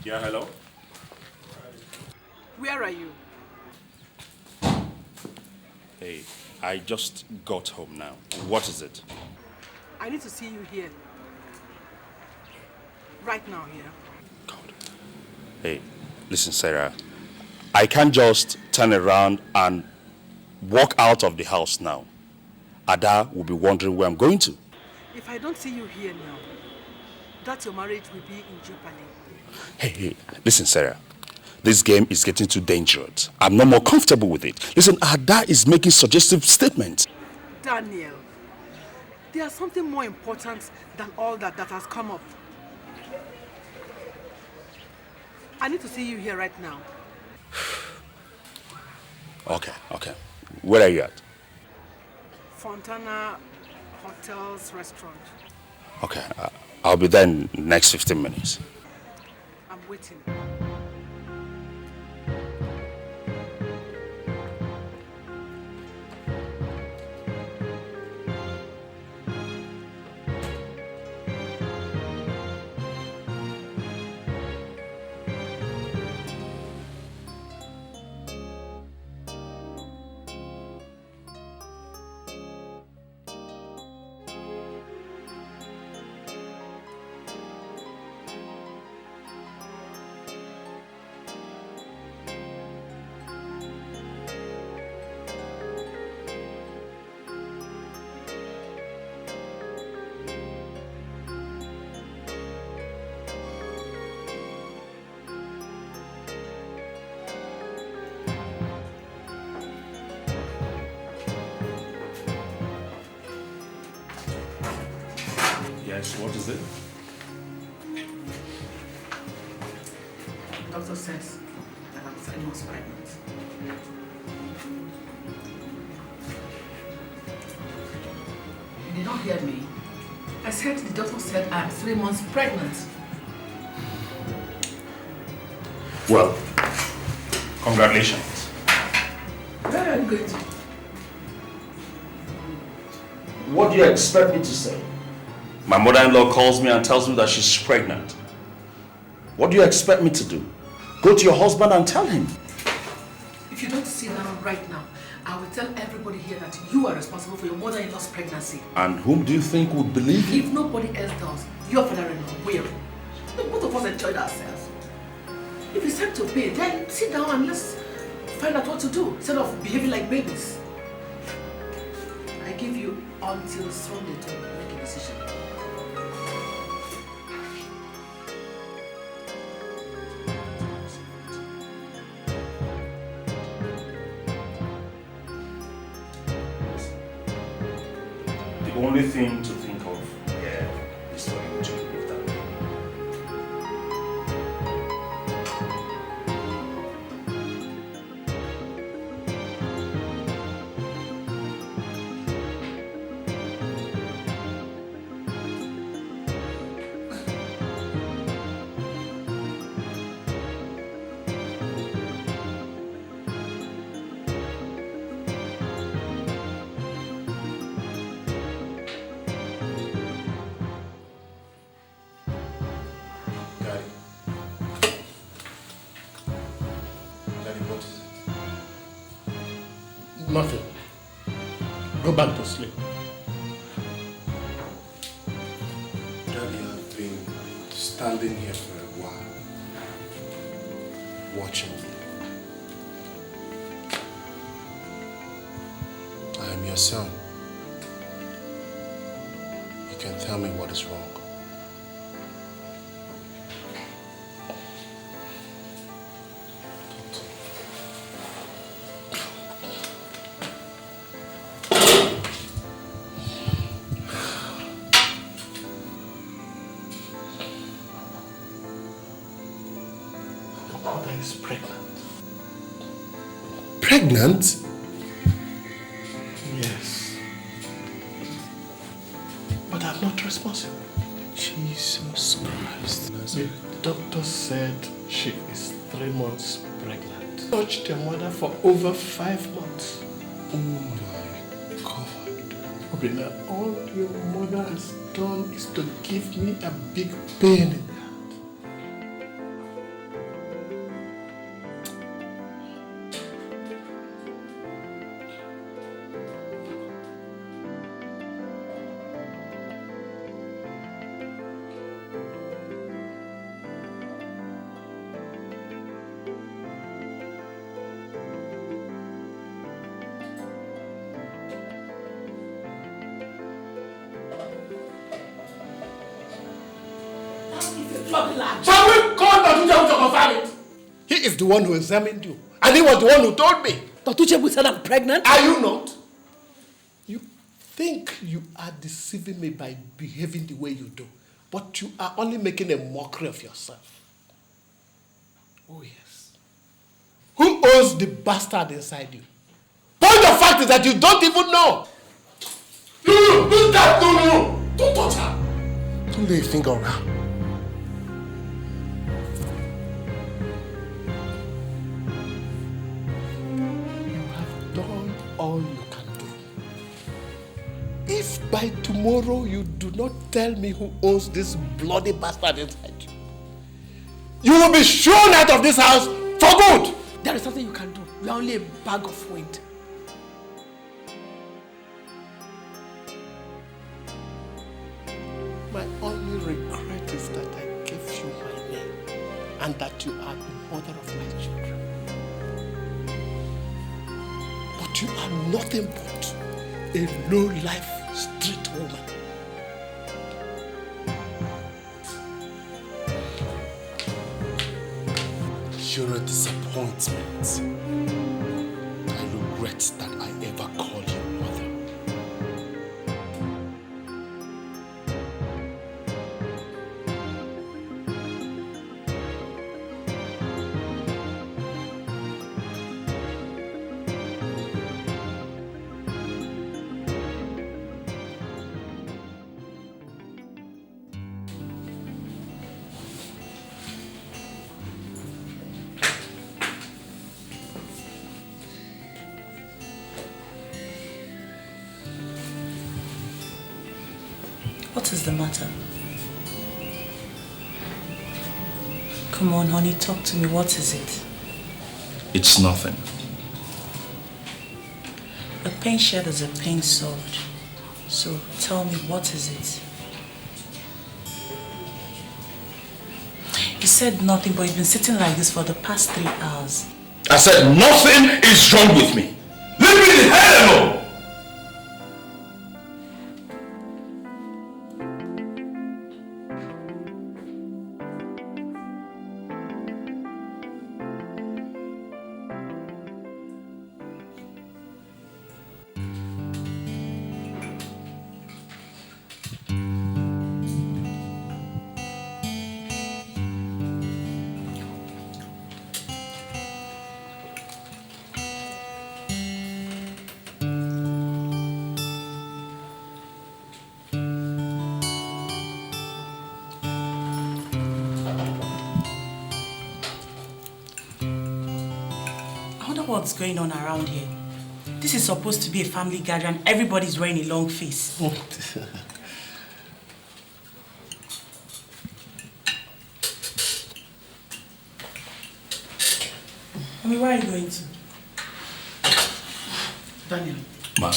Speaker 15: Yeah, hello?
Speaker 8: Where are you?
Speaker 9: Hey, I just got home now. What is it?
Speaker 8: I need to see you here. Right now here.
Speaker 9: Hey, listen, Sarah. I can't just turn around and walk out of the house now. Ada will be wondering where I'm going to.
Speaker 8: If I don't see you here now, that your marriage will be in jeopardy.
Speaker 9: Hey, listen, Sarah. This game is getting too dangerous. I'm no more comfortable with it. Listen, Ada is making suggestive statements.
Speaker 8: Daniel, there's something more important than all that has come up. I need to see you here right now.
Speaker 9: Okay. Where are you at?
Speaker 8: Fontana Hotels Restaurant.
Speaker 9: Okay, I'll be there in the next 15 minutes.
Speaker 8: I'm waiting.
Speaker 15: Yes, what is it?
Speaker 1: The doctor says that I'm 3 months pregnant. You did not hear me. I said the doctor said I'm 3 months pregnant.
Speaker 15: Well, congratulations.
Speaker 1: Where are you going to?
Speaker 9: What do you expect me to say? My mother-in-law calls me and tells me that she's pregnant. What do you expect me to do? Go to your husband and tell him.
Speaker 1: If you don't sit down right now, I will tell everybody here that you are responsible for your mother-in-law's pregnancy.
Speaker 9: And whom do you think would believe you?
Speaker 1: If nobody else does, your father-in-law will. Both of us enjoyed ourselves. If it's time to pay, then sit down and let's find out what to do instead of behaving like babies. I give
Speaker 2: you until Sunday to make a decision.
Speaker 15: The only thing to think of here is for him to leave that baby.
Speaker 2: Nothing. Go back to sleep.
Speaker 7: Daddy, I've been standing here for a while, watching you. I am your son. You can tell me what is wrong.
Speaker 2: Is pregnant.
Speaker 7: Pregnant?
Speaker 2: Yes. But I'm not responsible.
Speaker 7: Jesus Christ.
Speaker 2: The doctor said she is 3 months pregnant. Touched the mother for over 5 months.
Speaker 7: Oh my God.
Speaker 2: Obina, all your mother has done is to give me a big pain in the heart.
Speaker 7: Shall we call Dr. to confirm it?
Speaker 2: He is the one who examined you. And he was the one who told me.
Speaker 16: Dr. Chebu said I'm pregnant?
Speaker 2: Are you not? You think you are deceiving me by behaving the way you do. But you are only making a mockery of yourself. Oh yes. Who owns the bastard inside you? Point of fact is that you don't even know.
Speaker 7: Look that, no. Don't touch her.
Speaker 2: Don't lay a finger on her. All you can do. If by tomorrow you do not tell me who owns this bloody bastard inside you, you will be shown out of this house for good.
Speaker 16: There is nothing you can do. You are only a bag of wind.
Speaker 2: My only regret is that I gave you my name and that you are the mother of my children. But you are nothing but a low-life street woman.
Speaker 7: You're a disappointment. I regret that I ever called you mother.
Speaker 3: What is the matter? Come on, honey, talk to me. What is it?
Speaker 9: It's nothing.
Speaker 3: A pain shared is a pain solved. So tell me, what is it? You said nothing, but you've been sitting like this for the past 3 hours.
Speaker 9: I said nothing is wrong with me. Leave me the hell alone!
Speaker 3: what's going on around here? This is supposed to be a family gathering. Everybody's wearing a long face. Mommy, where are you going to?
Speaker 1: Daniel.
Speaker 9: Ma?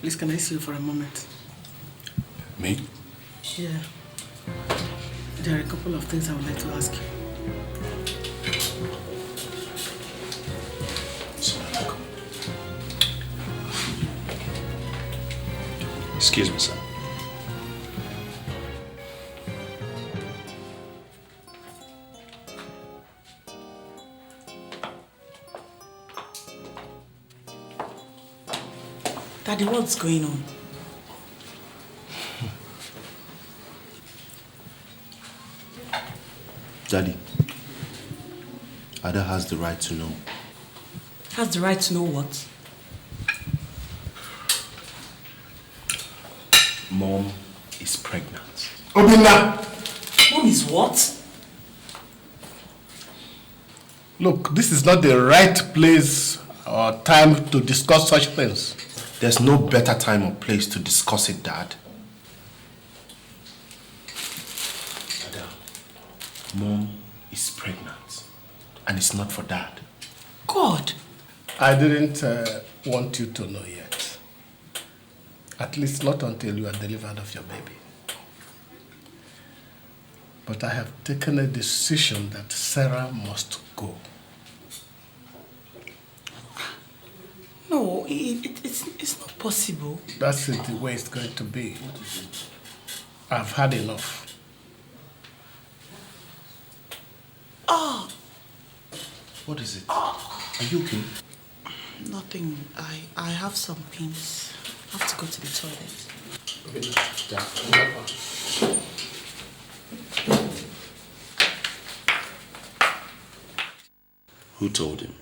Speaker 1: Please, can I see you for a moment?
Speaker 9: Me?
Speaker 1: Yeah. There are a couple of things I would like to ask you.
Speaker 9: Excuse me, sir.
Speaker 3: Daddy, what's going on?
Speaker 14: Daddy, Ada has the right to know.
Speaker 3: Has the right to know what?
Speaker 14: Mom is pregnant.
Speaker 2: Obinna!
Speaker 3: Mom is what?
Speaker 2: Look, this is not the right place or time to discuss such things.
Speaker 14: There's no better time or place to discuss it, Dad. Ada, Mom is pregnant. And it's not for Dad.
Speaker 3: God!
Speaker 2: I didn't want you to know yet. At least not until you are delivered of your baby. But I have taken a decision that Sarah must go.
Speaker 3: No, it's not possible.
Speaker 2: That's it, the way it's going to be. I've had enough.
Speaker 3: Oh!
Speaker 14: What is it? Are you okay?
Speaker 3: Nothing. I have some pains. I have to go to the toilet.
Speaker 9: Who told him?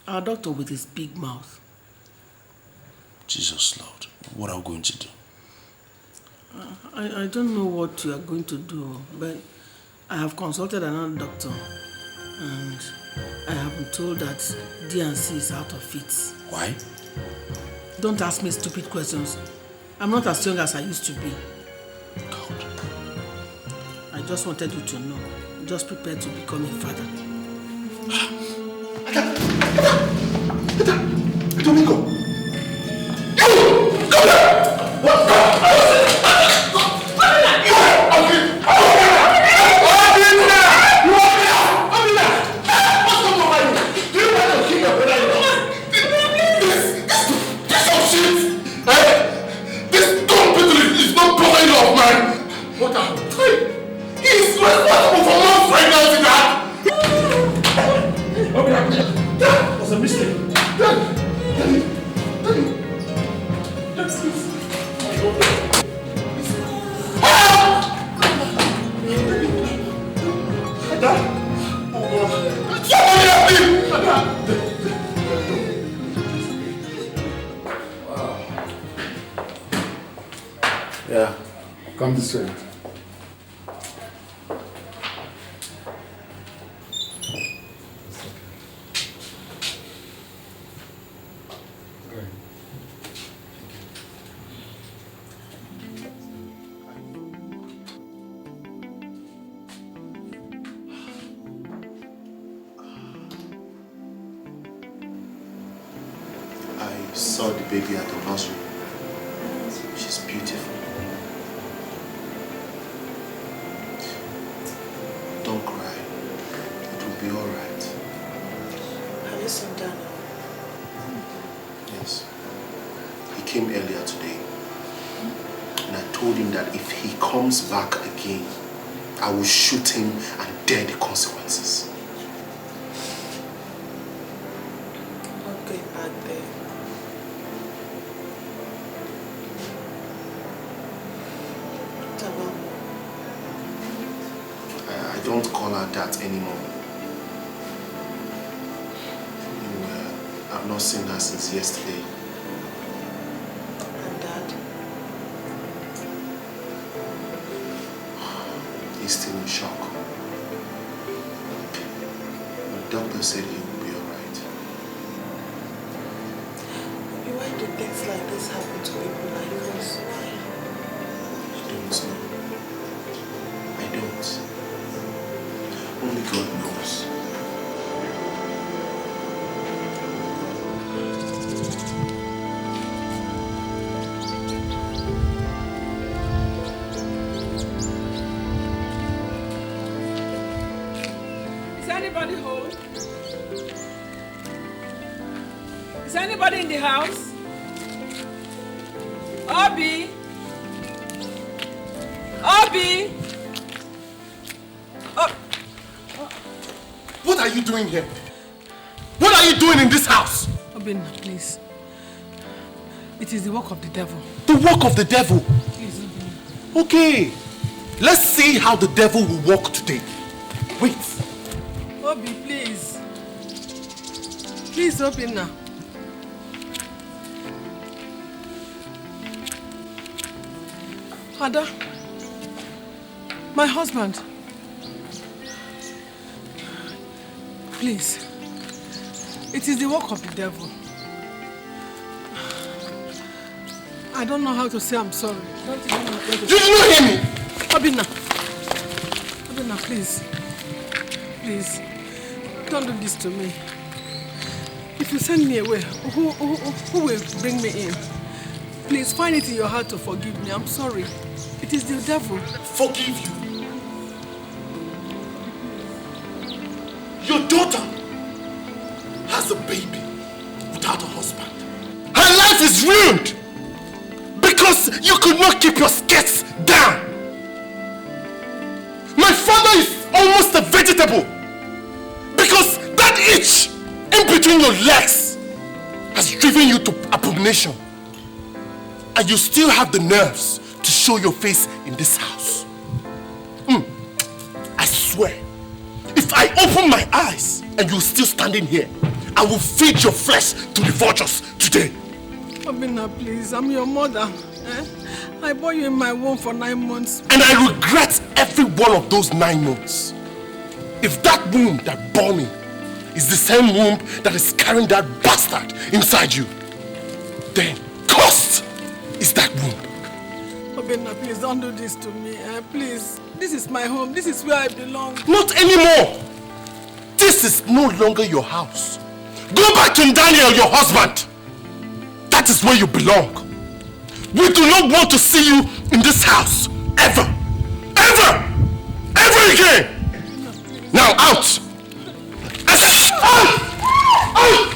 Speaker 1: Our doctor with his big mouth.
Speaker 9: Jesus Lord, what are we going to do?
Speaker 1: I don't know what you are going to do, but I have consulted another doctor and I have been told that D&C is out of it.
Speaker 9: Why?
Speaker 1: Don't ask me stupid questions. I'm not as young as I used to be.
Speaker 9: God.
Speaker 1: I just wanted you to know. Just prepare to become a father.
Speaker 7: Domingo! Come here! What? What happened? He's responsible for mom's pregnancy, Dad! Okay, that was a mistake. Daddy!
Speaker 11: Yeah, come this way.
Speaker 14: I saw the baby at the nursery. She's beautiful. Don't cry. It will be all right.
Speaker 3: Have you seen Daniel?
Speaker 14: Yes. He came earlier today. And I told him that if he comes back again, I will shoot him and bear the consequences.
Speaker 3: Not going back there.
Speaker 14: I don't call her that anymore. I've not seen her since yesterday.
Speaker 3: And Dad?
Speaker 14: He's still in shock. The doctor said he will be
Speaker 3: things like this happen to people like us? Why?
Speaker 14: I don't know. I don't. Only God knows.
Speaker 8: Is anybody home? Is anybody in the house? Obi? Obi?
Speaker 14: What are you doing here? What are you doing in this house?
Speaker 8: Obinna, please. It is the work of the devil.
Speaker 14: The work of the devil?
Speaker 8: Please, Obinna.
Speaker 14: Okay. Let's see how the devil will walk today. Wait.
Speaker 8: Obi, please. Please, Obinna. Ada, my husband. Please. It is the work of the devil. I don't know how to say I'm sorry. Don't even know how to
Speaker 14: Did you not hear me?
Speaker 8: Obinna. Obinna, please. Please. Don't do this to me. If you send me away, who will bring me in? Please find it in your heart to forgive me. I'm sorry. It is the devil.
Speaker 14: Forgive you? Your daughter has a baby without a husband. Her life is ruined because you could not keep your skirts down. My father is almost a vegetable because that itch in between your legs has driven you to abomination. And you still have the nerves to show your face in this house. I swear, if I open my eyes and you're still standing here, I will feed your flesh to the vultures today.
Speaker 8: Obinna, please, I'm your mother. I bore you in my womb for 9 months.
Speaker 14: And I regret every one of those 9 months. If that womb that bore me is the same womb that is carrying that bastard inside you, then cursed is that womb.
Speaker 8: Obinna, please don't do this to me. Please, this is my home. This is where I belong.
Speaker 14: Not anymore. This is no longer your house. Go back to Daniel, your husband. That is where you belong. We do not want to see you in this house ever. Ever! Ever again! Now out! I said out! Out!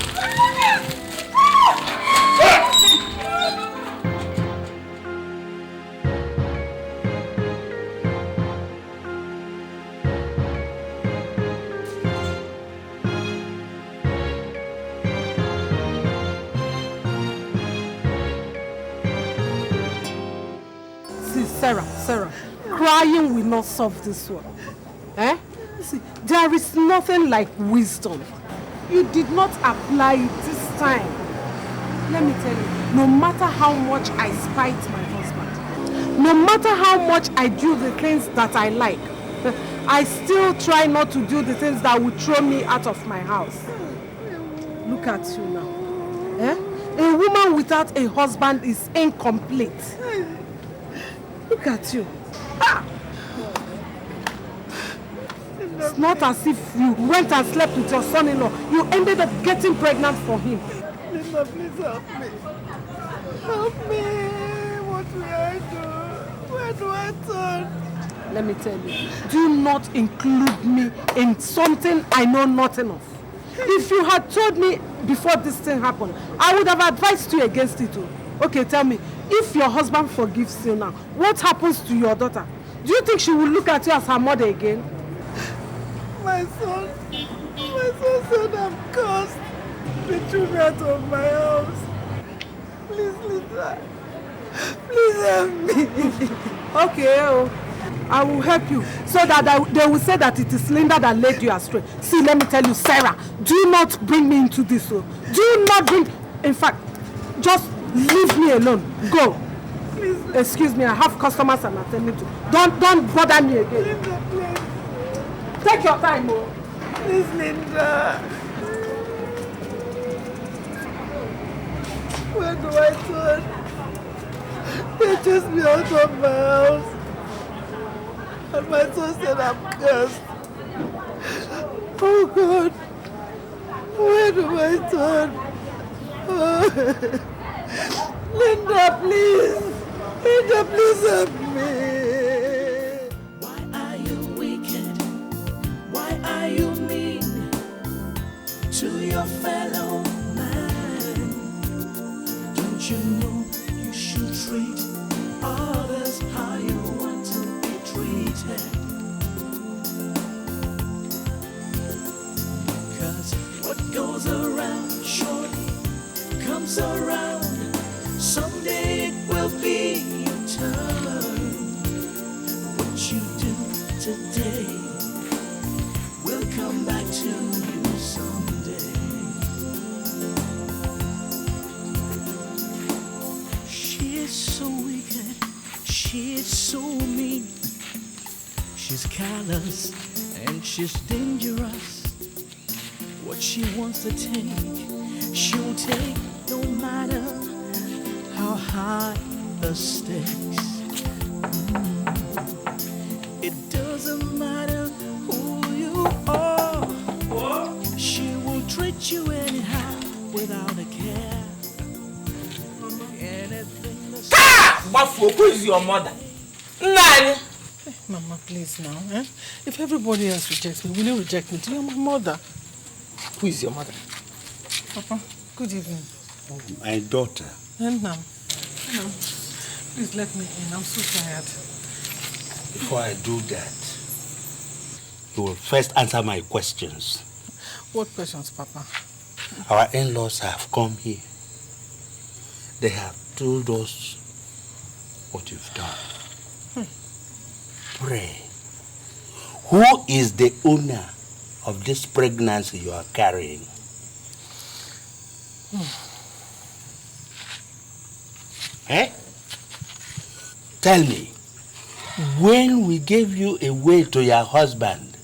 Speaker 8: Sarah, crying will not solve this one. See, there is nothing like wisdom. You did not apply it this time. Let me tell you, no matter how much I spite my husband, no matter how much I do the things that I like, I still try not to do the things that would throw me out of my house. Look at you now. A woman without a husband is incomplete. Look at you. It's not as if you went and slept with your son-in-law. You ended up getting pregnant for him. Linda, please help me. Help me. What will I do? Where do I turn? Let me tell you, do not include me in something I know nothing of. If you had told me before this thing happened, I would have advised you against it too. Okay, tell me, if your husband forgives you now, what happens to your daughter? Do you think she will look at you as her mother again? My son said I'm cursed. They threw me out of my house. Please, Linda. Please help me. Okay, I will help you so that they will say that it is Linda that led you astray. See, let me tell you, Sarah, do not bring me into this. Do not bring... In fact, just leave me alone. Go. Please. Excuse me, I have customers I'm attending to. Don't bother me again. Linda, please. Take your time, Please, Linda.
Speaker 17: Where do I turn? They chased me out of my house. And my son said I'm cursed. Oh God. Where do I turn? Oh. Linda, please. Linda, please help me.
Speaker 18: Why are you wicked? Why are you mean to your fellow man? Don't you know you should treat others how you want to be treated? 'Cause what goes around surely comes around. Someday it will be your turn. What you do today will come back to you someday. She is so wicked, she is so mean. She's callous and she's dangerous. What she wants to take, she'll take no matter how high the stakes. It doesn't matter who you are. She will treat you anyhow without a care. Anything
Speaker 17: Who is your mother? Nani? Mama, please now. If everybody else rejects me, will you reject me too? You're my mother. Who is your mother? Papa, good evening.
Speaker 19: Oh, my daughter.
Speaker 17: And now, please let me in. I'm so tired.
Speaker 19: Before I do that, you will first answer my questions.
Speaker 17: What questions, Papa?
Speaker 19: Our in-laws have come here. They have told us what you've done. Pray, who is the owner of this pregnancy you are carrying? Eh? Tell me, when we gave you away to your husband,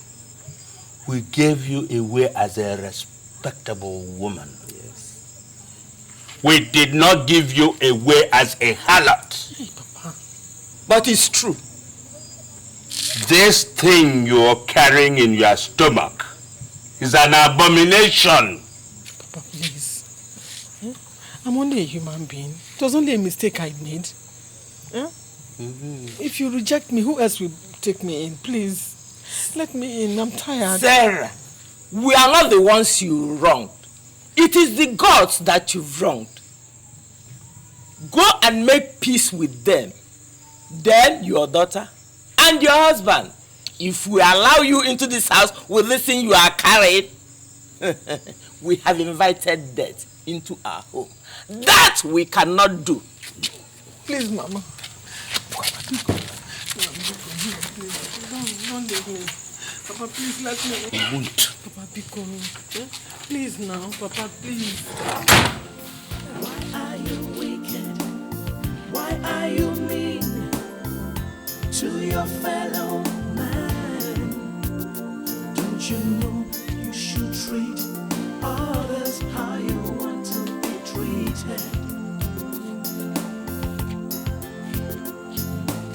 Speaker 19: we gave you away as a respectable woman. Yes. We did not give you away as a harlot.
Speaker 17: Hey, Papa. But it's true.
Speaker 19: This thing you're carrying in your stomach is an abomination.
Speaker 17: Papa, please. I'm only a human being. It was only a mistake I made. If you reject me, who else will take me in? Please, let me in. I'm tired.
Speaker 20: Sarah, we are not the ones you wronged. It is the gods that you've wronged. Go and make peace with them. Then your daughter and your husband. If we allow you into this house with this thing you are carrying, we have invited death into our home. That we cannot do.
Speaker 17: Please, Mama. Don't leave me. Papa, please let me.
Speaker 19: I won't.
Speaker 17: Papa, be coming. Please now, Papa, please.
Speaker 18: Why are you wicked? Why are you mean to your fellow man? Don't you know you should treat others how you want to be treated?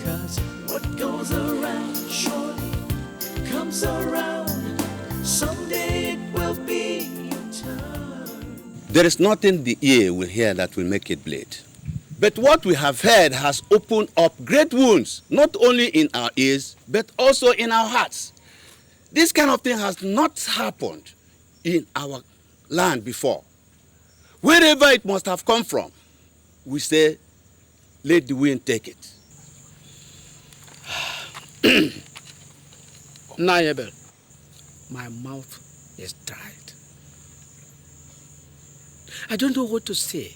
Speaker 18: 'Cause what goes around surely comes around. Someday it will be your turn.
Speaker 19: There is nothing the ear will hear that will make it bleed. But what we have heard has opened up great wounds, not only in our ears, but also in our hearts. This kind of thing has not happened in our land before. Wherever it must have come from, we say, let the wind take it.
Speaker 2: Nayabel, my mouth is dried. I don't know what to say.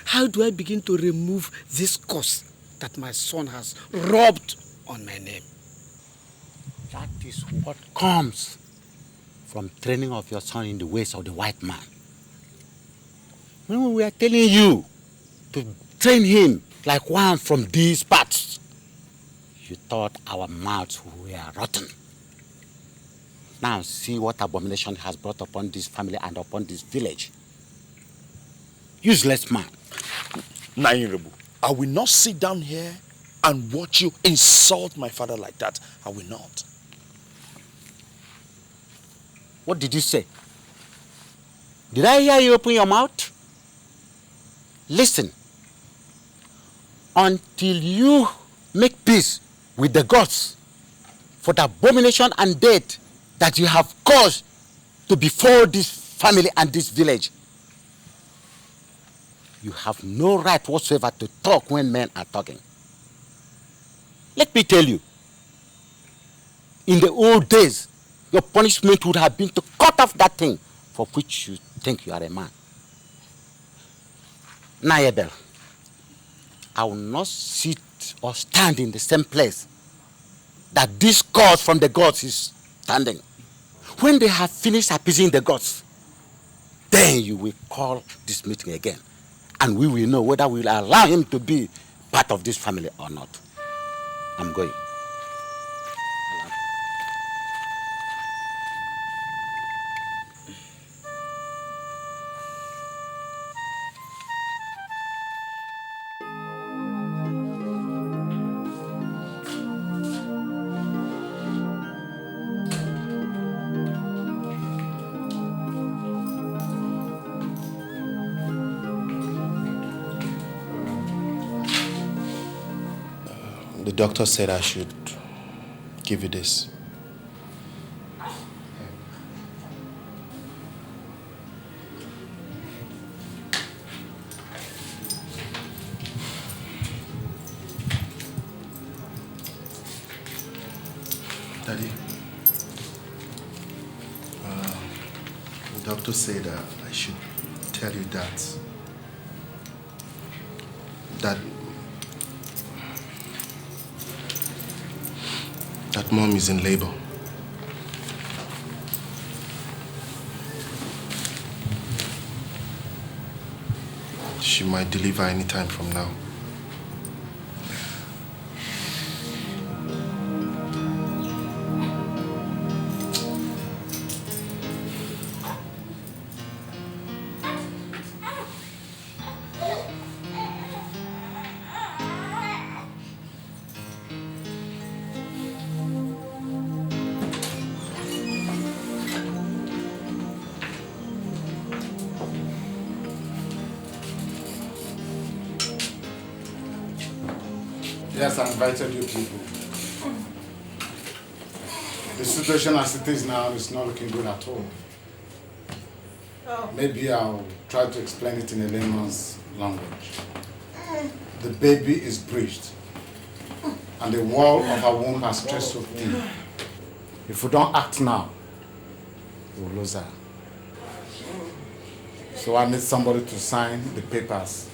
Speaker 2: How do I begin to remove this curse that my son has rubbed on my name?
Speaker 19: That is what comes from training of your son in the ways of the white man. When we are telling you to train him like one from these parts, you thought our mouths were rotten. Now see what abomination has brought upon this family and upon this village. Useless man.
Speaker 9: Nairebu, I will not sit down here and watch you insult my father like that. I will not.
Speaker 19: What did you say? Did I hear you open your mouth? Listen. Until you make peace with the gods for the abomination and death that you have caused to befall this family and this village, you have no right whatsoever to talk when men are talking. Let me tell you, in the old days, your punishment would have been to cut off that thing for which you think you are a man. Naebel, I will not sit or stand in the same place that this God from the gods is standing. When they have finished appeasing the gods, then you will call this meeting again, and we will know whether we will allow him to be part of this family or not. I'm going.
Speaker 7: The doctor said I should give you this. Daddy, the doctor said I should tell you that Mom is in labor. She might deliver any time from now.
Speaker 11: Yes, I invited you people. The situation as it is now is not looking good at all. Maybe I'll try to explain it in a layman's language. The baby is breached, and the wall of her womb has stretched so thin. If we don't act now, we'll lose her. So I need somebody to sign the papers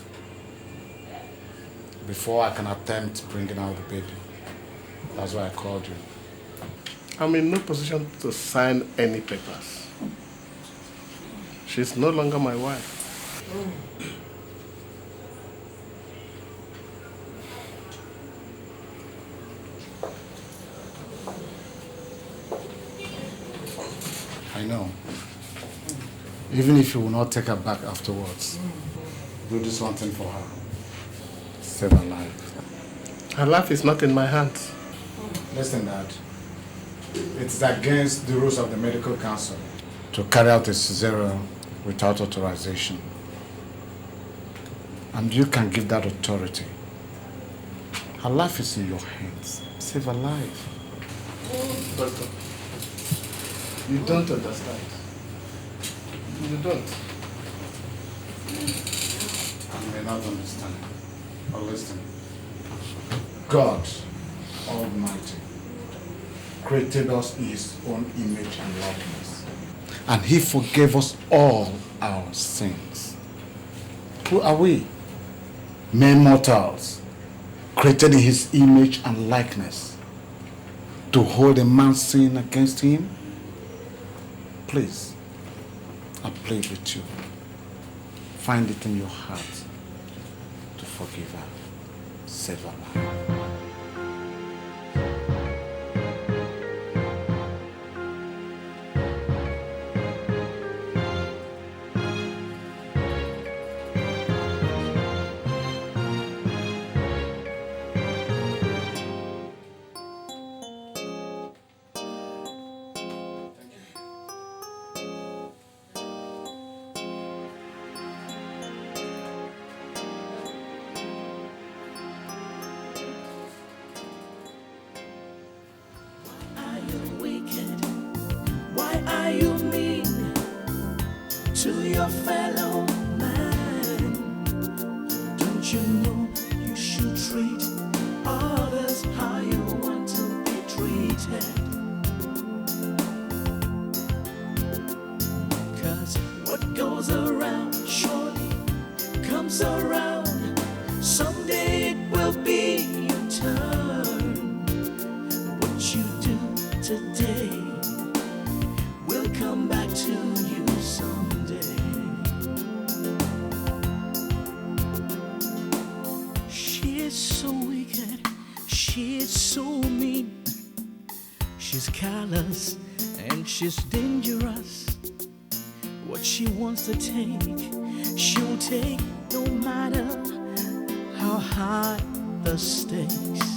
Speaker 11: before I can attempt bringing out the baby. That's why I called you.
Speaker 2: I'm in no position to sign any papers. She's no longer my wife.
Speaker 11: I know. Even if you will not take her back afterwards, do this one thing for her. Save her life.
Speaker 2: Her life is not in my hands.
Speaker 11: Listen, Dad. It's against the rules of the medical council to carry out a cesarean without authorization. And you can give that authority. Her life is in your hands. Save her life.
Speaker 2: Doctor, you don't understand. You don't.
Speaker 11: You may not understand. But listen. God Almighty created us in His own image and likeness. And He forgave us all our sins. Who are we? Mere mortals, created in His image and likeness, to hold a man's sin against him? Please, I plead with you. Find it in your heart to forgive her. Save her life.
Speaker 18: your fellow man. Don't you know you should treat others how you want to be treated? 'Cause what goes around surely comes around. Someday it will be your turn. What you do today will come back to you someday. She is so wicked, she is so mean. She's callous and she's dangerous. What she wants to take, she'll take no matter how high the stakes.